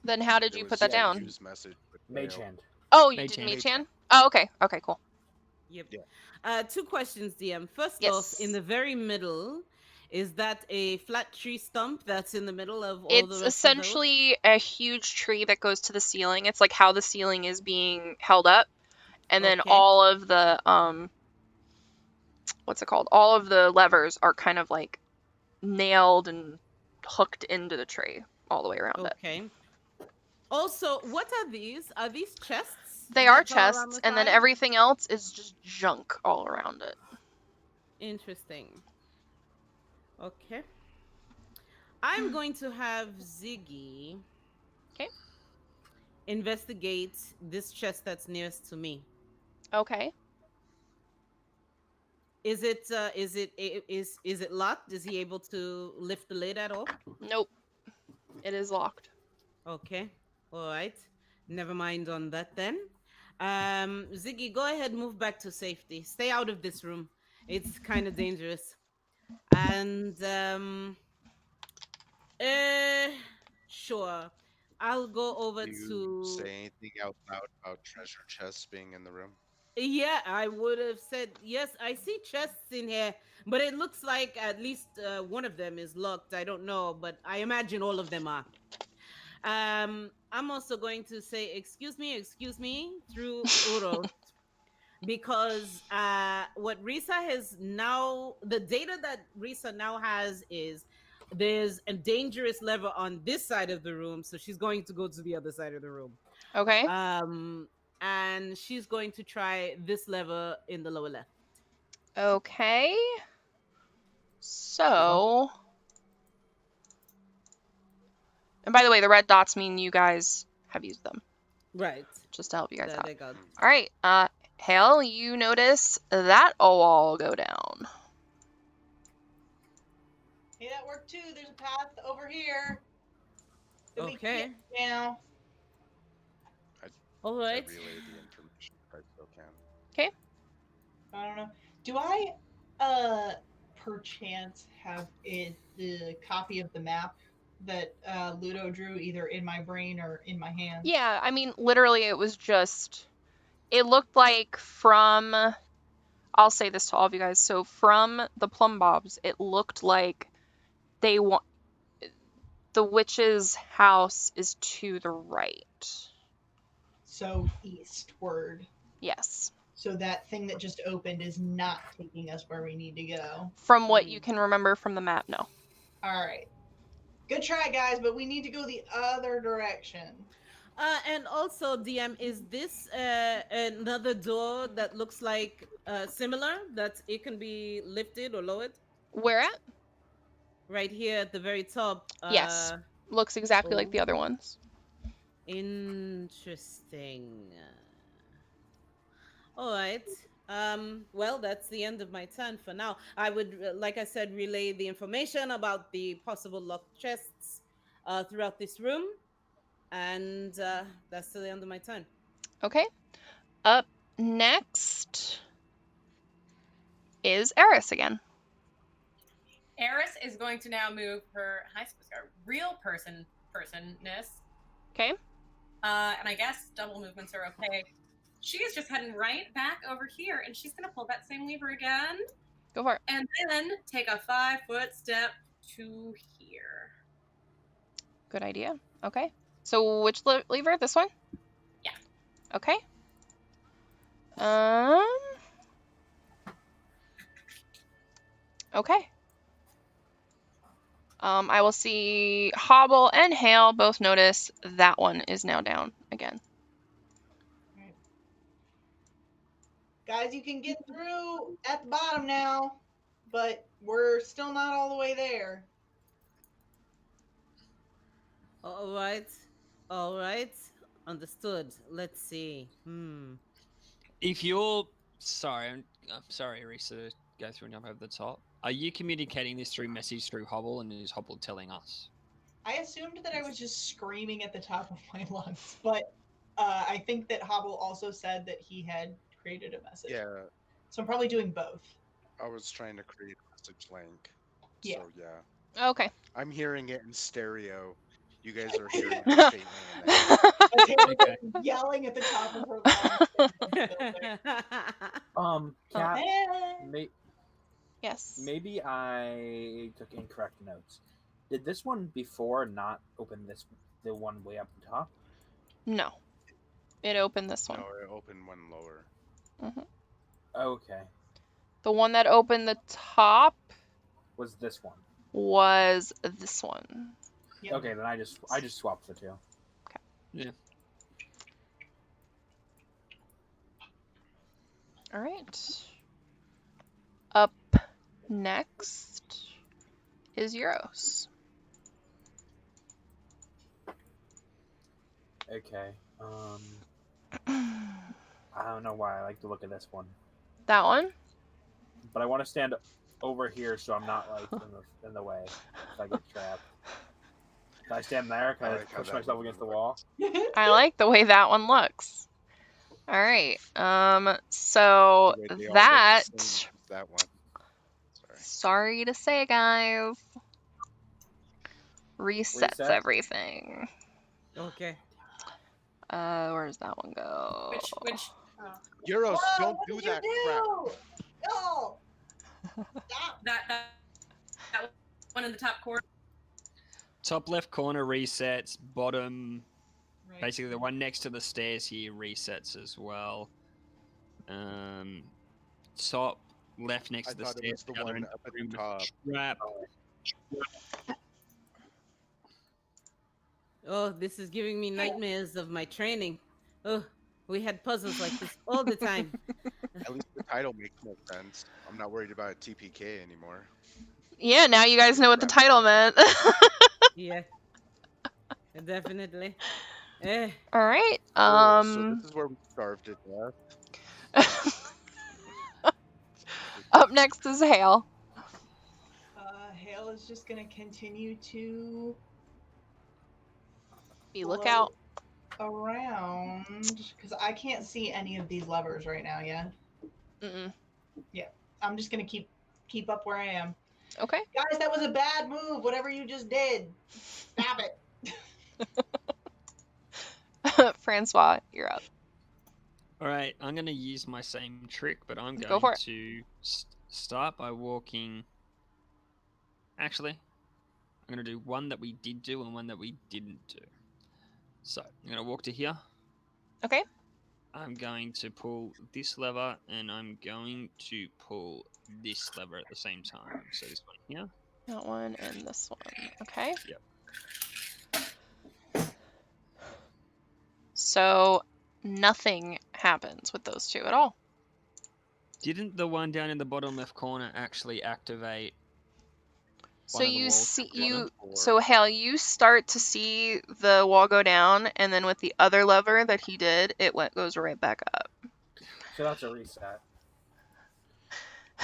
Then how did
It
you
was
put that
to
down?
use message with
Mage
Hale.
hand.
Oh, you
Mage
did
hand.
Mage
Mage
hand?
hand.
Oh, okay. Okay, cool.
Yep.
Yeah.
Two questions, DM. First
Yes.
off, in the very middle, is that a flat tree stump that's in the middle of all
It's
the rest
essentially a huge tree that goes to the ceiling. It's like how the ceiling is being held up. And then
Okay.
all of the what's it called? All of the levers are kind of like nailed and hooked into the tree all the way around
of those?
it.
Okay. Also, what are these? Are these chests?
They are
that go around
chests,
the
and then
side?
everything else is just junk all around it.
Interesting. Okay. I'm going to have Ziggy.
'Kay.
Investigate this chest that's nearest to me.
Okay.
Is it locked? Is he able to lift the lid at all?
Nope. It is locked.
Okay. All right. Never mind on that then. Ziggy, go ahead, move back to safety. Stay out of this room. It's kind of dangerous. And sure. I'll go over
Do you
to
say anything out loud about treasure chests being in the room?
Yeah, I would have said yes. I see chests in here, but it looks like at least one of them is locked. I don't know, but I imagine all of them are. I'm also going to say excuse me through Uro because what Risa has now, the data that Risa now has is there's a dangerous lever on this side of the room, so she's going to go to the other side of the room.
Okay.
And she's going to try this lever in the lower left.
Okay. So. And by the way, the red dots mean you guys have used them,
Right.
just to help you guys
There
out.
they go.
All right. Hale, you notice that all go down.
Hey, that worked too. There's a path over here. that we can
Okay.
get Now.
All
To
right.
relay the information if I still can.
I don't know. Do I, perchance have the copy of the map that Ludo drew either in my brain or in my hand?
Yeah, I mean, literally, it was just. It looked like from. I'll say this to all of you guys. So from the plum bobs, it looked like they want. The witch's house is to the right.
So eastward.
Yes.
So that thing that just opened is not taking us where we need to go.
From what you can remember from the map, no.
All right. Good try, guys, but we need to go the other direction.
And also, DM, is this another door that looks like similar, that it can be lifted or lowered?
Where at?
Right here at the very top.
Yes. Looks exactly like the other ones.
Interesting. All right. Well, that's the end of my turn for now. I would, like I said, relay the information about the possible locked chests throughout this room, and that's till the end of my turn.
Okay. Up next is Eris again.
Eris is going to now move her real personness.
Okay.
And I guess double movements are okay. She is just heading right back over here, and she's going to pull that same lever again.
Go for it.
And then take a 5-foot step to here.
Good idea. Okay. So which lever? This one?
Yeah.
Okay. Okay. I will see Hobble and Hale both notice that one is now down again.
Guys, you can get through at the bottom now, but we're still not all the way there.
All right, understood. Let's see.
If you're sorry, I'm sorry, Arisa, to go through and jump over the top. Are you communicating this through message through Hobble, and is Hobble telling us?
I assumed that I was just screaming at the top of my lungs, but I think that Hobble also said that he had created a message.
Yeah,
So I'm probably doing both.
I was trying to create a message link.
Yeah.
So yeah,
Okay.
I'm hearing it in stereo. You guys are hearing it faintly in the head.
As Haley
Okay.
was yelling at the top of her lungs.
Cat,
Eh.
Yes.
maybe I took incorrect notes. Did this one before not open the one way up the top?
No. It opened this one.
No, it opened one lower.
Okay.
The one that opened the top
Was this one?
was this one.
Yep.
Okay, then I just swapped the two.
Yeah.
All right. Up next is Euros.
Okay. I don't know why I like to look at this one,
That one?
but I want to stand over here so I'm not like in the way if I get trapped. Can I stand there? Can I
like how
push
that
myself
one
against the
looks.
wall?
I like the way that one looks. All right. So
The way they all look the
that,
same as that one. Sorry.
sorry to say, guys, resets
Reset?
everything.
Okay.
Where's that one go?
Which
Euros,
Whoa,
don't
what
do
did you
that crap.
No! Stop!
that one in the top corner.
Top left corner resets. Bottom,
Right.
basically the one next to the stairs here resets as well. Top left next
I
to the
thought it
stairs.
was the
other
one
end
up
of
at
the room
the
is
top.
Trap.
Oh, this is giving me nightmares of my training. Oh, we had puzzles like this all the time.
At least the title makes more sense. I'm not worried about TPK anymore.
Yeah, now you guys know what the
Crap.
title meant.
Yeah, definitely. Eh.
All right.
Oh, so this is where we starved to death.
Up next is Hale.
Hale is just gonna continue to
Be lookout.
around because I can't see any of these levers right now. Yeah,
Mm-mm.
I'm just gonna keep up where I am.
Okay.
Guys, that was a bad move. Whatever you just did, stop it.
Francois, you're up.
All right, I'm going to use my same trick, but I'm
Go
going
for it.
to start by walking. Actually, I'm going to do one that we did do and one that we didn't do. So I'm going to walk to here.
Okay.
I'm going to pull this lever, and I'm going to pull this lever at the same time. So this one here.
That one and this one. Okay.
Yep.
So nothing happens with those two at all.
Didn't the one down in the bottom left corner actually activate?
So
one of the
you
walls
see
at the bottom?
so Hale, you start to see the wall go down, and then with the other lever that he did, it goes right back up.
So that's a reset.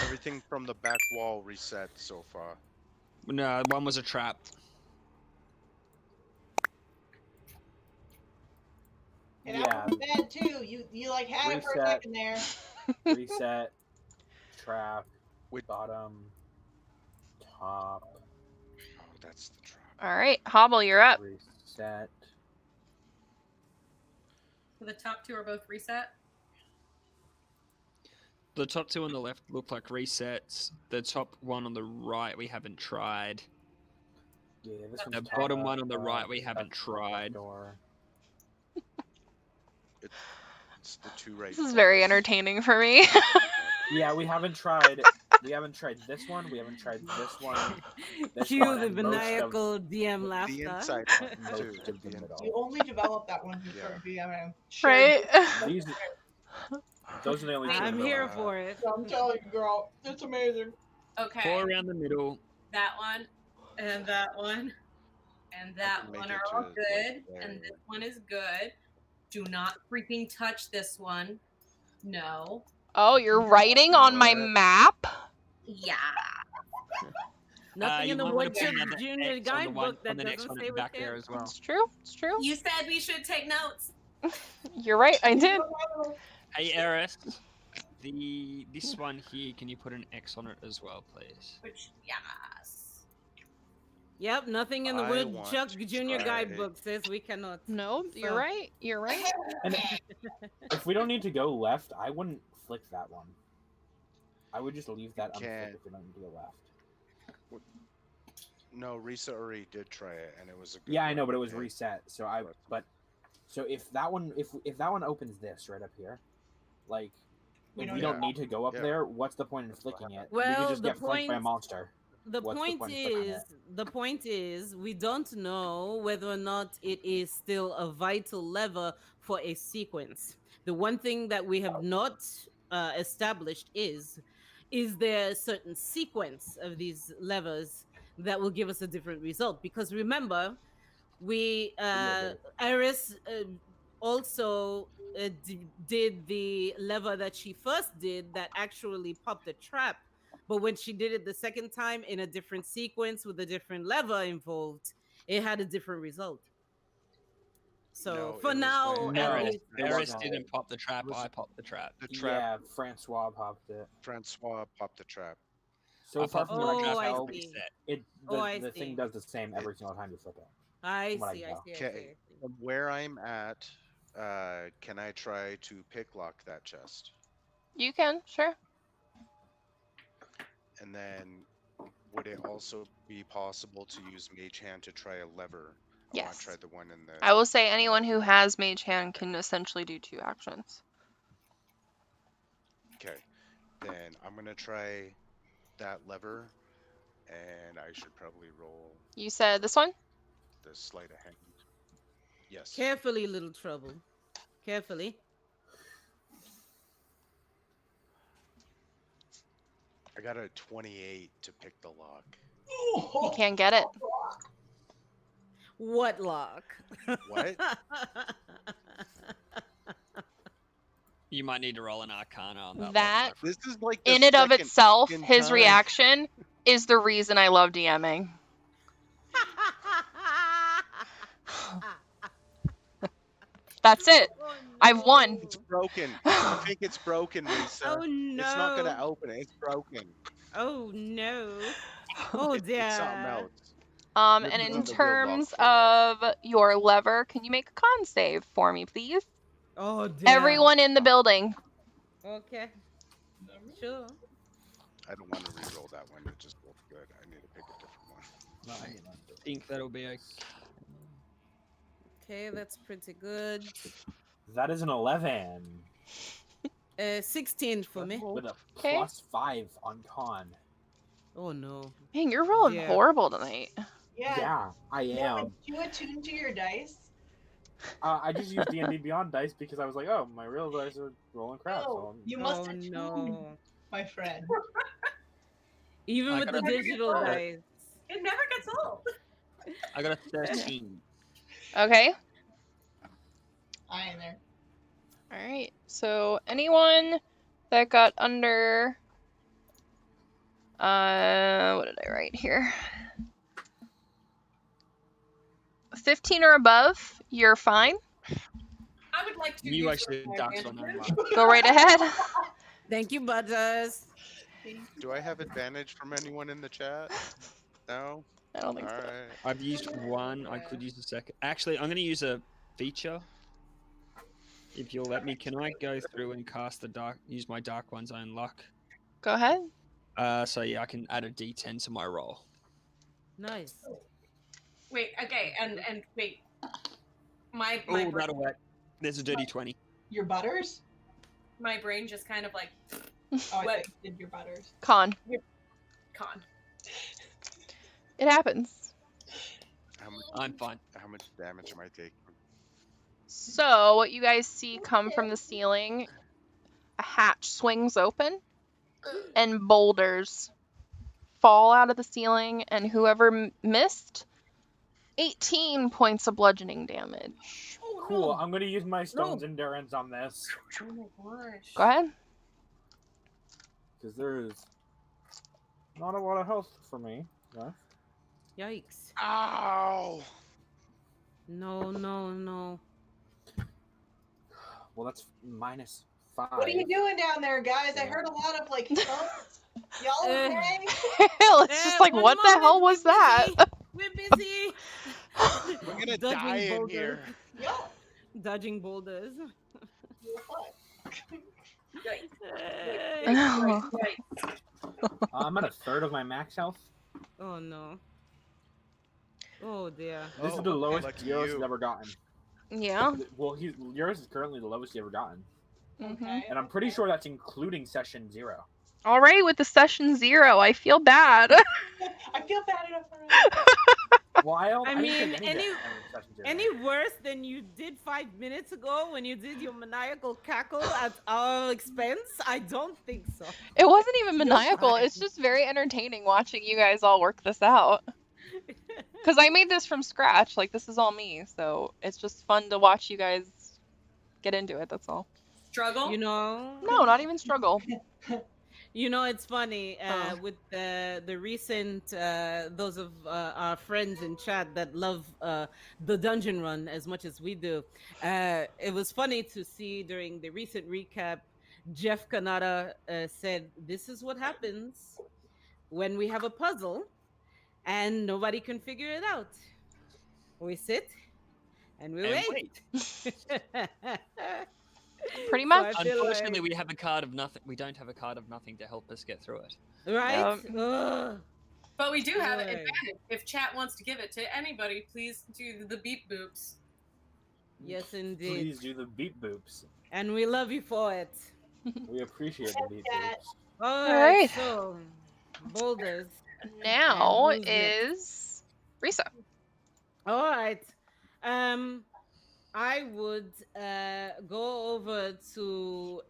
Everything from the back wall reset so far.
No, one was a trap.
And
Yeah.
out from bed too. You like had it for a
Reset.
second there.
Reset, trap,
Which-
bottom, top,
Oh, that's the trap.
All right, Hobble, you're up.
reset.
So the top two are both reset.
The top two on the left look like resets. The top one on the right we haven't tried.
Yeah, this
The
one's
The bottom
top,
one on the right we
that's
haven't tried.
door.
It's the two right.
This is very
buttons.
entertaining for me.
Yeah, we haven't tried. We haven't tried this one. We haven't tried this one. This
Cue
one,
the
and most of-
maniacal DM
The
laughter.
inside one
most
too.
of the
The in-
middle.
You only developed that one
Yeah.
for DMing.
Right?
These, those are the only two.
I'm
that
here
are-
for it.
I'm telling you, girl, it's amazing.
Okay.
4 around the middle.
That one, and that one, and that
can make
one
it
are all
to, like,
good,
there.
and this one is good. Do not freaking touch this one. No.
Oh, you're writing on my
What?
map?
Yeah.
Nothing
You
in the
might wanna
Woodchuck
put another
Junior
X on the one
guidebook
on
that
the next
doesn't
one at
say
the back
we
there
can't.
as well.
It's true. It's true.
You said we should take notes.
You're right. I did.
Hey Eris, this one here, can you put an X on it as well, please?
Which, yes.
Yep, nothing in the
I
Woodchuck
want to
Junior
try-
guidebook says we cannot.
No, you're
So-
right. You're right.
And if we don't need to go left, I wouldn't flick that one. I would just leave that unflicked
Can't.
if we don't need to go left.
No, Risa already did try it, and it was a good
Yeah, I
one.
know, but it was
Okay.
reset. So if that one if that one opens this right up here, like
We
if
don't
we
need
don't need to go up
Yeah.
there, what's the point in flicking it? we
Well,
could just
the
get flanked by a
point-
monster.
The
What's the
point
point of flicking
is, we don't know whether or not it is still a vital lever for a sequence. The one thing that we have not established is there a certain sequence of these levers that will give us a different result? Because remember, Iris also did the lever that she first did that actually popped a trap. But when she did it the second time in a different sequence with a different lever involved, it had a different result. So
No,
for
it was
now,
when
at
Eris,
least,
it
Eris
wasn't.
didn't pop the trap.
was-
I popped the trap.
The trap.
Yeah, Francois popped it.
Francois popped the trap.
So
I
far
popped
from
the
what I
Oh,
can
I
tell,
see.
reset.
the
I
the
see.
thing does the same every single time you flip it.
I
From what I
see, I
know.
see, I
Okay.
see.
From where I'm at, can I try to pick lock that chest?
You can, sure.
And then would it also be possible to use Mage Hand to try a lever? I want
Yes.
to try the one in the.
I will say anyone who has Mage Hand can essentially do 2 actions.
Okay. Then I'm going to try that lever, and I should probably roll
You said this one?
the sleight of hand. Yes.
Carefully, little trouble. Carefully.
I got a 28 to pick the lock.
You can't get it.
What lock?
What?
You might need to roll an Arcana on that.
That-
one, my
This is like the
In and of
second
itself,
fucking
his
time.
reaction is the reason I love DMing. That's it.
Oh,
I've won.
It's broken. I think it's broken, Lisa.
Oh no!
It's not gonna open it. It's broken.
Oh no! Oh
It's
dear!
something else. This
And
is
in
the real lock
terms
for it.
of your lever, can you make a con save for me, please?
Oh dear!
Everyone in the building.
Okay. Sure.
I don't want to re-roll that one. It just looked good. I need to pick a different one.
I think that'll be okay.
Okay, that's pretty good.
That is an 11
16 for me.
with a
Okay.
+5 on con.
Oh no.
Man, you're rolling
Yeah.
horrible tonight.
Yeah.
Yeah, I
Yeah,
am.
you attune to your dice.
I just used D&D Beyond dice because I was like, oh, my real dice are rolling crap.
No,
So
you must
Oh
attune,
no.
my friend.
Even
I
with the
gotta-
digital dice.
It never gets old.
I got a 13.
Okay.
I am there.
All right. So anyone that got under what did I write here? 15 or above, you're fine.
I would like to
You
use
actually
my
dodged one.
advantage.
Go right ahead.
Thank you, Butters.
Do I have advantage from anyone in the chat? No?
I don't think
All
so.
right.
I've used one. I could use a second. Actually, I'm going to use a feature. If you'll let me, can I go through and cast the dark? Use my dark ones I unlock.
Go ahead.
So yeah, I can add a D10 to my roll.
Nice.
Wait, okay, and wait. My
Oh, that'll work. There's a dirty 20.
Your butters?
my brain just kind of like
Oh, I
What?
think you did your butters.
Con.
con.
It happens.
I'm fine.
How much damage am I taking?
So, what you guys see come from the ceiling, a hatch swings open, and boulders fall out of the ceiling, and whoever missed, 18 points of bludgeoning damage.
Oh,
Cool.
no.
I'm gonna use my stone's endurance on this
Oh my gosh.
Go ahead.
because there is not a lot of health for me. No.
Yikes.
Ow!
No, no, no.
Well, that's -5.
What are you doing down there, guys? I heard a lot of like thumps. Y'all okay?
It's just like,
one
what the
moment,
hell was
we're
that?
busy. We're busy.
We're gonna
Dodging
die in
boulders.
here.
Y'all.
Dodging boulders.
Oh.
I'm at a third of my max health.
Oh no. Oh dear.
This is
Oh,
the lowest
lucky
Euros has
you.
ever gotten.
Yeah.
Well, yours is currently the lowest you ever gotten,
Okay.
and I'm pretty sure that's including session 0.
Alright, with the session 0, I feel bad.
I feel bad enough already.
Well, I didn't
mean,
take any damage in session 0.
Any worse than you did 5 minutes ago when you did your maniacal cackle at our expense? I don't think so.
It wasn't even
You're
maniacal,
fine.
it's just very entertaining watching you guys all work this out. Because I made this from scratch, like, this is all me, so it's just fun to watch you guys get into it, that's all.
Struggle?
You know?
No, not even struggle.
You know, it's funny
Oh.
with the recent those of our friends in chat that love the dungeon run as much as we do. It was funny to see during the recent recap, Jeff Kanata said, "This is what happens when we have a puzzle and nobody can figure it out. We sit and we
And
wait."
Pretty
So
much.
I feel
Unfortunately,
like-
we have a card of nothing. We don't have a card of nothing to help us get through it.
right?
Yep.
Ugh.
But we do have an
Right.
advantage. If chat wants to give it to anybody, please do the beep boops.
Yes, indeed.
Please do the beep boops.
And we love you for it.
We appreciate the beep boops.
All
right.
right, so boulders.
Now
And who's next?
is Risa.
All right. I would go over to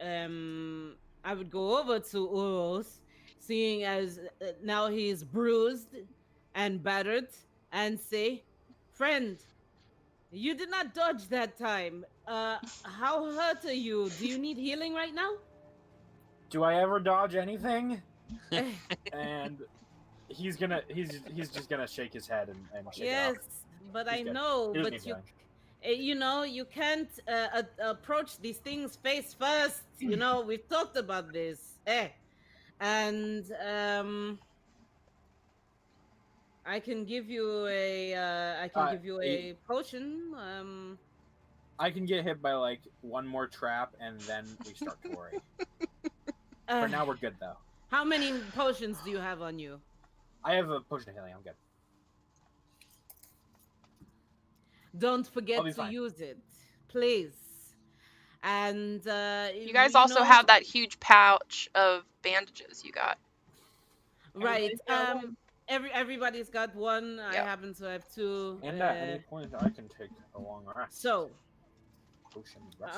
Uros, seeing as now he's bruised and battered, and say, "Friend, you did not dodge that time. How hurt are you? Do you need healing right now?"
Do I ever dodge anything? And he's just gonna shake his head and shake
Yes,
it off.
but
He's
I
good.
know,
He doesn't
but
need
you
healing.
you know, you can't approach these things face first. You know, we've talked about this. And I can give you a potion.
I can get hit by like one more trap and then we start to worry.
uh,
For now, we're good though.
how many potions do you have on you?
I have a potion of healing. I'm good.
Don't forget
I'll be
to
fine.
use it, please. And
You guys also
know-
have that huge pouch of bandages you got.
right.
Everybody's got
Everybody's got one. I
Yep.
happen to have two.
And at any point, I can take a long rest.
So,
Potion rest.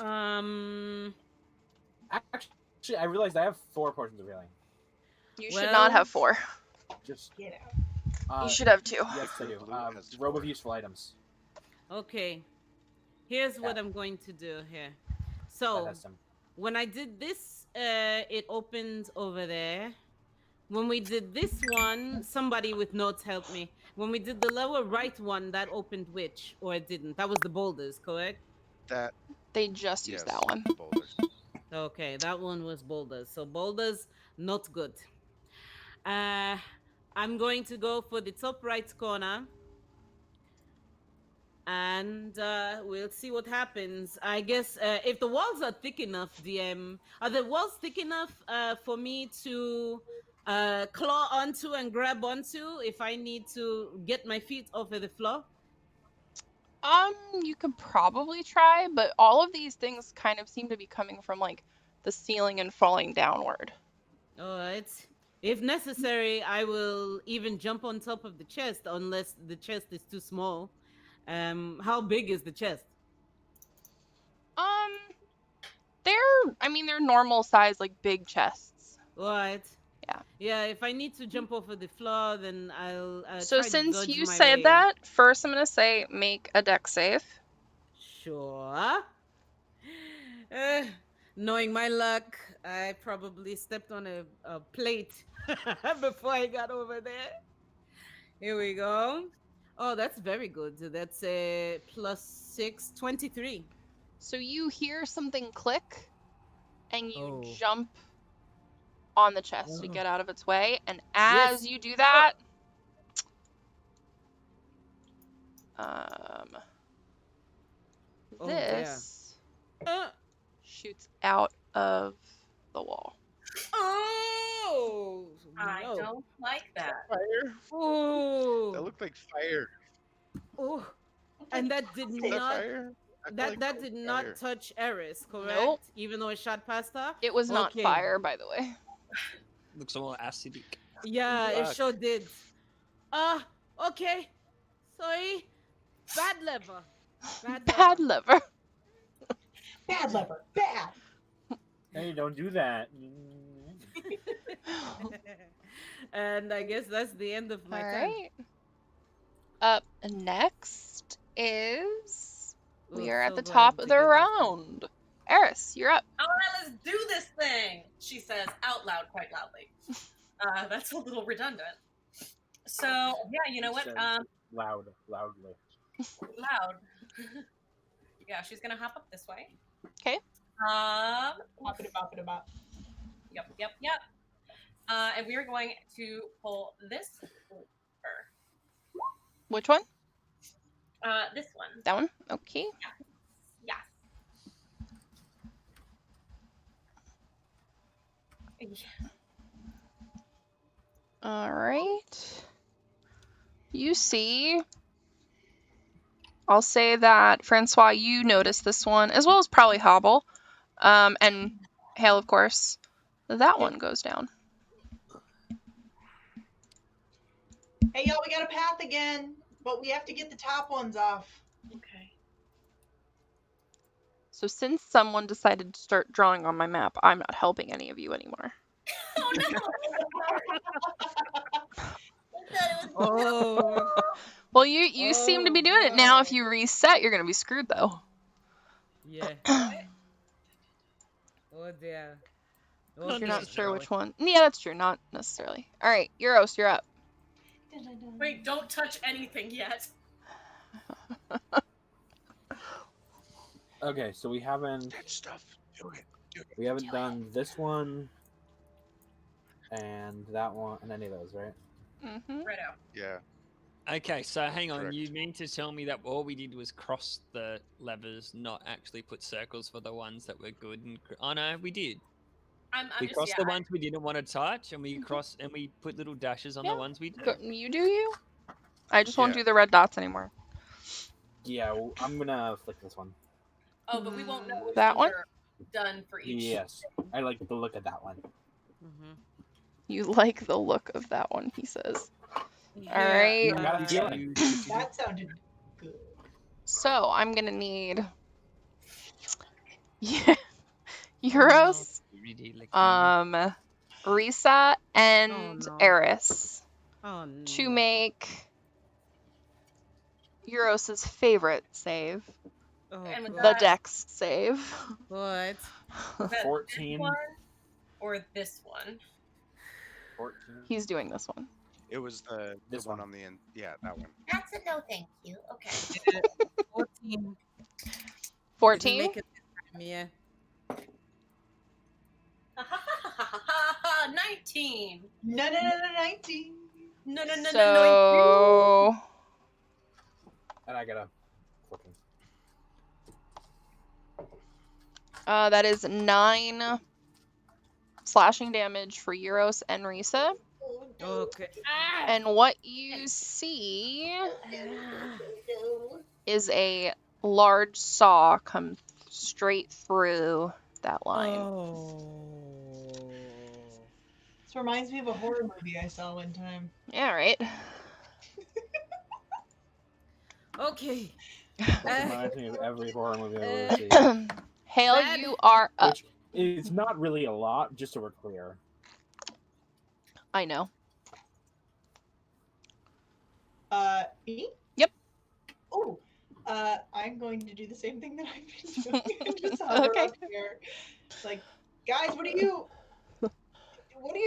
Actually, I realized I have 4 potions of healing.
You should not have 4.
Just
Get out.
You should have 2.
Yes, I do.
Blue has
Robe of
4.
useful items.
okay. Here's what
Yeah.
I'm going to do here.
That
So,
has some.
when I did this, it opened over there. When we did this one, somebody with notes helped me. When we did the lower right one, that opened which? Or it didn't? That was the boulders, correct?
That
They just used
Yes,
that one.
boulders.
Okay, that one was boulders. So boulders, not good. Uh, I'm going to go for the top right corner, and we'll see what happens. I guess if the walls are thick enough, DM, are the walls thick enough for me to claw onto and grab onto if I need to get my feet off of the floor?
You could probably try, but all of these things kind of seem to be coming from like the ceiling and falling downward.
All right. If necessary, I will even jump on top of the chest unless the chest is too small. How big is the chest?
Um, they're normal size, like big chests.
All right.
Yeah.
Yeah, if I need to jump off of the floor, then I'll
So
try to
since
dodge
you
my
said
way.
that, first I'm gonna say make a dex save.
Sure. Knowing my luck, I probably stepped on a plate before I got over there. Here we go. Oh, that's very good. That's a +6, 23.
So you hear something click, and you
Oh.
jump on the chest to
Oh.
get out of its way. And as
Yes.
you do that, um,
Oh, dear.
this
Uh,
shoots out of the wall.
oh!
I
No.
don't like that.
Fire?
Oh!
That looked like fire.
Oh! And that did
Is that
not
fire? I feel
that
like
that
was
did
fire.
not touch Eris, correct?
Nope.
Even though it shot past her.
It was not
Okay.
fire, by the way.
Looks all acidic.
Yeah, it
Fuck.
sure did. Okay. Sorry. Bad lever.
Bad lever.
Bad lever. Bad.
Hey, don't do that.
And I guess that's the end of my
All
turn.
right. Up next is we are at the top of the round. Eris, you're up.
All right, let's do this thing, she says out loud, quite loudly. That's a little redundant. So, yeah, you know what?
Says loudly.
Loud. Yeah, she's gonna hop up this way.
Okay.
Bop-a-da-bop-a-da-bop.
Yep. And we are going to pull this over.
Which one?
This one.
That one? Okay.
Yes.
All right. You see, I'll say that Francois, you noticed this one, as well as probably Hobble, and Hale, of course. That one goes down.
Hey, y'all, we got a path again, but we have to get the top ones off.
Okay.
So since someone decided to start drawing on my map, I'm not helping any of you anymore.
Oh no!
Oh.
Well, you seem to be doing it now. If
boy.
you reset, you're gonna be screwed though.
Yeah. Oh dear.
Not
You're not sure
necessarily.
which one. Yeah, that's true. Not necessarily. All right, Euros, you're up.
Wait, don't touch anything yet.
Okay, so we haven't
That stuff. Do it.
we haven't done this one and that one and any of those, right?
Mm-hmm.
Righto.
Yeah.
Okay, so hang on.
Correct.
You mean to tell me that all we did was cross the levers, not actually put circles for the ones that were good? And oh no, we did.
I'm
We
just,
crossed
yeah,
the ones we didn't want to touch, and we crossed and we put little dashes on
Yeah.
the ones we did.
You do you. I just won't
Yeah.
do the red dots anymore.
Yeah, I'm gonna flick this one.
Oh, but we won't know which
That
ones
one?
are done for each.
Yes, I like the look of that one.
Mm-hmm.
You like the look of that one, he says.
Yeah.
All right.
You got a feeling.
That sounded good.
So I'm gonna need yeah, Euros,
Really like
Risa, and
no.
Eris
Oh no.
to make Euros's favorite save,
Oh,
And with
the
that-
Dex save.
What?
Is that
14.
This one or this one?
14.
He's doing this one.
It was the
This
one
one.
on the end. Yeah, that one.
That's a no, thank you. Okay.
14. Did we
14.
make it Yeah.
19.
No, 19.
No, 19.
So
And I gotta clicking.
that is 9 slashing damage for Euros and Risa.
Oh, no.
Okay.
Ah!
And what you see
No.
is a large saw come straight through that line.
Oh.
This reminds me of a horror movie I saw one time.
Yeah, right.
Okay.
That reminds me of every horror movie I've ever seen.
Hale,
Bad.
you are up.
Which is not really a lot, just so we're clear.
I know.
Me?
Yep.
Oh, I'm going to do the same thing that I've been doing and just hover
Okay.
up here. Like, guys, what are you doing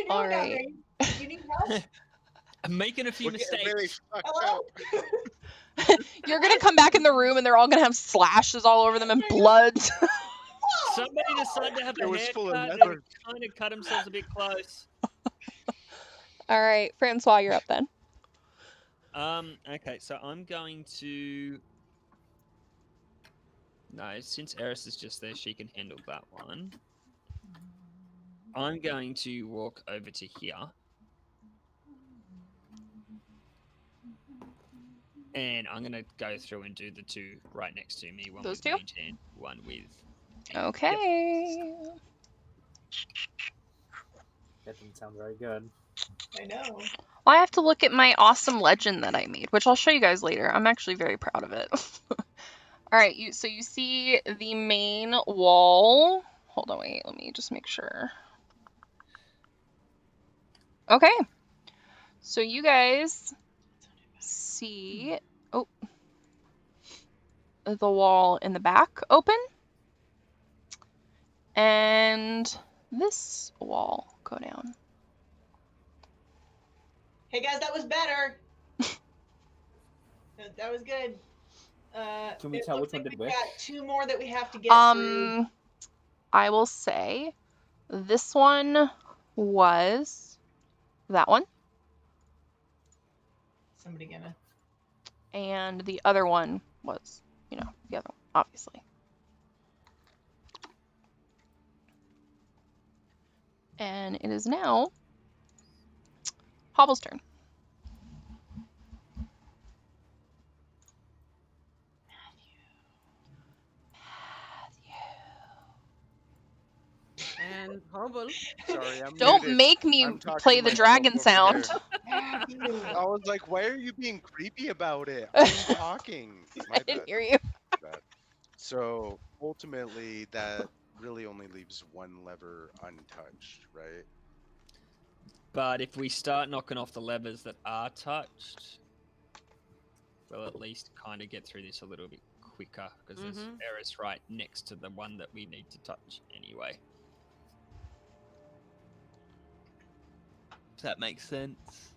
All
down
right.
there? You need help?
I'm making a few
We're getting very
mistakes.
fucked
Hello?
up.
You're gonna come back in the room and they're all gonna have slashes all over them and blood.
Oh,
Somebody
no!
decided to have
It
a
was full of
haircut
leather.
and kind of cut themselves a bit close.
All right, Francois, you're up then.
Okay, so I'm going to. No, since Eris is just there, she can handle that one. I'm going to walk over to here. And I'm going to go through and do the two right next to me. One
Those
with
two?
mage hand, one with.
Okay.
That didn't sound very good.
I know.
Well, I have to look at my awesome legend that I made, which I'll show you guys later. I'm actually very proud of it. All right, so you see the main wall. Hold on, wait, let me just make sure. Okay. So you guys see the wall in the back open. And this wall go down.
Hey guys, that was better. That was good.
Can we
it
tell
looks
which one
like
did
we've
which?
got 2 more that we have to get through.
I will say this one was that one,
Somebody gonna.
and the other one was, the other one, obviously. And it is now Hobble's turn.
And Hobble.
Sorry, I'm
Don't
muted.
make me
I'm talking
play
to
the
myself
dragon
over
sound.
here.
Matthew.
I was like, why are you being creepy about it? I'm talking. My
I didn't
bad.
hear you.
Bad. So ultimately, that really only leaves one lever untouched, right?
But if we start knocking off the levers that are touched, we'll at least kind of get through this a little bit quicker because there's Eris right next to the one that we need to touch anyway. If that makes sense.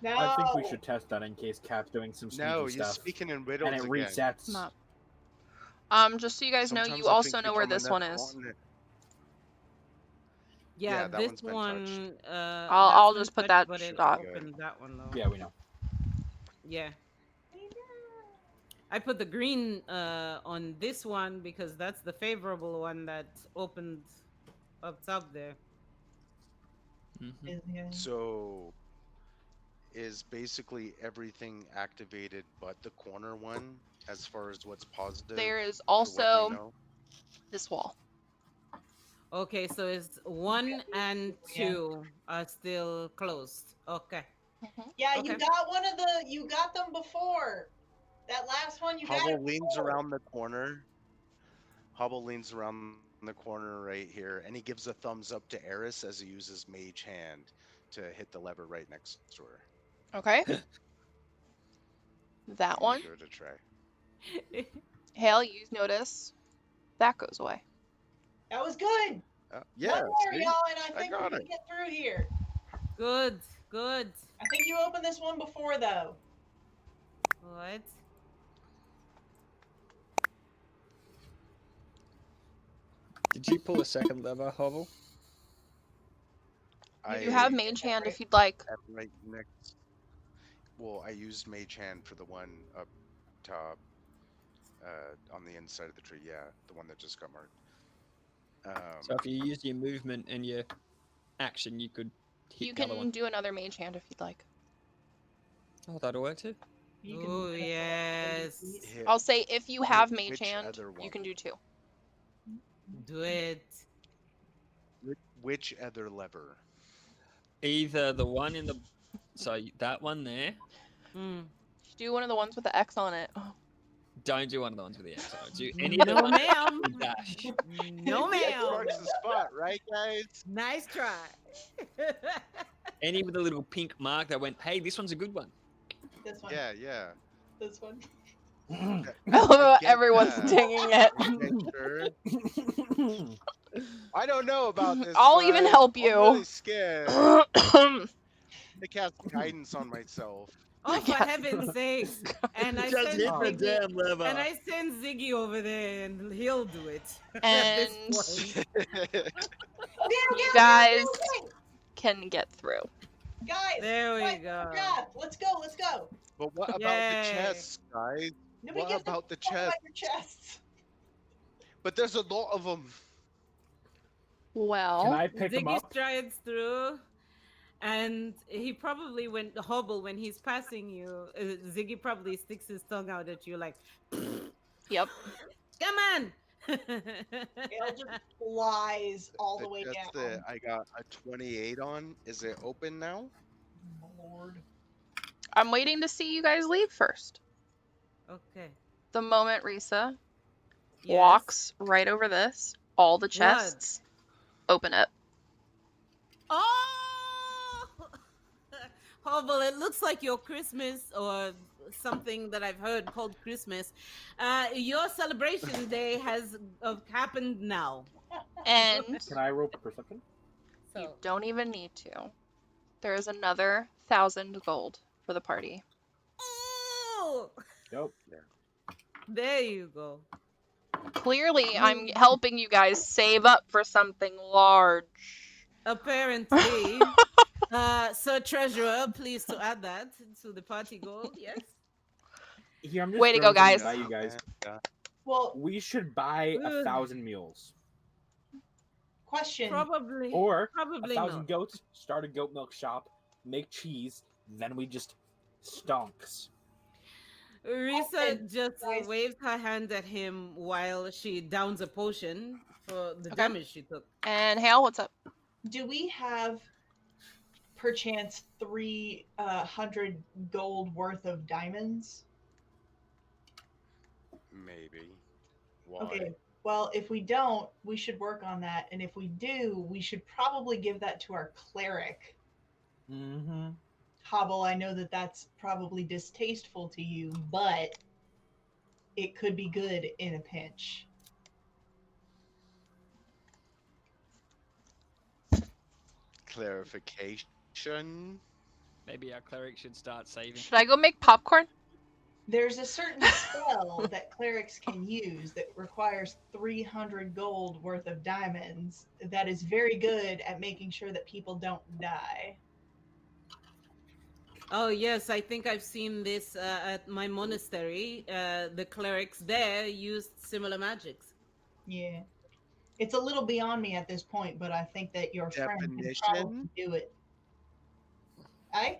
No.
I think we should test that in case Cap's doing some sneaky
No, you're
stuff.
speaking in riddles
And it
again.
resets.
Not. Just so you guys know,
Sometimes
you
I
also
think
know
you're
where
from
this one
another
is.
continent.
Yeah,
Yeah, that
this
one's been
one.
I'll
that's
just
been
put
touched,
that
but it
shot.
opened that one though.
Yeah, we know.
Yeah. I put the green on this one because that's the favorable one that opened up top there.
So is basically everything activated but the corner one as far as what's positive?
There is
for what we
also
know?
this wall.
Okay, so it's 1 and 2 are still closed. Okay.
Yeah,
Okay.
you got them before. That last one you got
Hubble
it
leans
before.
around the corner. Hubble leans around the corner right here, and he gives a thumbs up to Eris as he uses Mage Hand to hit the lever right next to her.
Okay. That
I'm gonna
one.
give it a try.
Hale, you notice that goes away.
That was good.
Yeah,
One more,
see?
y'all, and I think we
got
can
it.
get through here.
Good, good.
I think you opened this one before, though.
What?
Did you pull a second lever, Hovel?
You have
I
Mage Hand if you'd like.
have right next. Well, I used Mage Hand for the one up top, on the inside of the tree. Yeah, the one that just got marked.
So if you used your movement and your action, you could hit
You
the other
can
one.
do another Mage Hand if you'd like.
Oh, that'll work too.
You can
Oh,
do that.
yes.
Hit
I'll say if you have Mage
which
Hand,
other
you
one?
can do 2.
Do it.
which other lever?
Either the one in the... So that one there.
Mm.
Do one of the ones with the X on it. Oh.
Don't do one of the ones with the X on it. Do any of the
No,
ones
ma'am.
with dash.
No,
The X
ma'am.
marks the spot, right, guys?
Nice try.
Any with the little pink mark that went, hey, this one's a good one.
This one.
Yeah, yeah.
This one.
That-
I love how
get
everyone's
that.
dinging it.
Okay, sure. I don't know about this.
I'll even
guys.
help
I'm
you.
really scared to cast guidance on myself.
Oh, for
Yeah.
heaven's sakes. And I
Just
send
hit the
Ziggy,
damn lever.
and I send Ziggy over there and he'll do it.
And
At this point.
you guys can get through.
Guys,
There we
right,
go.
draft. Let's go. Let's go.
But what about
Yay.
the chests, guys?
Nobody
What
gives a
about the
fuck about
chest?
your chests.
But there's a lot of them.
Well,
Can I pick him
Ziggy
up?
strides through, and he probably hobble when he's passing you. Ziggy probably sticks his tongue out at you like,
yep.
"Come on!"
It just flies all the way
chest
down.
that I got a 28 on. Is it open now?
Lord.
I'm waiting to see you guys leave first.
Okay.
The moment Risa
Yes.
walks right over this, all the
What?
chests open up.
Oh! Hobble, it looks like your Christmas or something that I've heard called Christmas. Your celebration day has happened now.
And
Can I roll perception?
you
So,
don't even need to. There is another 1,000 gold for the party.
oh!
Nope.
There you go.
Clearly, I'm helping you guys save up for something large.
Apparently. Sir Treasurer, please to add that to the party goal. Yes.
Here, I'm just
Way to go,
throwing something
guys.
by you guys.
Well,
We should buy
Ugh.
1,000 mules
question.
Probably.
or
Probably
1,000
not.
goats. Start a goat milk shop, make cheese, then we just stonks.
Risa
Often,
just
guys-
waves her hand at him while she downs a potion for the
Okay.
damage she took.
And Hale, what's up?
Do we have perchance 300 gold worth of diamonds?
Maybe. Why?
Okay. Well, if we don't, we should work on that. And if we do, we should probably give that to our cleric.
Mm-hmm.
Hobble, I know that that's probably distasteful to you, but it could be good in a pinch.
Clarification.
Maybe our cleric should start saving.
Should I go make popcorn?
There's a certain spell that clerics can use that requires 300 gold worth of diamonds that is very good at making sure that people don't die.
Oh yes, I think I've seen this at my monastery. The clerics there used similar magics.
Yeah. It's a little beyond me at this point, but I think that your friend can probably
Definition?
do it. Aye?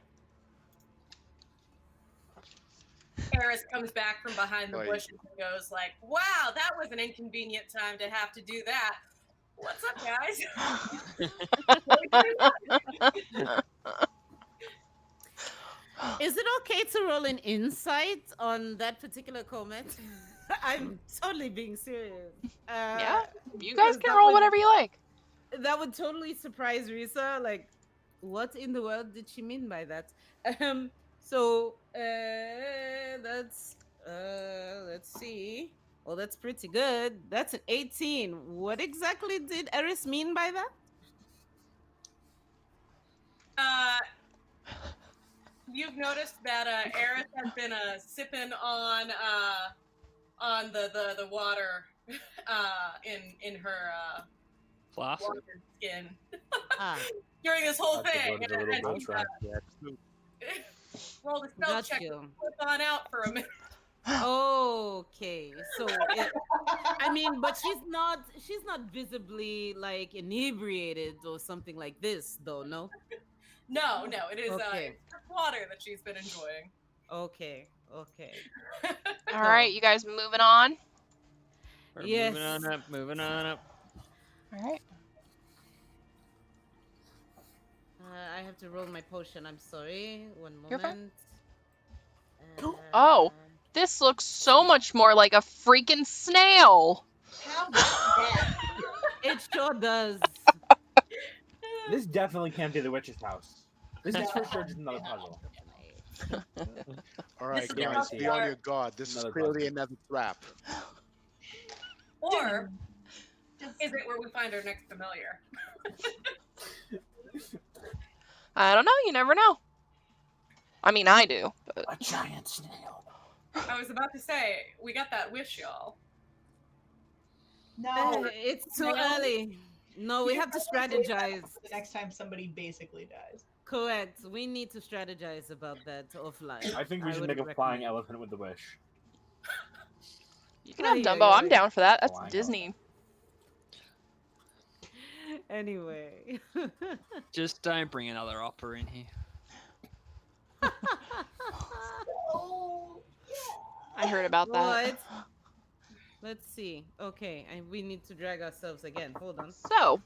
Harris comes back from behind the
Like-
bushes and goes like, "Wow, that was an inconvenient time to have to do that. What's up, guys?"
Is it okay to roll an insight on that particular comment? I'm totally being serious.
Yeah, you
because
guys can
that
roll
would-
whatever you like.
That would totally surprise Risa. Like, what in the world did she mean by that? So that's let's see. Well, that's pretty good. That's an 18. What exactly did Eris mean by that?
You've noticed that Eris has been sipping on on the water in her
Flask.
water skin
Ah,
during this whole
That's the
thing.
blood of the little
And
boat
she,
tribe.
rolled a stealth
got
check
you.
to flip on out for a minute.
Okay, so I mean, but she's not visibly like inebriated or something like this, though. No.
No, it is
Okay.
it's just water that she's been enjoying.
Okay.
All right, you guys moving on.
We're
Yes.
moving on up.
All right.
I have to roll my potion. I'm sorry. One
You're fine.
moment.
Oh. This looks so much more like a freaking snail.
How about that?
It sure does.
This definitely can't be the witch's house. This is for sure just another puzzle.
All right,
This is
guys,
guaranteed.
be on your guard. This is
Another
clearly
puzzle.
another trap.
Or is it where we find our next familiar?
I don't know. You never know. I mean, I do. But...
A giant snail.
I was about to say, we got that wish, y'all.
No,
It's too early. No, we have to strategize.
the next time somebody basically dies.
Correct. We need to strategize about that offline.
I think we should
would
make a flying
recommend.
elephant with the wish.
You can have
Ay,
Dumbo.
ay,
I'm
ay.
down for that. That's
Flying
Disney.
Anyway.
Just don't bring another opera in here.
Oh,
I heard about that.
What? Let's see. Okay, we need to drag ourselves again. Hold on.
So,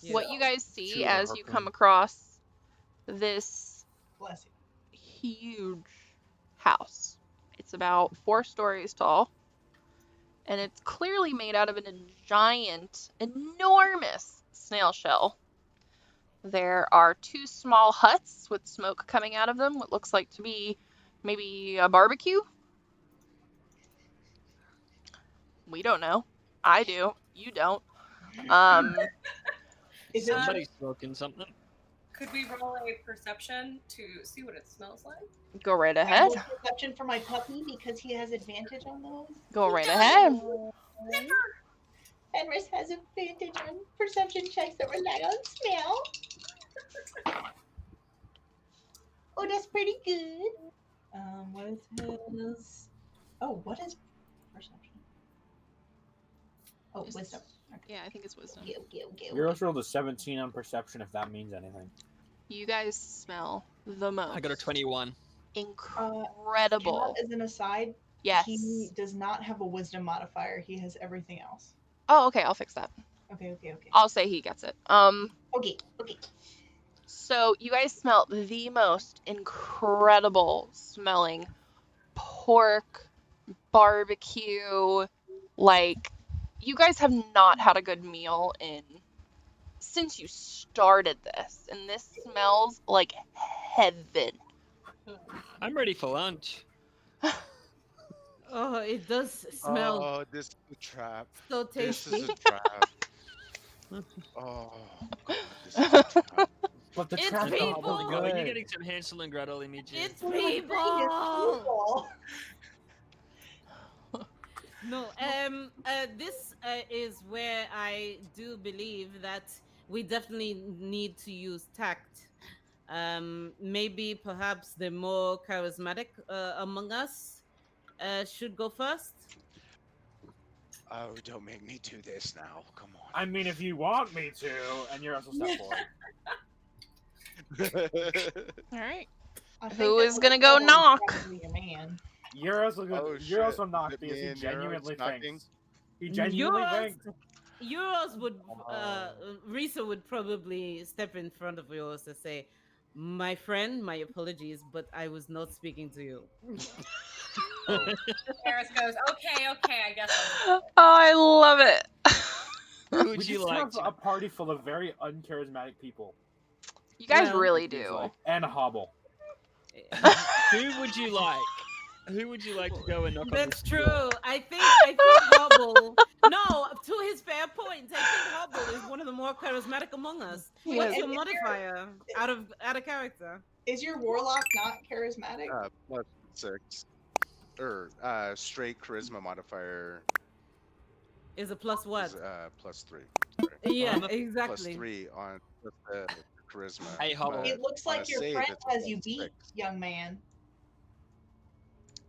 Yeah.
what you guys see
Shoot a
as you
harpoon.
come across this
bless you.
huge house. It's about 4 stories tall. And it's clearly made out of a giant, enormous snail shell. There are 2 small huts with smoke coming out of them, what looks like to be maybe a barbecue. We don't know. I do. You don't.
Is it
Somebody's smoking something.
Could we roll a perception to see what it smells like?
Go right
I
ahead.
roll perception for my puppy because he has advantage on those?
Go right ahead.
Fenris has advantage on perception checks that rely on smell. Oh, that's pretty good. What is his? Oh, what is perception? Oh,
Just-
wisdom.
Yeah, I think it's wisdom.
Okay.
Euros rolled a 17 on perception, if that means anything.
You guys smell the most.
I got a 21.
Incredible.
As an aside,
Yes.
he does not have a wisdom modifier. He has everything else.
Oh, okay. I'll fix that.
Okay.
I'll say he gets it.
Okay.
So you guys smell the most incredible smelling pork barbecue. Like, you guys have not had a good meal since you started this, and this smells like heaven.
I'm ready for lunch.
Oh, it does smell
Oh, this is a trap.
so
This
tasty.
is a trap. Oh, God, this is a trap.
But the
It's
trap
people!
got
Oh my god, are you
good.
getting some Hansel and Gretel images?
It's
People.
people. No, this is where I do believe that we definitely need to use tact. Maybe perhaps the more charismatic among us should go first.
Oh, don't make me do this now. Come on.
I mean, if you want me to, and you're also step forward.
All right.
I think
Who
that
is gonna go
Wisdom is
knock?
probably a man.
Euros will go.
Oh,
Euros
shit.
will knock
Is it
because
me
he
and Euros
genuinely
knocking?
thinks. He genuinely
Euros-
thinks.
Yours would, Risa would probably step in front of yours to say, "My friend, my apologies, but I was not speaking to you."
Harris goes, okay, I guess.
Oh, I love it.
Who
We
would you
just
like
have
to?
a party full of very uncharismatic people.
You guys
Well,
really
it seems
do.
like. And a hobble.
Who would you like? Who would you like to go and knock on
That's
this door?
true. I think Hubble. No, to his fair point, I think Hubble is one of the more charismatic among us.
He
What's
is.
your modifier out of character?
Is your warlock not charismatic?
+6. or straight charisma modifier
Is a plus what?
is +3. Sorry.
Yeah,
I'm a-
exactly.
+3 on the charisma.
Hey, Hubble.
but
It looks
on a
like your
save,
friend
it's
has you
+6.
beat, young man.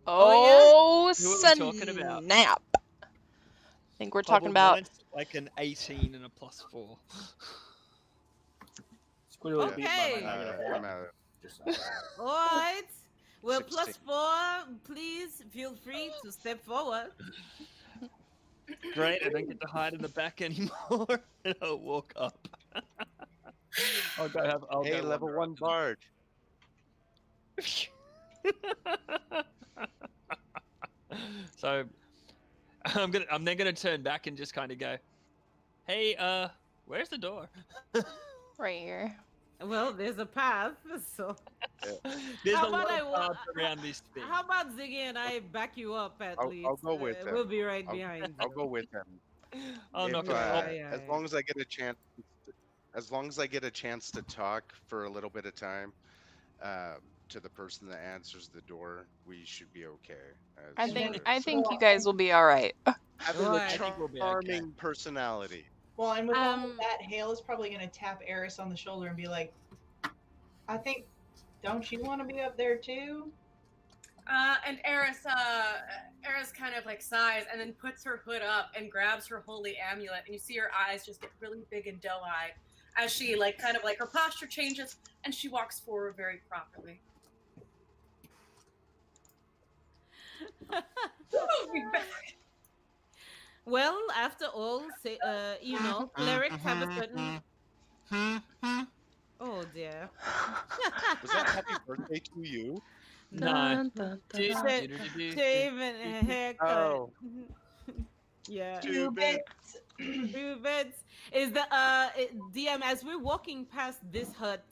Oh,
Who are we talking about?
snap. I think we're talking
Hubble,
about.
mine's like an 18 and a +4.
Squidward beat my
Okay.
negative
I'm
one.
at
Just saying.
All right. Well,
16.
+4. Please feel free to step forward.
Great, I don't get to hide in the back anymore. And I'll walk up. I'll go
Hey, level
wander
1 bard.
So I'm then gonna turn back and just kind of go, hey, where's the door?
Right here.
Well, there's a path, so
There's
How
a
about
lot
I
of
wa-
paths around this thing.
how about Ziggy and I back you up at least?
I'll go with
We'll
them.
be right
I'll-
behind
I'll
you.
go with them.
I'm not
If,
gonna.
Yeah,
I'll-
yeah,
as
yeah.
long as I get a chance, as long as I get a chance to talk for a little bit of time, to the person that answers the door, we should be okay.
I
as
think
far
I
as-
think you guys will be all right.
having
Right.
a
I
think we'll be okay.
charming personality.
Well, and with all of
Um,
that, Hale is probably going to tap Eris on the shoulder and be like, I think, don't you want to be up there too?
And Eris kind of like sighs and then puts her hood up and grabs her holy amulet, and you see her eyes just get really big and doe-eyed as she like kind of like her posture changes and she walks forward very properly.
well, after all, say, clerics have a certain. Oh dear.
Was that happy birthday to you?
No.
Dun, dun,
Do,
dun.
Shit.
do, do, do, do.
Shave and a haircut.
Oh.
Yeah.
2 bits.
2 bits. Is the DM, as we're walking past this hut,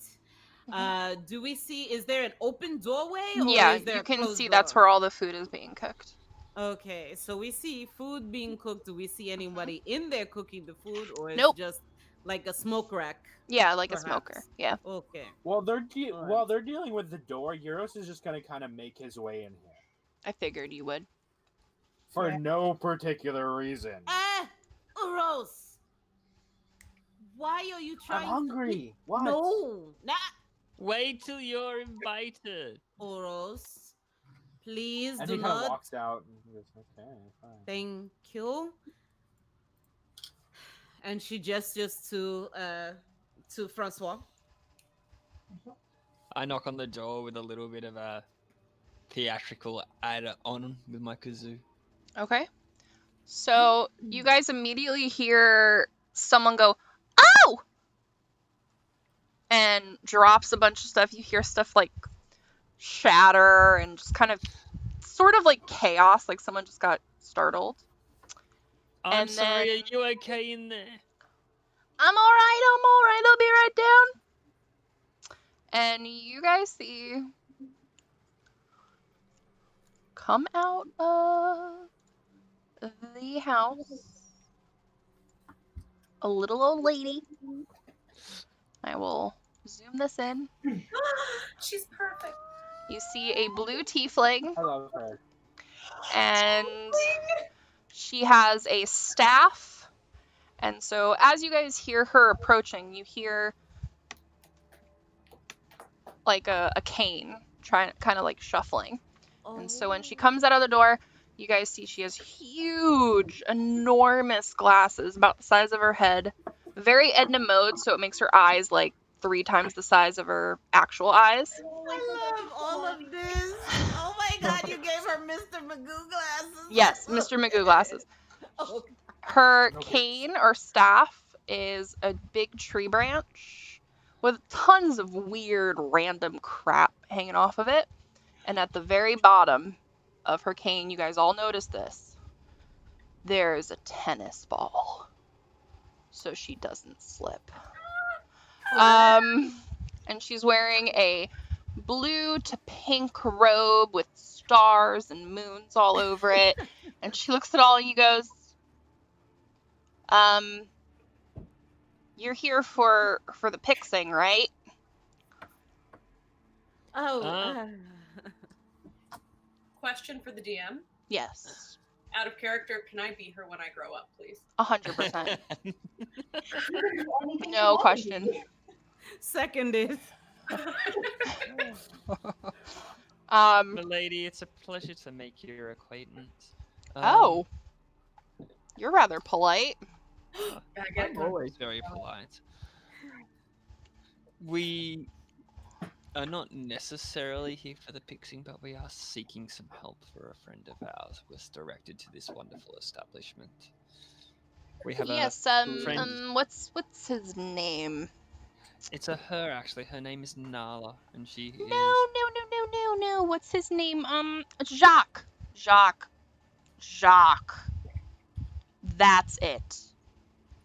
do we see, is there an open doorway, or
Yeah,
is there
you
a
can
closed
see
door?
that's where all the food is being cooked.
Okay, so we see food being cooked. Do we see anybody in there cooking the food, or it's
Nope.
just like a smoke rack?
Yeah, like a
Perhaps.
smoker. Yeah.
Okay.
While they're
Alright.
while they're dealing with the door, Euros is just gonna kind of make his way in here
I figured you would.
for
Yeah.
no particular reason.
Uros! Why are you
I'm
trying
hungry. What?
No! Nah!
Wait till you're invited.
Uros, please
And
do
he kind of
not.
walks out. And he goes, okay, fine.
Thank you. And she gestures to Francois.
I knock on the door with a little bit of a theatrical add on with my kazoo.
Okay. So you guys immediately hear someone go, "Oh!" and drops a bunch of stuff. You hear stuff like shatter and just kind of sort of like chaos, like someone just got startled.
I'm
And
sorry,
then-
are you okay in there?
I'm all right. I'll be right down. And you guys see come out of the house a little old lady. I will zoom this in.
She's perfect.
You see a blue tiefling,
I love her.
and she has a staff. And so as you guys hear her approaching, you hear like a cane trying, kind of like shuffling. And so when she comes out of the door, you guys see she has huge, enormous glasses about the size of her head. Very Edna mode, so it makes her eyes like 3 times the size of her actual eyes.
I love all of this. Oh my god, you gave her Mr. Magoo glasses.
Yes, Mr. Magoo glasses.
Oh,
Her
No
cane or staff is a big tree branch with tons of weird random crap hanging off of it. And at the very bottom of her cane, you guys all notice this, there's a tennis ball. So she doesn't slip. And she's wearing a blue to pink robe with stars and moons all over it. And she looks at all of you goes, you're here for the pixing, right?
oh
question for the DM.
Yes.
Out of character, can I be her when I grow up, please?
100%.
Anything you
No
want
question.
to be.
Seconded.
Milady, it's a pleasure to make your acquaintance.
Oh. You're rather polite.
I'm always very polite. We are not necessarily here for the pixing, but we are seeking some help for a friend of ours who was directed to this wonderful establishment. We have
Yes,
a friend.
what's his name?
It's a her, actually. Her name is Nala, and she is...
No. What's his name? Jacques. Jacques. That's it.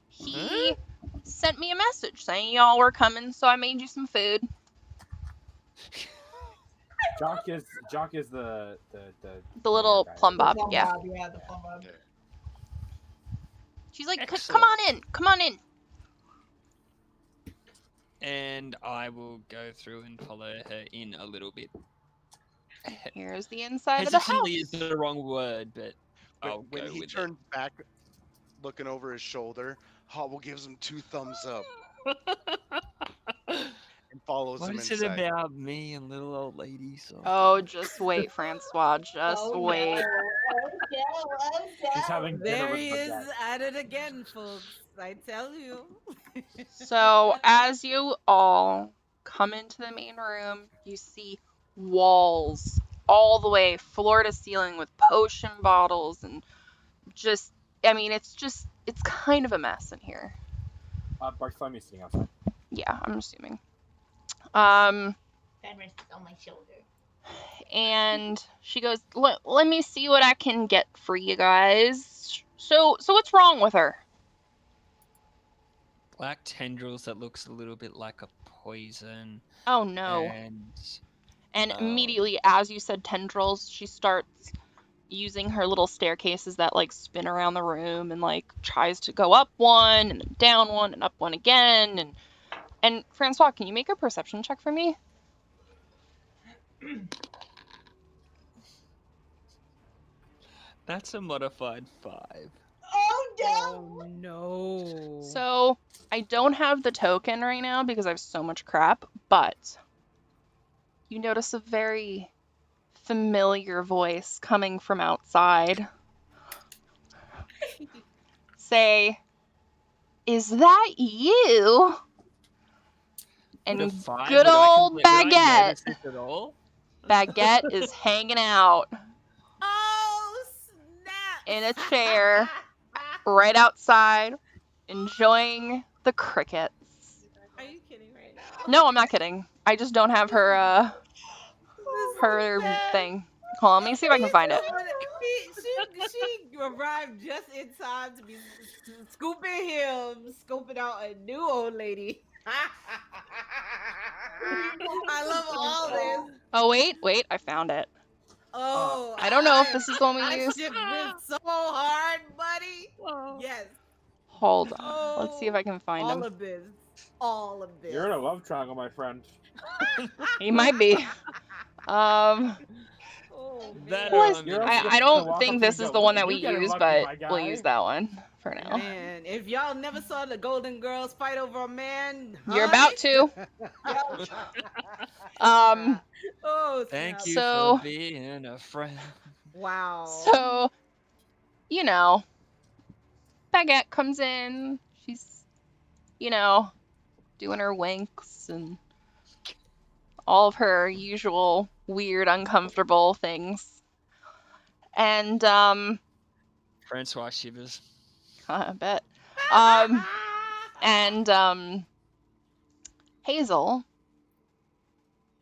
He sent me a message saying y'all were coming, so I made you some food.
Jock is the
little
mayor guy,
plum
right?
bob, yeah.
Yeah, the plum bob.
She's like, come
Excellent.
on in.
And I will go through and follow her in a little bit.
Here's the inside of the
Hesitantly
house.
is the wrong word, but I'll
When
go
he
with
turns back, looking over his shoulder, Hobble gives him 2 thumbs up
it.
and follows
What
him
is it
inside.
about me and little old ladies?
Oh, just wait, Francois. Just
Oh,
wait.
No. Oh, no.
He's having dinner
There
with
he is
baguette.
at it again, folks. I tell you.
So, as you all come into the main room, you see walls all the way floor to ceiling with potion bottles and just, I mean, it's kind of a mess in here.
Bartholomew's sitting outside.
Yeah, I'm assuming.
Fenris is on my shoulder.
And she goes, let me see what I can get for you guys. So what's wrong with her?
Black tendrils that looks a little bit like a poison.
Oh no. And immediately, as you said tendrils, she starts using her little staircases that like spin around the room and like tries to go up one and then down one and up one again. And Francois, can you make a perception check for me?
That's a modified 5.
Oh no!
Oh no.
So I don't have the token right now because I have so much crap, but you notice a very familiar voice coming from outside. Say, is that you? And
The 5,
good old
did I
Baguette.
notice this at all?
Baguette is hanging out
Oh snap!
in a chair right outside, enjoying the crickets.
Are you kidding right now?
No, I'm not kidding. I just don't have her thing. Hold on, let me see if I can find it.
She arrived just in time to be scoping out a new old lady. I love all this.
Oh, wait, I found it.
Oh,
I don't know if this is the one we
I
use.
shook this so hard, buddy. Yes.
Hold on. Let's see if I can find him.
All of this.
You're in a love triangle, my friend.
He might be.
Oh,
That
man.
or I'm
You're
in-
also
I
gonna
don't
walk
think
up
this
and
is
go,
the
"Look
one
at
that we
you getting
use,
lucky,
but
my
we'll
guy."
use that one for now.
Man, if y'all never saw the Golden Girls fight over a man,
You're about to.
Oh,
Thank
snap.
you
So-
for being a friend.
Wow.
So, you know, Baguette comes in. She's, doing her winks and all of her usual weird, uncomfortable things. And,
Francois shivers.
I bet. And Hazel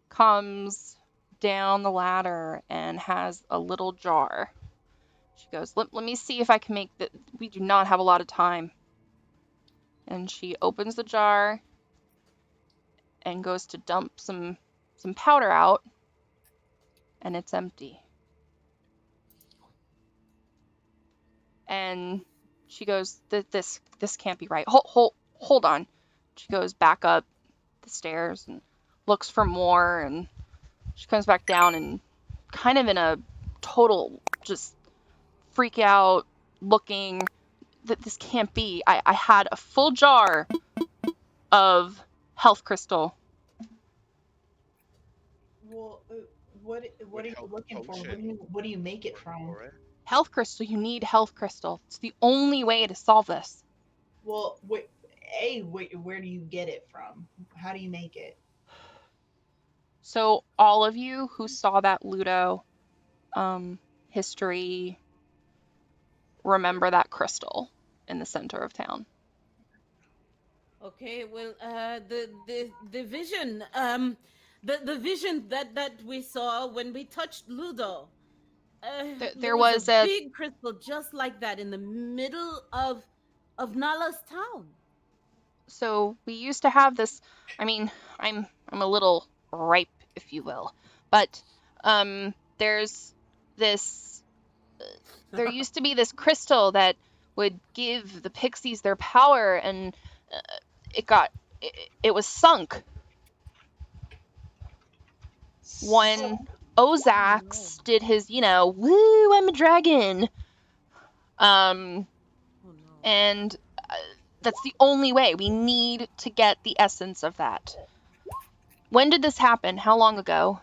comes down the ladder and has a little jar. She goes, let me see if I can make that. We do not have a lot of time. And she opens the jar and goes to dump some powder out, and it's empty. And she goes, this can't be right. Hold on. She goes back up the stairs and looks for more, and she comes back down and kind of in a total just freak out, looking that this can't be. I had a full jar of health crystal.
Well, what
Would
are you
health
looking for?
potion
What do you make it
work
from?
for it?
Health crystal, you need health crystal. It's the only way to solve this.
Well, where do you get it from? How do you make it?
So all of you who saw that Ludo history, remember that crystal in the center of town.
Okay, well, the vision, the vision that we saw when we touched Ludo. There
There
was
was
a
a
big crystal just like that in the middle of Nala's town.
so we used to have this. I mean, I'm a little ripe, if you will, but there's this. There used to be this crystal that would give the pixies their power, and it got it was sunk when Ozax did his, woo, I'm a dragon.
Oh no.
And that's the only way. We need to get the essence of that. When did this happen? How long ago?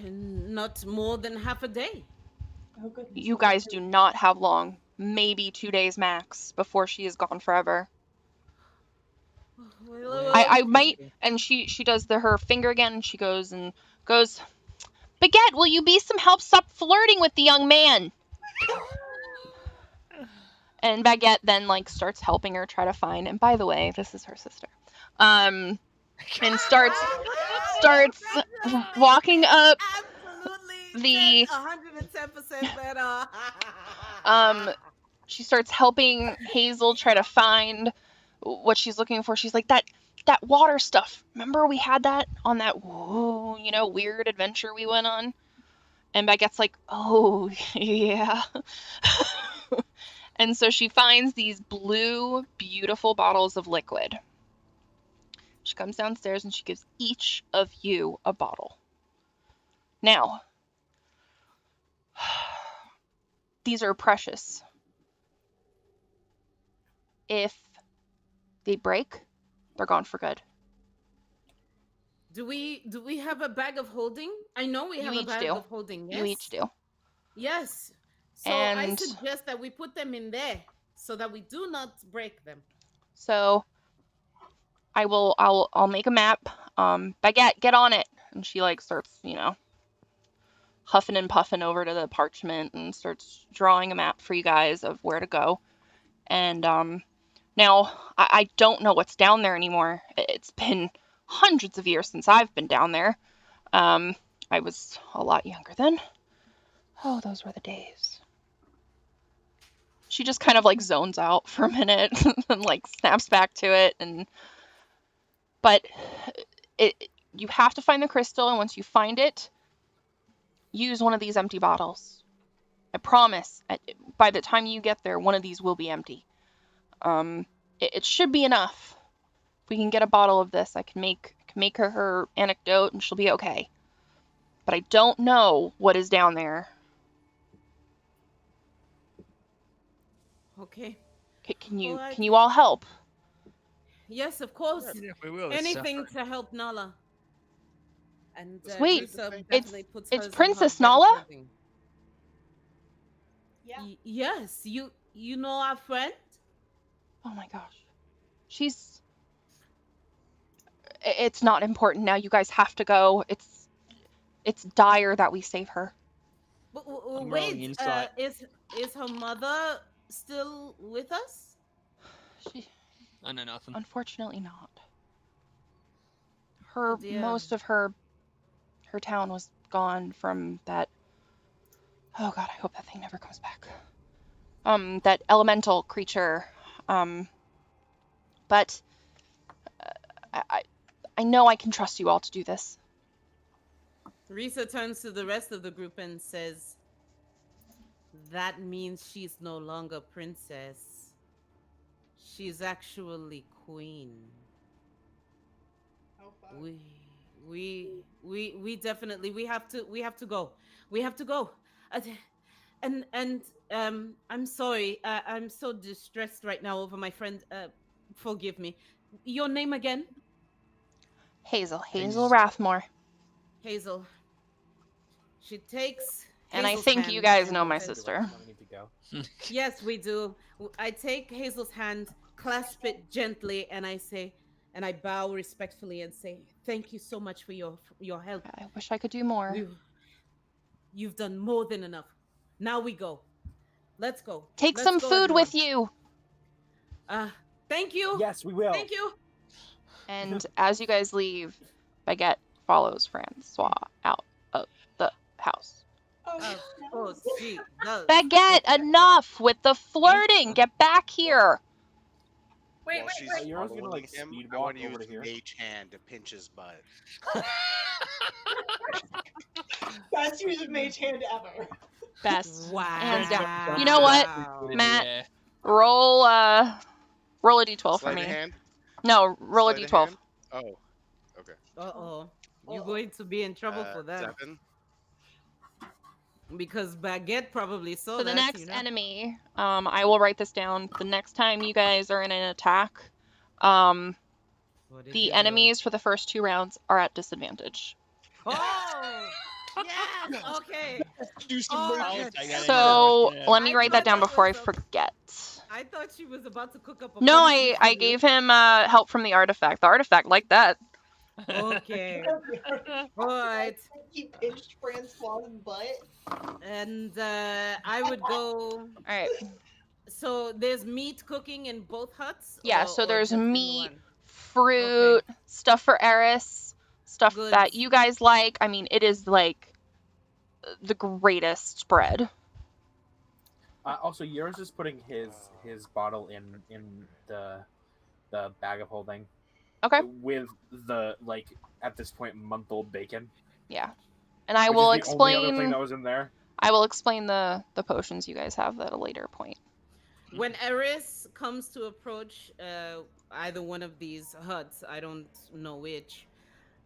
Not more than half a day.
Oh goodness.
You guys do not have long. Maybe 2 days max before she is gone forever.
Well,
I might, and she does her finger again, and she goes, Baguette, will you be some help? Stop flirting with the young man. And Baguette then starts helping her try to find. And by the way, this is her sister. And starts walking up
absolutely
the
110% better.
she starts helping Hazel try to find what she's looking for. She's like, that water stuff. Remember we had that on that weird adventure we went on? And Baguette's like, oh, yeah. And so she finds these blue, beautiful bottles of liquid. She comes downstairs and she gives each of you a bottle. Now, these are precious. If they break, they're gone for good.
Do we have a bag of holding? I know we
You
have a
each
bag
do.
of holding. Yes.
You each do.
Yes. So I
And
suggest that we put them in there so that we do not break them.
so I'll make a map. Baguette, get on it. And she starts, huffing and puffing over to the parchment and starts drawing a map for you guys of where to go. And now I don't know what's down there anymore. It's been hundreds of years since I've been down there. I was a lot younger then. Oh, those were the days. She just kind of zones out for a minute and snaps back to it. But you have to find the crystal, and once you find it, use one of these empty bottles. I promise, by the time you get there, one of these will be empty. It should be enough. If we can get a bottle of this, I can make her anecdote, and she'll be okay. But I don't know what is down there.
Okay.
Can you
Alright.
can you all help?
Yes, of course.
Yeah, we will.
Anything to help Nala. And
Wait,
Risa
it's-
definitely puts
it's
hers in
Princess
her bag of
Nala?
holding.
Yeah.
Yes, you know our friend?
Oh my gosh. It's not important now. You guys have to go. It's dire that we save her.
But,
I'm rolling
wait,
insight.
is her mother still with us?
She,
I know nothing.
unfortunately not.
Oh, dear.
Most of her town was gone from that. Oh god, I hope that thing never comes back. That elemental creature. But I know I can trust you all to do this.
Risa turns to the rest of the group and says, that means she's no longer princess. She's actually queen.
Oh fuck.
we definitely we have to go. We have to go. Uh, and I'm sorry. I'm so distressed right now over my friend. Forgive me. Your name again?
Hazel
Hazel.
Rathmore.
Hazel. She takes
And I
Hazel's
think you
hand
guys know
and
my
Do it.
sister.
Now we need to go.
yes, we do. I take Hazel's hand, clasp it gently, and I say, and I bow respectfully and say, "Thank you so much for your help.
I wish I could do more.
You've done more than enough. Now we go. Let's go.
Take
Let's
some
go,
food
everyone.
with you.
Thank you.
Yes, we will.
Thank you.
And as you guys leave, Baguette follows Francois out of the house.
Oh,
Oh,
no.
she does.
Baguette, enough with the flirting. Get back here.
Wait,
While
wait,
she's
wait.
You're also gonna,
following
like,
him,
speed
I
walk
want to
over
use
to here?
mage hand to pinch his butt.
Best use of mage hand ever.
Best.
Wow.
And you know what, Matt? Roll a d12 for
Sleight of
me.
hand?
No, roll a
Sleight of
d12.
hand? Oh, okay.
Uh-oh. You're going to be in trouble for that.
7.
Because Baguette probably saw
So the
that,
next
you know?
enemy, I will write this down. The next time you guys are in an attack, the
What did you do?
enemies for the first 2 rounds are at disadvantage.
Oh! Yes! Okay.
Do some
Oh,
mage
okay.
hand.
So let me
I
write that
thought
down
that
before I
was a-
forget.
I thought she was about to cook up a
No,
punishment for
I
you.
gave him help from the artifact. The artifact liked that.
Okay. All right.
He pinched Francois's butt.
And I would go.
All right.
So there's meat cooking in both huts?
Yeah, so
or
there's
just in
meat,
one?
fruit, stuff for Eris, stuff
Goods.
that you guys like. I mean, it is like the greatest spread.
Also, yours is putting his bottle in the bag of holding.
Okay.
With the, like, at this point, month-old bacon.
Yeah. And I
Which
will
is the only other thing
explain
that was in there.
I will explain the potions you guys have at a later point.
When Eris comes to approach either one of these huts, I don't know which,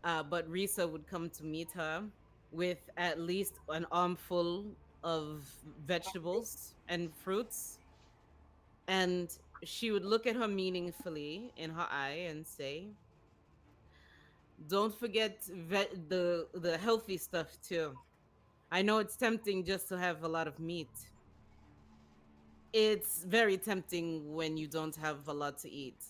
but Risa would come to meet her with at least an armful of vegetables and fruits. And she would look at her meaningfully in her eye and say, "Don't forget the healthy stuff too. I know it's tempting just to have a lot of meat. It's very tempting when you don't have a lot to eat."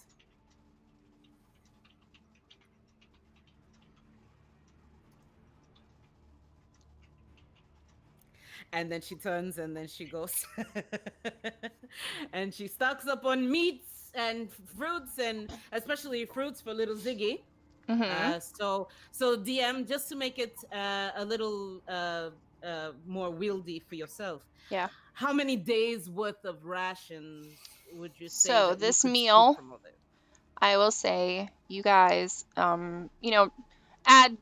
And then she turns and then she goes and she stocks up on meats and fruits, and especially fruits for little Ziggy.
Mm-hmm.
So DM, just to make it a little more wieldy for yourself.
Yeah.
How many days worth of rations would you say?
So
that you
this
could scoop
meal,
from all this?
I will say, you guys, add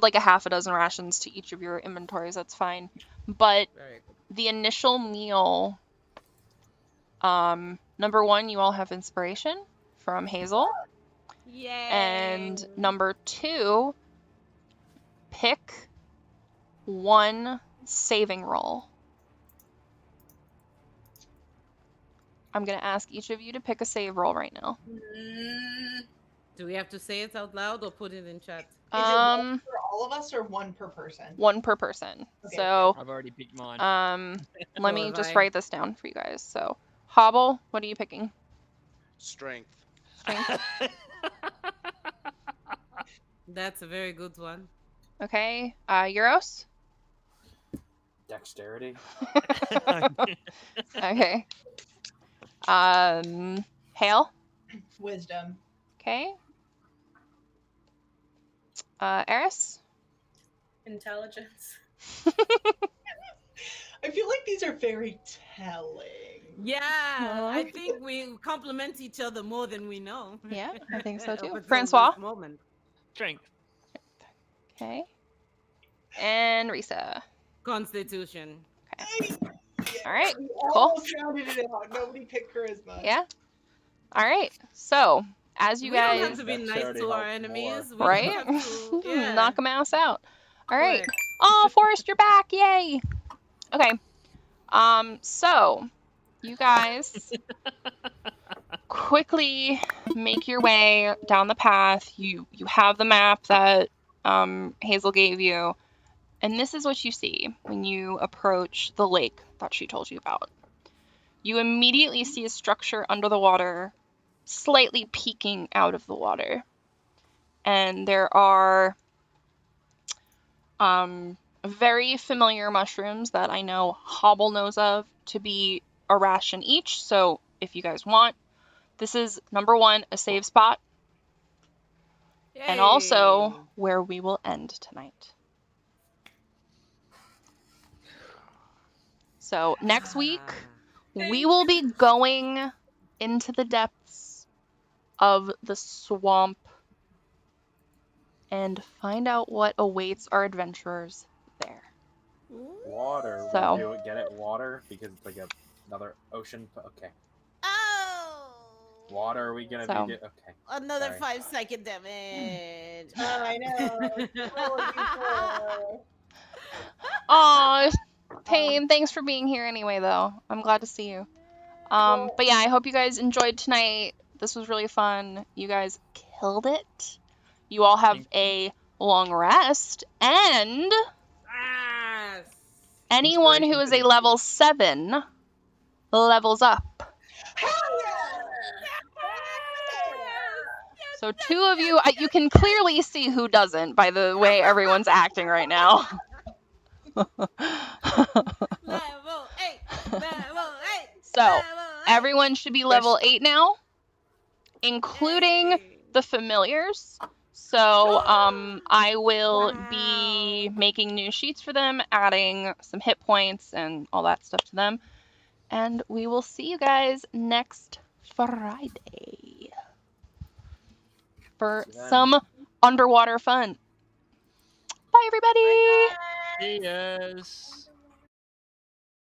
like a half a dozen rations to each of your inventories. That's fine. But
Very good.
the initial meal, number 1, you all have inspiration from Hazel.
Yay!
And number 2, pick 1 saving roll. I'm going to ask each of you to pick a save roll right now.
Do we have to say it out loud or put it in chat?
Is it one for all of us or one per person?
1 per person.
Okay,
So,
I've already picked mine.
let
So
me
have
just
I.
write this down for you guys. So, Hobble, what are you picking?
Strength.
Strength.
That's a very good one.
Okay. Euros?
Dexterity.
Okay. Hale?
Wisdom.
Okay. Eris?
Intelligence.
I feel like these are very telling.
Yeah, I
Aw.
think we compliment each other more than we know.
Yeah, I think so
Up
too.
until
Francois?
this moment.
Strength.
Okay. And Risa.
Constitution.
All right.
We
Cool.
almost rounded it out. Nobody picked charisma.
Yeah. All right. So, as you
We don't have
guys,
to be
That
nice
charity
to our
helped
enemies.
more.
We
right?
just have to, yeah.
Knock a mouse out. All right.
Correct.
Oh, Forrest, you're back! Yay. Okay. So you guys quickly make your way down the path. You have the map that Hazel gave you, and this is what you see when you approach the lake that she told you about. You immediately see a structure under the water, slightly peeking out of the water, and there are very familiar mushrooms that I know Hobble knows of to be a ration each. So if you guys want, this is number one, a save spot, and also
Yay.
where we will end tonight. So next week, we will be going into the depths of the swamp and find out what awaits our adventurers there.
Water.
So-
We do it. Get it? Water because it's like another ocean. Okay.
Oh.
Water. Are we gonna
So-
be? Okay.
Another
Sorry.
5-second damage.
I know. Oh,
Aw, Pain, thanks for being here anyway, though. I'm glad to see you. But yeah, I hope you guys enjoyed tonight. This was really fun. You guys killed it. You all have
Thank
a long rest, and
Yes.
anyone who is a level 7 levels up. So 2 of you, you can clearly see who doesn't by the way everyone's acting right now.
Level 8. Level 8.
So,
level 8.
everyone should be level 8 now, including
Yay.
the familiars. So I will be making new sheets for them, adding some hit points and all that stuff to them. And we will see you guys next Friday for
See you then.
some underwater fun. Bye, everybody.
Yes.